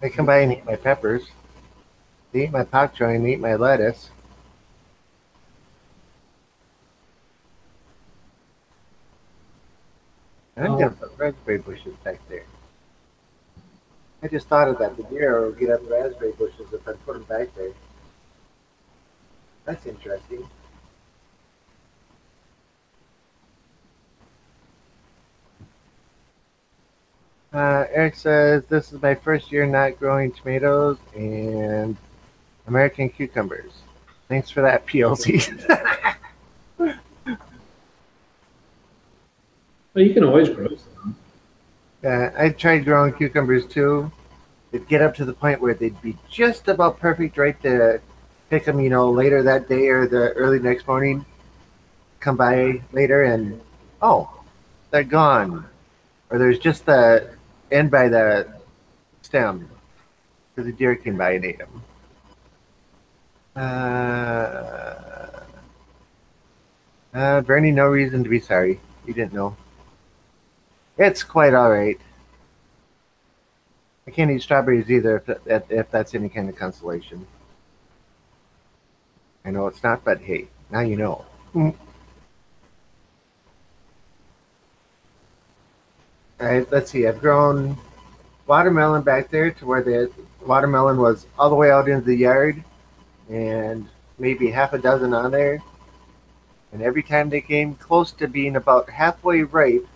They come by and eat my peppers. They eat my pak choy and eat my lettuce. And I'm gonna put raspberry bushes back there. I just thought of that. The deer will get up the raspberry bushes if I put them back there. That's interesting. Eric says, this is my first year not growing tomatoes and American cucumbers. Thanks for that, PLC. Well, you can always grow some. I tried growing cucumbers too. They'd get up to the point where they'd be just about perfect, right to pick them, later that day or the early next morning. Come by later and, oh, they're gone. Or there's just the end by the stem because the deer came by and ate them. Bernie, no reason to be sorry. You didn't know. It's quite all right. I can't eat strawberries either if that's any kind of consolation. I know it's not, but hey, now you know. All right, let's see. I've grown watermelon back there to where the watermelon was all the way out into the yard and maybe half a dozen on there. And every time they came close to being about halfway ripe,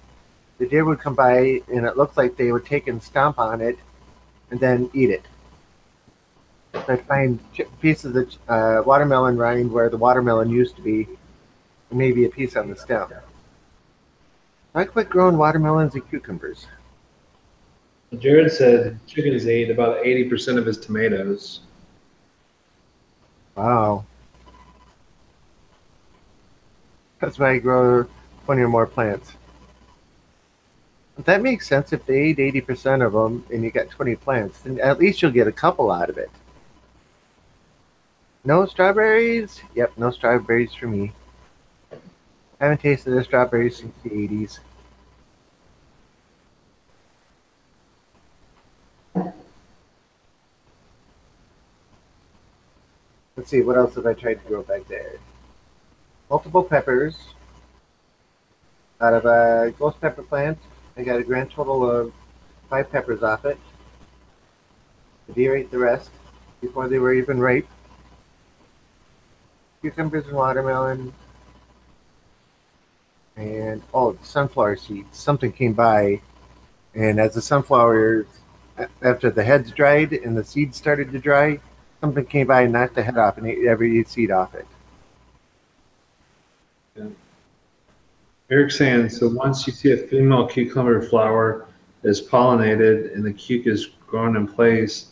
the deer would come by and it looked like they would take and stomp on it and then eat it. So I'd find pieces of the watermelon rind where the watermelon used to be, and maybe a piece on the stem. I quit growing watermelons and cucumbers. Jared said chickens ate about 80% of his tomatoes. Wow. That's why I grow 20 or more plants. But that makes sense if they ate 80% of them and you got 20 plants, then at least you'll get a couple out of it. No strawberries? Yep, no strawberries for me. I haven't tasted a strawberry since the 80s. Let's see, what else have I tried to grow back there? Multiple peppers out of a ghost pepper plant. I got a grand total of 5 peppers off it. The deer ate the rest before they were even ripe. Cucumbers and watermelon. And, oh, sunflower seeds. Something came by, and as the sunflowers, after the heads dried and the seeds started to dry, something came by and knocked the head off and ate every seed off it. Yeah. Eric's saying, so once you see a female cucumber flower is pollinated and the cuc is grown in place,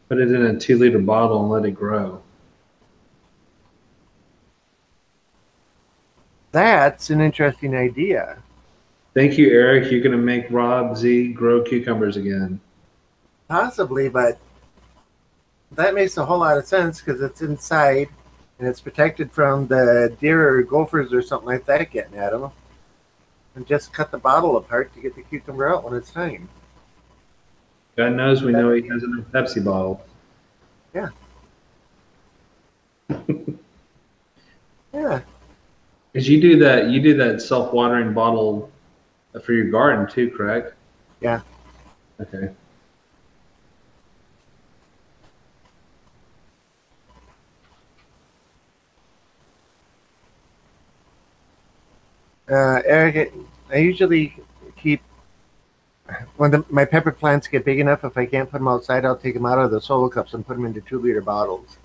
put it in a 2-liter bottle and let it grow. That's an interesting idea. Thank you, Eric. You're going to make Rob Z grow cucumbers again. Possibly, but that makes a whole lot of sense because it's inside and it's protected from the deer or gophers or something like that getting at them. And just cut the bottle apart to get the cucumber out when it's time. God knows we know he has enough Pepsi bottles. Yeah. Yeah. Because you do that self-watering bottle for your garden too, correct? Yeah. Okay. Eric, I usually keep when my pepper plants get big enough. If I can't put them outside, I'll take them out of the solo cups and put them into 2-liter bottles.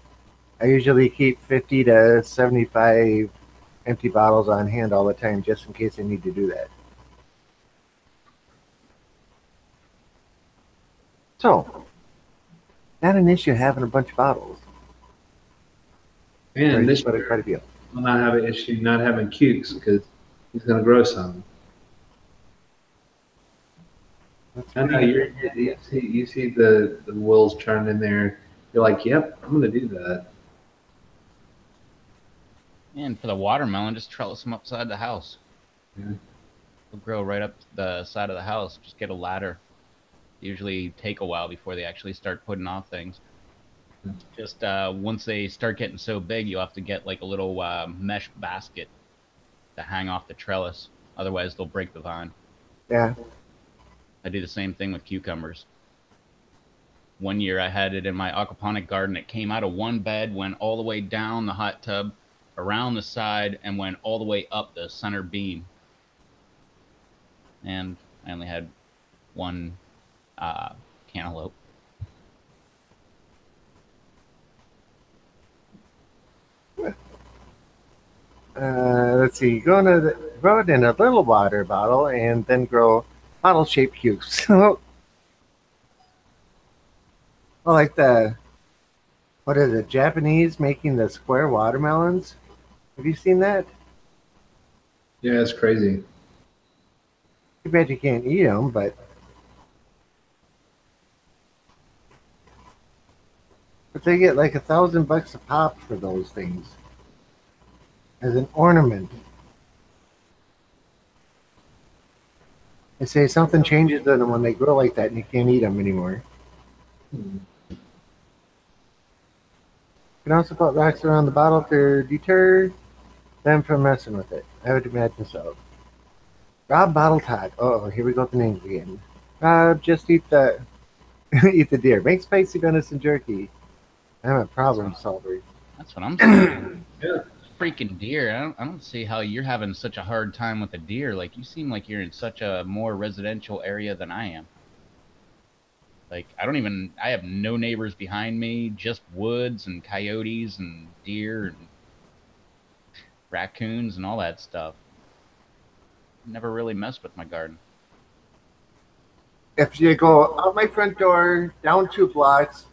I usually keep 50 to 75 empty bottles on hand all the time, just in case I need to do that. So, not an issue having a bunch of bottles. And this Quite year, a few. will not have an issue not having cukes because he's going to grow some. I know you see the wheels turning in there. You're like, yep, I'm going to do that. And for the watermelon, just trellis them upside the house. Yeah. They'll grow right up the side of the house. Just get a ladder. They usually take a while before they actually start putting off things. Just once they start getting so big, you have to get like a little mesh basket to hang off the trellis. Otherwise, they'll break the vine. Yeah. I do the same thing with cucumbers. One year I had it in my aquaponic garden. It came out of one bed, went all the way down the hot tub, around the side, and went all the way up the center beam. And I only had one cantaloupe. Let's see. Going to grow it in a little water bottle, and then grow bottle-shaped cubes. Well, like what is it? Japanese making the square watermelons. Have you seen that? Yeah, it's crazy. Too bad you can't eat them, but they get like $1,000 a pop for those things as an ornament. They say something changes in them when they grow like that, and you can't eat them anymore. Hmm. You can also put rocks around the bottle to deter them from messing with it. I would imagine so. Rob Bottle Todd. Oh, here we go with the names again. Rob, just eat the eat the deer. Make spicy venison jerky. I'm a That's problem solver. that's what I'm saying. Yeah. Freaking deer. I don't see how you're having such a hard time with a deer. Like you seem like you're in such a more residential area than I am. Like I have no neighbors behind me, just woods and coyotes and deer and raccoons and all that stuff. Never really messed with my garden. If you go out my front door, down 2 blocks,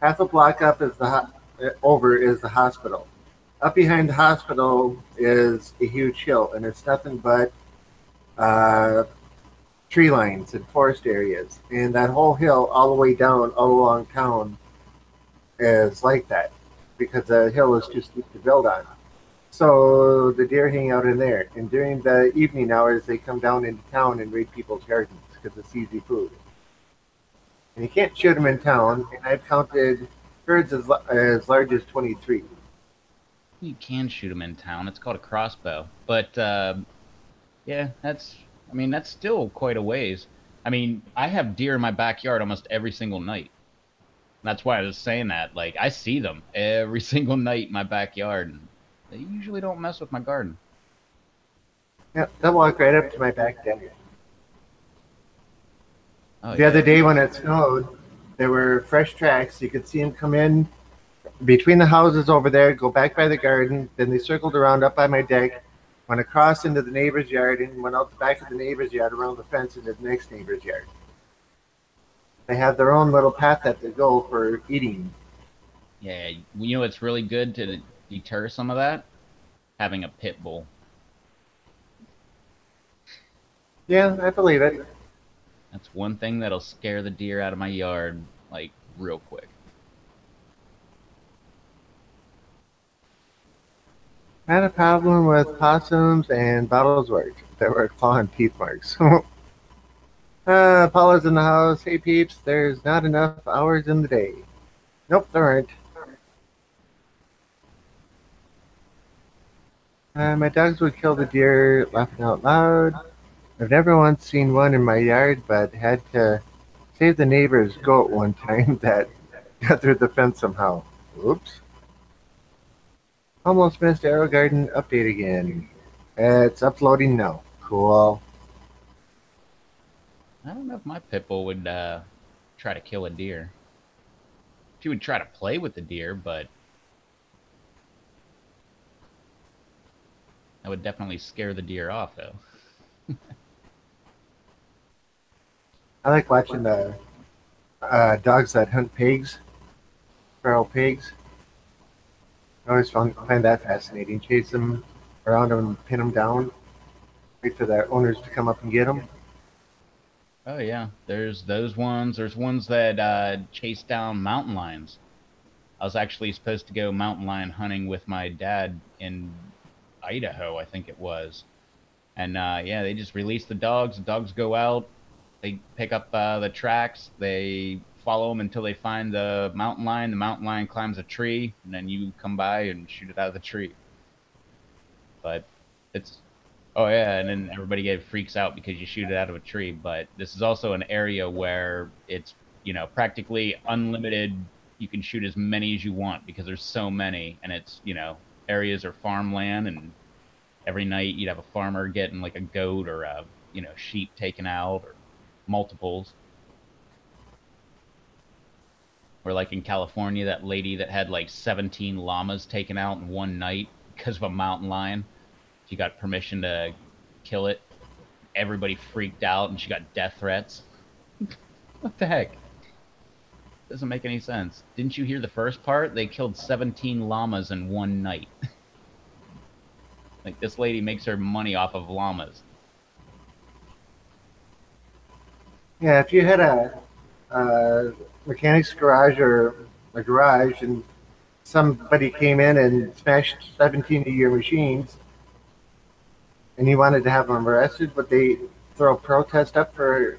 half a block up is over is the hospital. Up behind the hospital is a huge hill, and it's nothing but uh, tree lines and forest areas. And that whole hill, all the way down, all along town, is like that because the hill is too steep to build on. So the deer hang out in there, and during the evening hours, they come down into town and raid people's gardens because it's easy food. And you can't shoot them in town. And I've counted herds as large as 23. You can shoot them in town. It's called a crossbow. But yeah, that's still quite a ways. I mean, I have deer in my backyard almost every single night. That's why I was saying that. Like, I see them every single night in my backyard, and they usually don't mess with my garden. Yep, they'll walk right up to my back deck. Oh The other yeah, day when it snowed, there were fresh tracks. You could see them come in between the houses over there, go back by the garden. Then they circled around up by my deck, went across into the neighbor's yard, and went out the back of the neighbor's yard around the fence into the next neighbor's yard. They have their own little path that they go for eating. yeah. You know, it's really good to deter some of that. Having a pit bull. Yeah, I believe it. That's one thing that'll scare the deer out of my yard, like real quick. I had a problem with possums and bottles worked. There were claw and teeth marks. Paula's in the house. Hey peeps, there's not enough hours in the day. Nope, there aren't. My dogs would kill the deer laughing out loud. I've never once seen one in my yard, but had to save the neighbor's goat one time that got through the fence somehow. Oops. Almost missed Arrow Garden update again. It's uploading now. Cool. I don't know if my pit bull would try to kill a deer. She would try to play with the deer, but that would definitely scare the deer off, though. I like watching the dogs that hunt pigs, feral pigs. I always find that fascinating. Chase them around them and pin them down, wait for their owners to come up and get them. Oh yeah, there's those ones. There's ones that chase down mountain lions. I was actually supposed to go mountain lion hunting with my dad in Idaho, I think it was. And yeah, they just release the dogs. The dogs go out. They pick up the tracks. They follow them until they find the mountain lion. The mountain lion climbs a tree, and then you come by and shoot it out of the tree. But it's oh yeah, and then everybody get freaks out because you shoot it out of a tree. But this is also an area where it's practically unlimited. You can shoot as many as you want because there's so many, and it's areas are farmland, and every night you'd have a farmer getting like a goat or a sheep taken out or multiples. Or like in California, that lady that had like 17 llamas taken out in one night because of a mountain lion. She got permission to kill it. Everybody freaked out, and she got death threats. What the heck? Doesn't make any sense. Didn't you hear the first part? They killed 17 llamas in one night. Like, this lady makes her money off of llamas. Yeah, if you had a mechanic's garage or a garage and somebody came in and smashed 17 of your machines and you wanted to have them arrested, would they throw a protest up for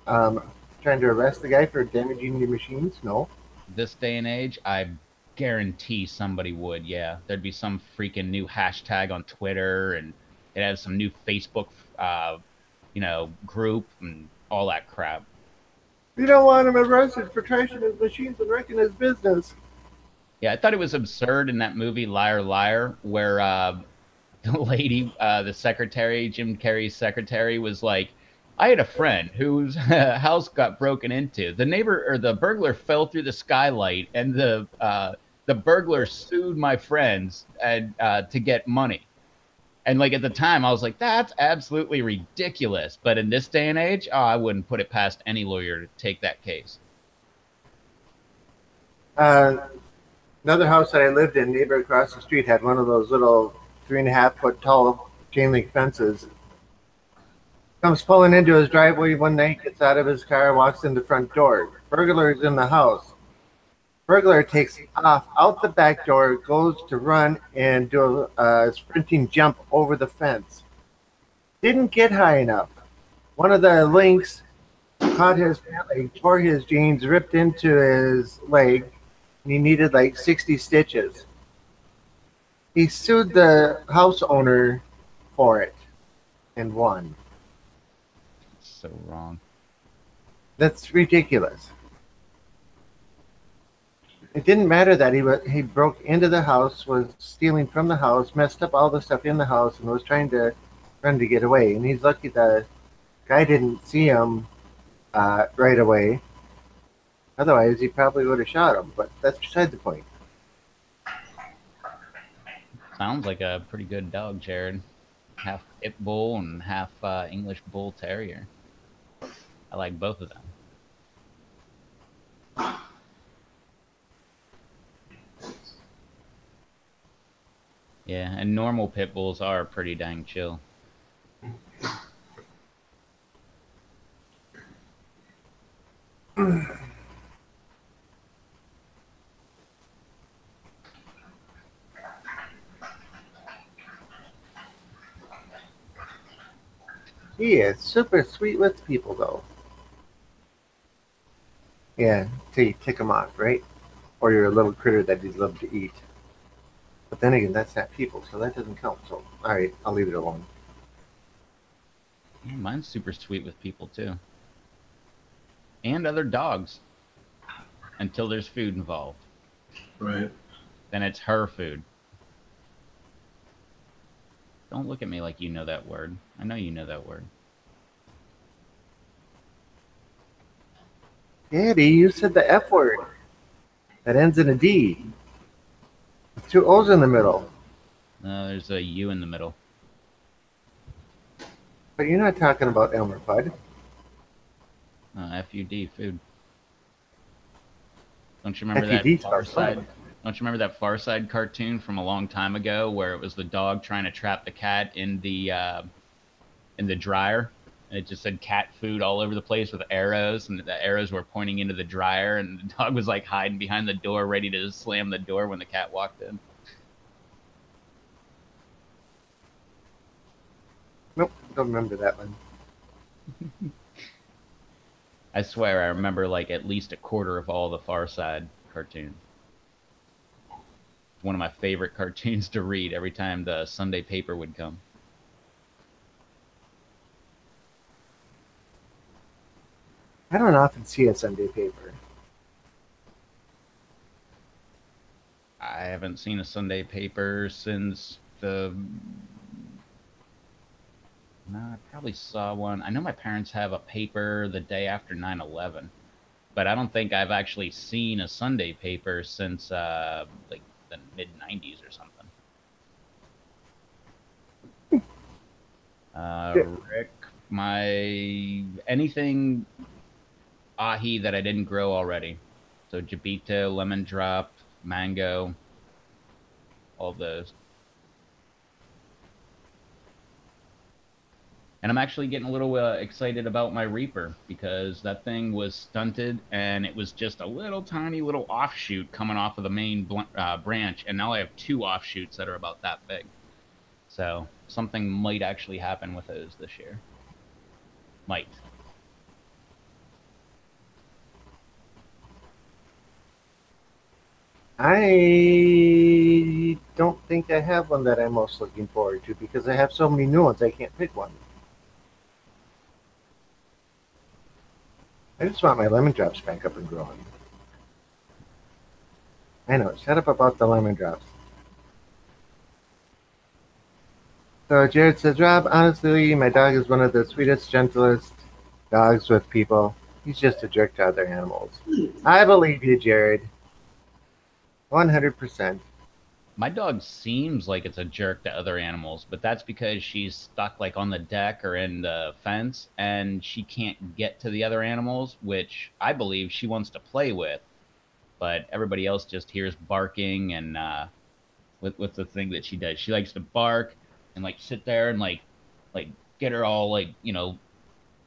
um, trying to arrest the guy for damaging your machines? No. This day and age, I guarantee somebody would. Yeah, there'd be some freaking new hashtag on Twitter, and it has some new Facebook, group and all that crap. We don't want him arrested for trashing his machines and wrecking his business. Yeah, I thought it was absurd in that movie Liar Liar, where the lady, the secretary, Jim Carrey's secretary, was like, I had a friend whose house got broken into. The neighbor or the burglar fell through the skylight, and the burglar sued my friends and to get money. And like at the time, I was like, that's absolutely ridiculous. But in this day and age, oh, I wouldn't put it past any lawyer to take that case. Uh, Another house that I lived in, neighbor across the street, had one of those little 3.5 foot tall chain link fences. Comes pulling into his driveway one night, gets out of his car, walks in the front door. Burglar is in the house. Burglar takes off out the back door, goes to run and do a sprinting jump over the fence. Didn't get high enough. One of the links caught his pant leg, tore his jeans, ripped into his leg, and he needed like 60 stitches. He sued the house owner for it and won. So wrong. That's ridiculous. It didn't matter that he broke into the house, was stealing from the house, messed up all the stuff in the house, and was trying to run to get away. And he's lucky the guy didn't see him right away. Otherwise, he probably would have shot him. But that's beside the point. Sounds like a pretty good dog, Jared. Half pit bull and half English bull terrier. I like both of them. Yeah, and normal pit bulls are pretty dang chill. He is super sweet with people, though. Yeah, till you tick him off, right? Or you're a little critter that he's loved to eat. But then again, that's not people, so that doesn't count. So, all right, I'll leave it alone. Yeah, mine's super sweet with people, too. And other dogs. Until there's food involved. Right. Then it's her food. Don't look at me like you know that word. I know you know that word. Daddy, you said the F word. That ends in a D. With 2 O's in the middle. No, there's a U in the middle. But you're not talking about Elmer Fudd. F-U-D, food. Don't you remember FUD that Far spells Side? fun. Don't you remember that Far Side cartoon from a long time ago where it was the dog trying to trap the cat in the dryer? And it just said cat food all over the place with arrows, and the arrows were pointing into the dryer, and the dog was like hiding behind the door, ready to slam the door when the cat walked in. Nope, don't remember that one. I swear I remember like at least a quarter of all the Far Side cartoons. One of my favorite cartoons to read every time the Sunday paper would come. I don't often see a Sunday paper. I haven't seen a Sunday paper since the... No, I probably saw one. I know my parents have a paper the day after 9/11, but I don't think I've actually seen a Sunday paper since like the mid-90s or something. Rick, my anything ahi that I didn't grow already. So jabito, lemon drop, mango, all those. And I'm actually getting a little excited about my Reaper because that thing was stunted and it was just a little tiny little offshoot coming off of the main branch. And now I have two offshoots that are about that big. So something might actually happen with those this year. Might. I don't think I have one that I'm most looking forward to because I have so many new ones I can't pick one. I just want my lemon drops back up and growing. I know, shut up about the lemon drops. So Jared says, Rob, honestly, my dog is one of the sweetest, gentlest dogs with people. He's just a jerk to other animals. I believe you, Jared. 100%. My dog seems like it's a jerk to other animals, but that's because she's stuck like on the deck or in the fence and she can't get to the other animals, which I believe she wants to play with. But everybody else just hears barking and with the thing that she does. She likes to bark and like sit there and like get her all like,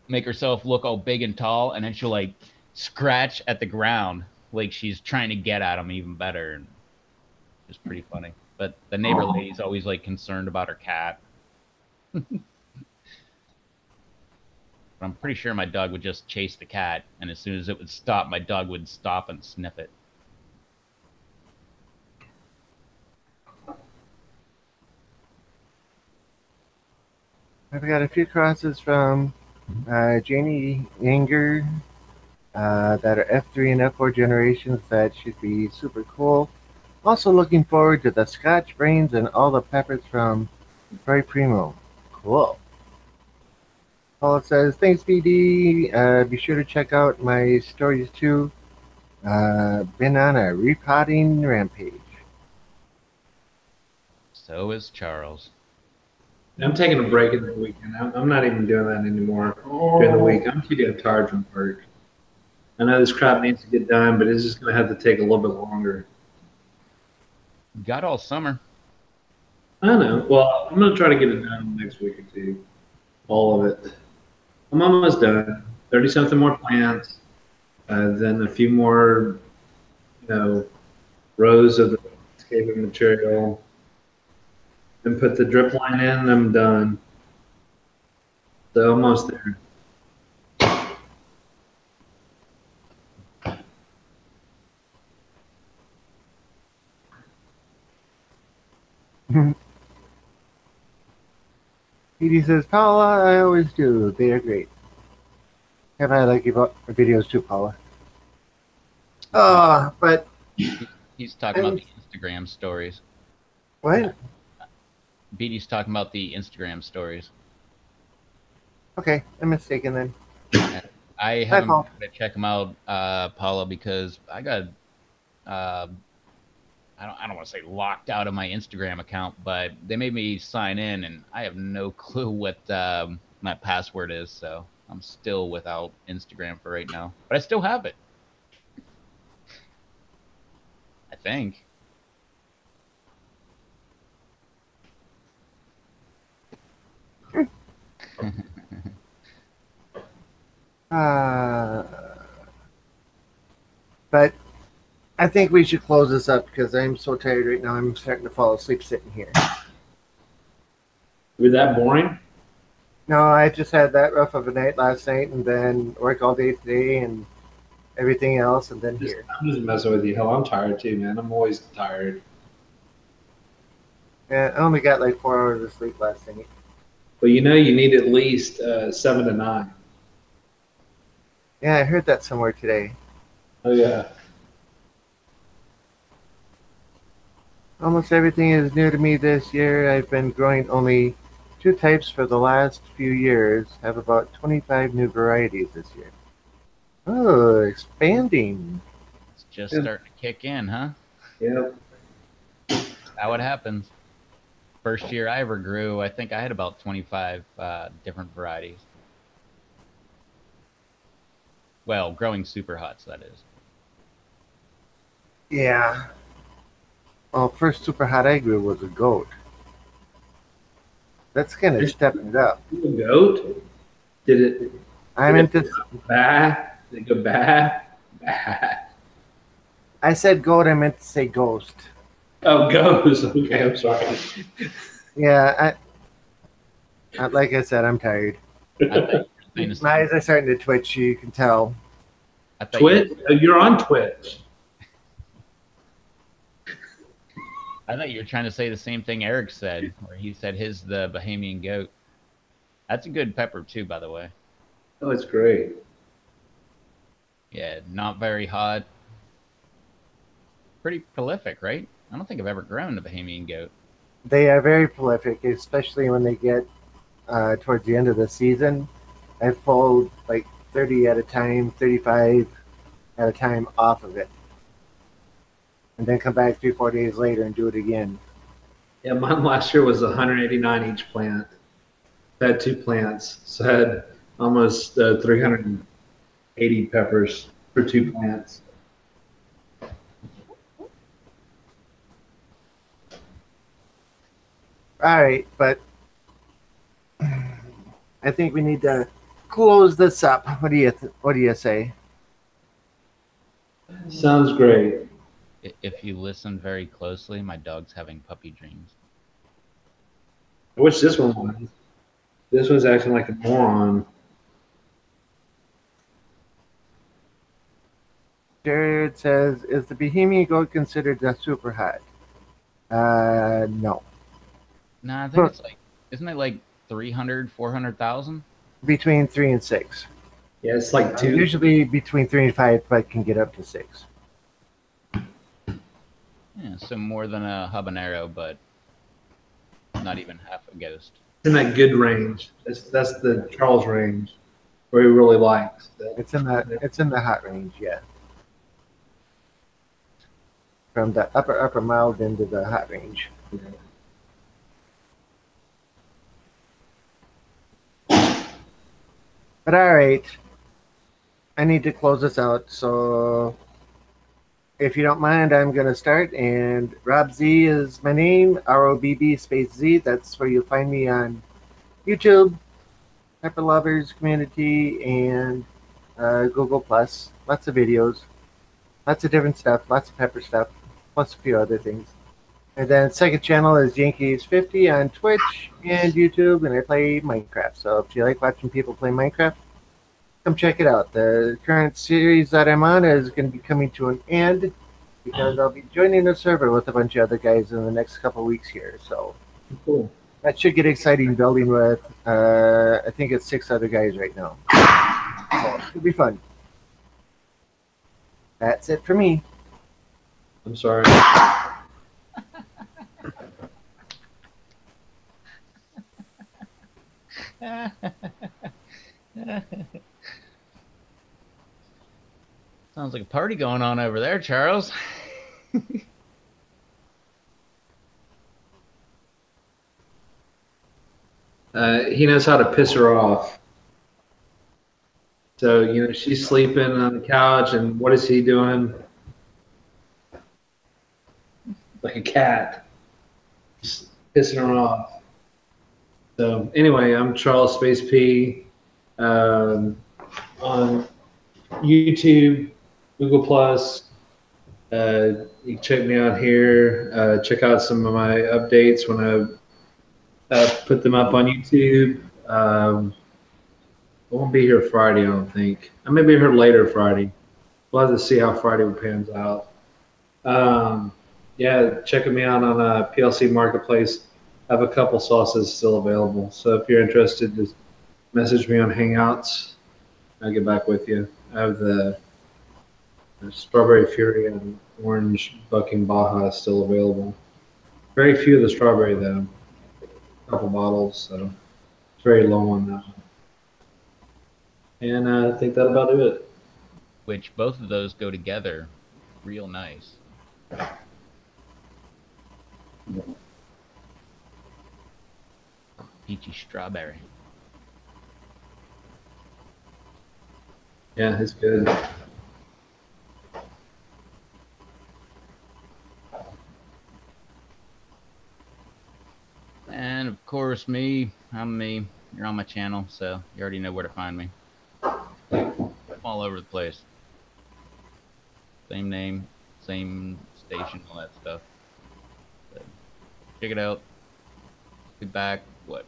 make herself look all big and tall, and then she'll like scratch at the ground like she's trying to get at them even better. And it's pretty funny. But the neighbor lady's always like concerned about her cat. But I'm pretty sure my dog would just chase the cat, and as soon as it would stop, my dog would stop and sniff it. I've got a few crosses from Janie Anger that are F3 and F4 generations that should be super cool. Also looking forward to the Scotch Brains and all the peppers from Roy Primo. Cool. Paula says, thanks, BD. Be sure to check out my stories too. Been on a repotting rampage. So is Charles. I'm taking a break in the weekend. I'm not even doing that anymore during the week. I'm too damn tired from work. I know this crap needs to get done, but it's just going to have to take a little bit longer. Got all summer. I know. Well, I'm going to try to get it done next week or two. All of it. I'm almost done. 30 something more plants, then a few more, rows of the landscaping material. Then put the drip line in, I'm done. So almost there. Edie says, Paula, I always do. They are great. Have I like your videos too, Paula? But He's talking about the Instagram stories. what? BD's talking about the Instagram stories. Okay, I'm mistaken then. I haven't been able to check them out, Paula, because I got I don't want to say locked out of my Instagram account, but they made me sign in, and I have no clue what my password is, so I'm still without Instagram for right now. But I still have it. I think. But I think we should close this up because I'm so tired right now. I'm starting to fall asleep sitting here. Were that boring? No, I just had that rough of a night last night and then work all day today and everything else and then here. I'm just messing with you. Hell, I'm tired too, man. I'm always tired. Yeah, I only got like 4 hours of sleep last night. But you need at least 7 to 9. Yeah, I heard that somewhere today. Oh, yeah. Almost everything is new to me this year. I've been growing only 2 types for the last few years. Have about 25 new varieties this year. Oh, expanding. It's just starting to kick in, huh? Yep. That's how it happens. First year I ever grew, I think I had about 25 different varieties. Well, growing super hots, that is. Yeah. Well, first super hot I grew was a goat. That's kind of Did stepping it up. you a goat? Did it? I'm Did it into. bah? Did it go bah? Bah. I said goat. I meant to say ghost. Oh, goes. Okay, I'm sorry. Yeah. Like I said, I'm tired. I thought you were saying the My same. eyes are starting to twitch. You can tell. I thought you were. Twitch? You're on Twitch. I thought you were trying to say the same thing Eric said, where he said his the Bahamian goat. That's a good pepper too, by the way. Oh, it's great. Yeah, not very hot. Pretty prolific, right? I don't think I've ever grown a Bahamian goat. They are very prolific, especially when they get towards the end of the season. I pulled like 30 at a time, 35 at a time off of it, and then come back 3, 4 days later and do it again. Yeah, mine last year was 189 each plant. I had two plants, so I had almost 380 peppers for two plants. All right, but I think we need to close this up. What do you say? Sounds great. If you listen very closely, my dog's having puppy dreams. I wish this one was. This one's acting like a moron. Jared says, "Is the Bohemian goat considered a super hot?" No. Nah, I think it's like, isn't it like 300, 400,000? Between 3 and 6. Yeah, it's like two. Usually between 3 and 5, but can get up to 6. Yeah, so more than a habanero, but not even half a ghost. In that good range. That's the Charles range where he really likes. It's in the hot range, yeah. From the upper mild into the hot range. But all right, I need to close this out. So if you don't mind, I'm gonna start. And Rob Z is my name. ROBB space Z. That's where you'll find me on YouTube, Pepper Lovers Community, and Google Plus. Lots of videos, lots of different stuff, lots of pepper stuff, plus a few other things. And then second channel is Yankees50 on Twitch and YouTube, and I play Minecraft. So if you like watching people play Minecraft, come check it out. The current series that I'm on is going to be coming to an end because I'll be joining a server with a bunch of other guys in the next couple of weeks here. So Cool. that should get exciting building with, I think it's 6 other guys right now. So it'll be fun. That's it for me. I'm sorry. Sounds like a party going on over there, Charles. He knows how to piss her off. So, she's sleeping on the couch, and what is he doing? Like a cat. Just pissing her off. So, anyway, I'm Charles Space P on YouTube, Google Plus. You can check me out here. Check out some of my updates when I put them up on YouTube. I won't be here Friday, I don't think. I may be here later Friday. We'll have to see how Friday pans out. Yeah, checking me out on PLC Marketplace. I have a couple sauces still available. So if you're interested, just message me on Hangouts. I'll get back with you. I have the Strawberry Fury and Orange Bucking Baja still available. Very few of the strawberry, though. A couple bottles, so it's very low on that. And I think that about it. Which both of those go together real nice. peachy strawberry. Yeah, it's good. And of course, I'm me. You're on my channel, so you already know where to find me. I'm all over the place. Same name, same station, all that stuff. So check it out. Be back, what,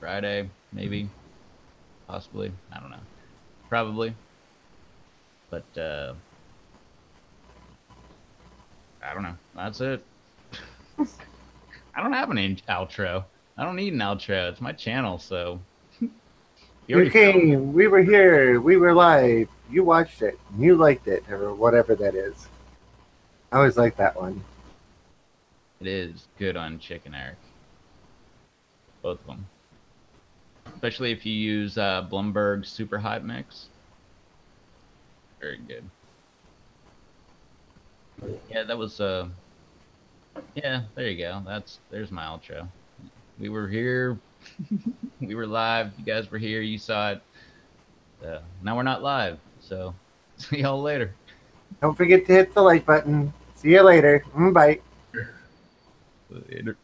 Friday, maybe, possibly. I don't know. Probably. But I don't know. That's it. I don't have an outro. I don't need an outro. It's my channel, so you You already found me. came, we were here, we were live, you watched it, you liked it, or whatever that is. I always like that one. It is good on chicken, Eric. Both of them. Especially if you use Blumberg Super Hot Mix. Very good. Yeah, that was yeah, there you go. There's my outro. We were here. We were live. You guys were here. You saw it. Now we're not live. So see y'all later. Don't forget to hit the like button. See you later. Bye. Later.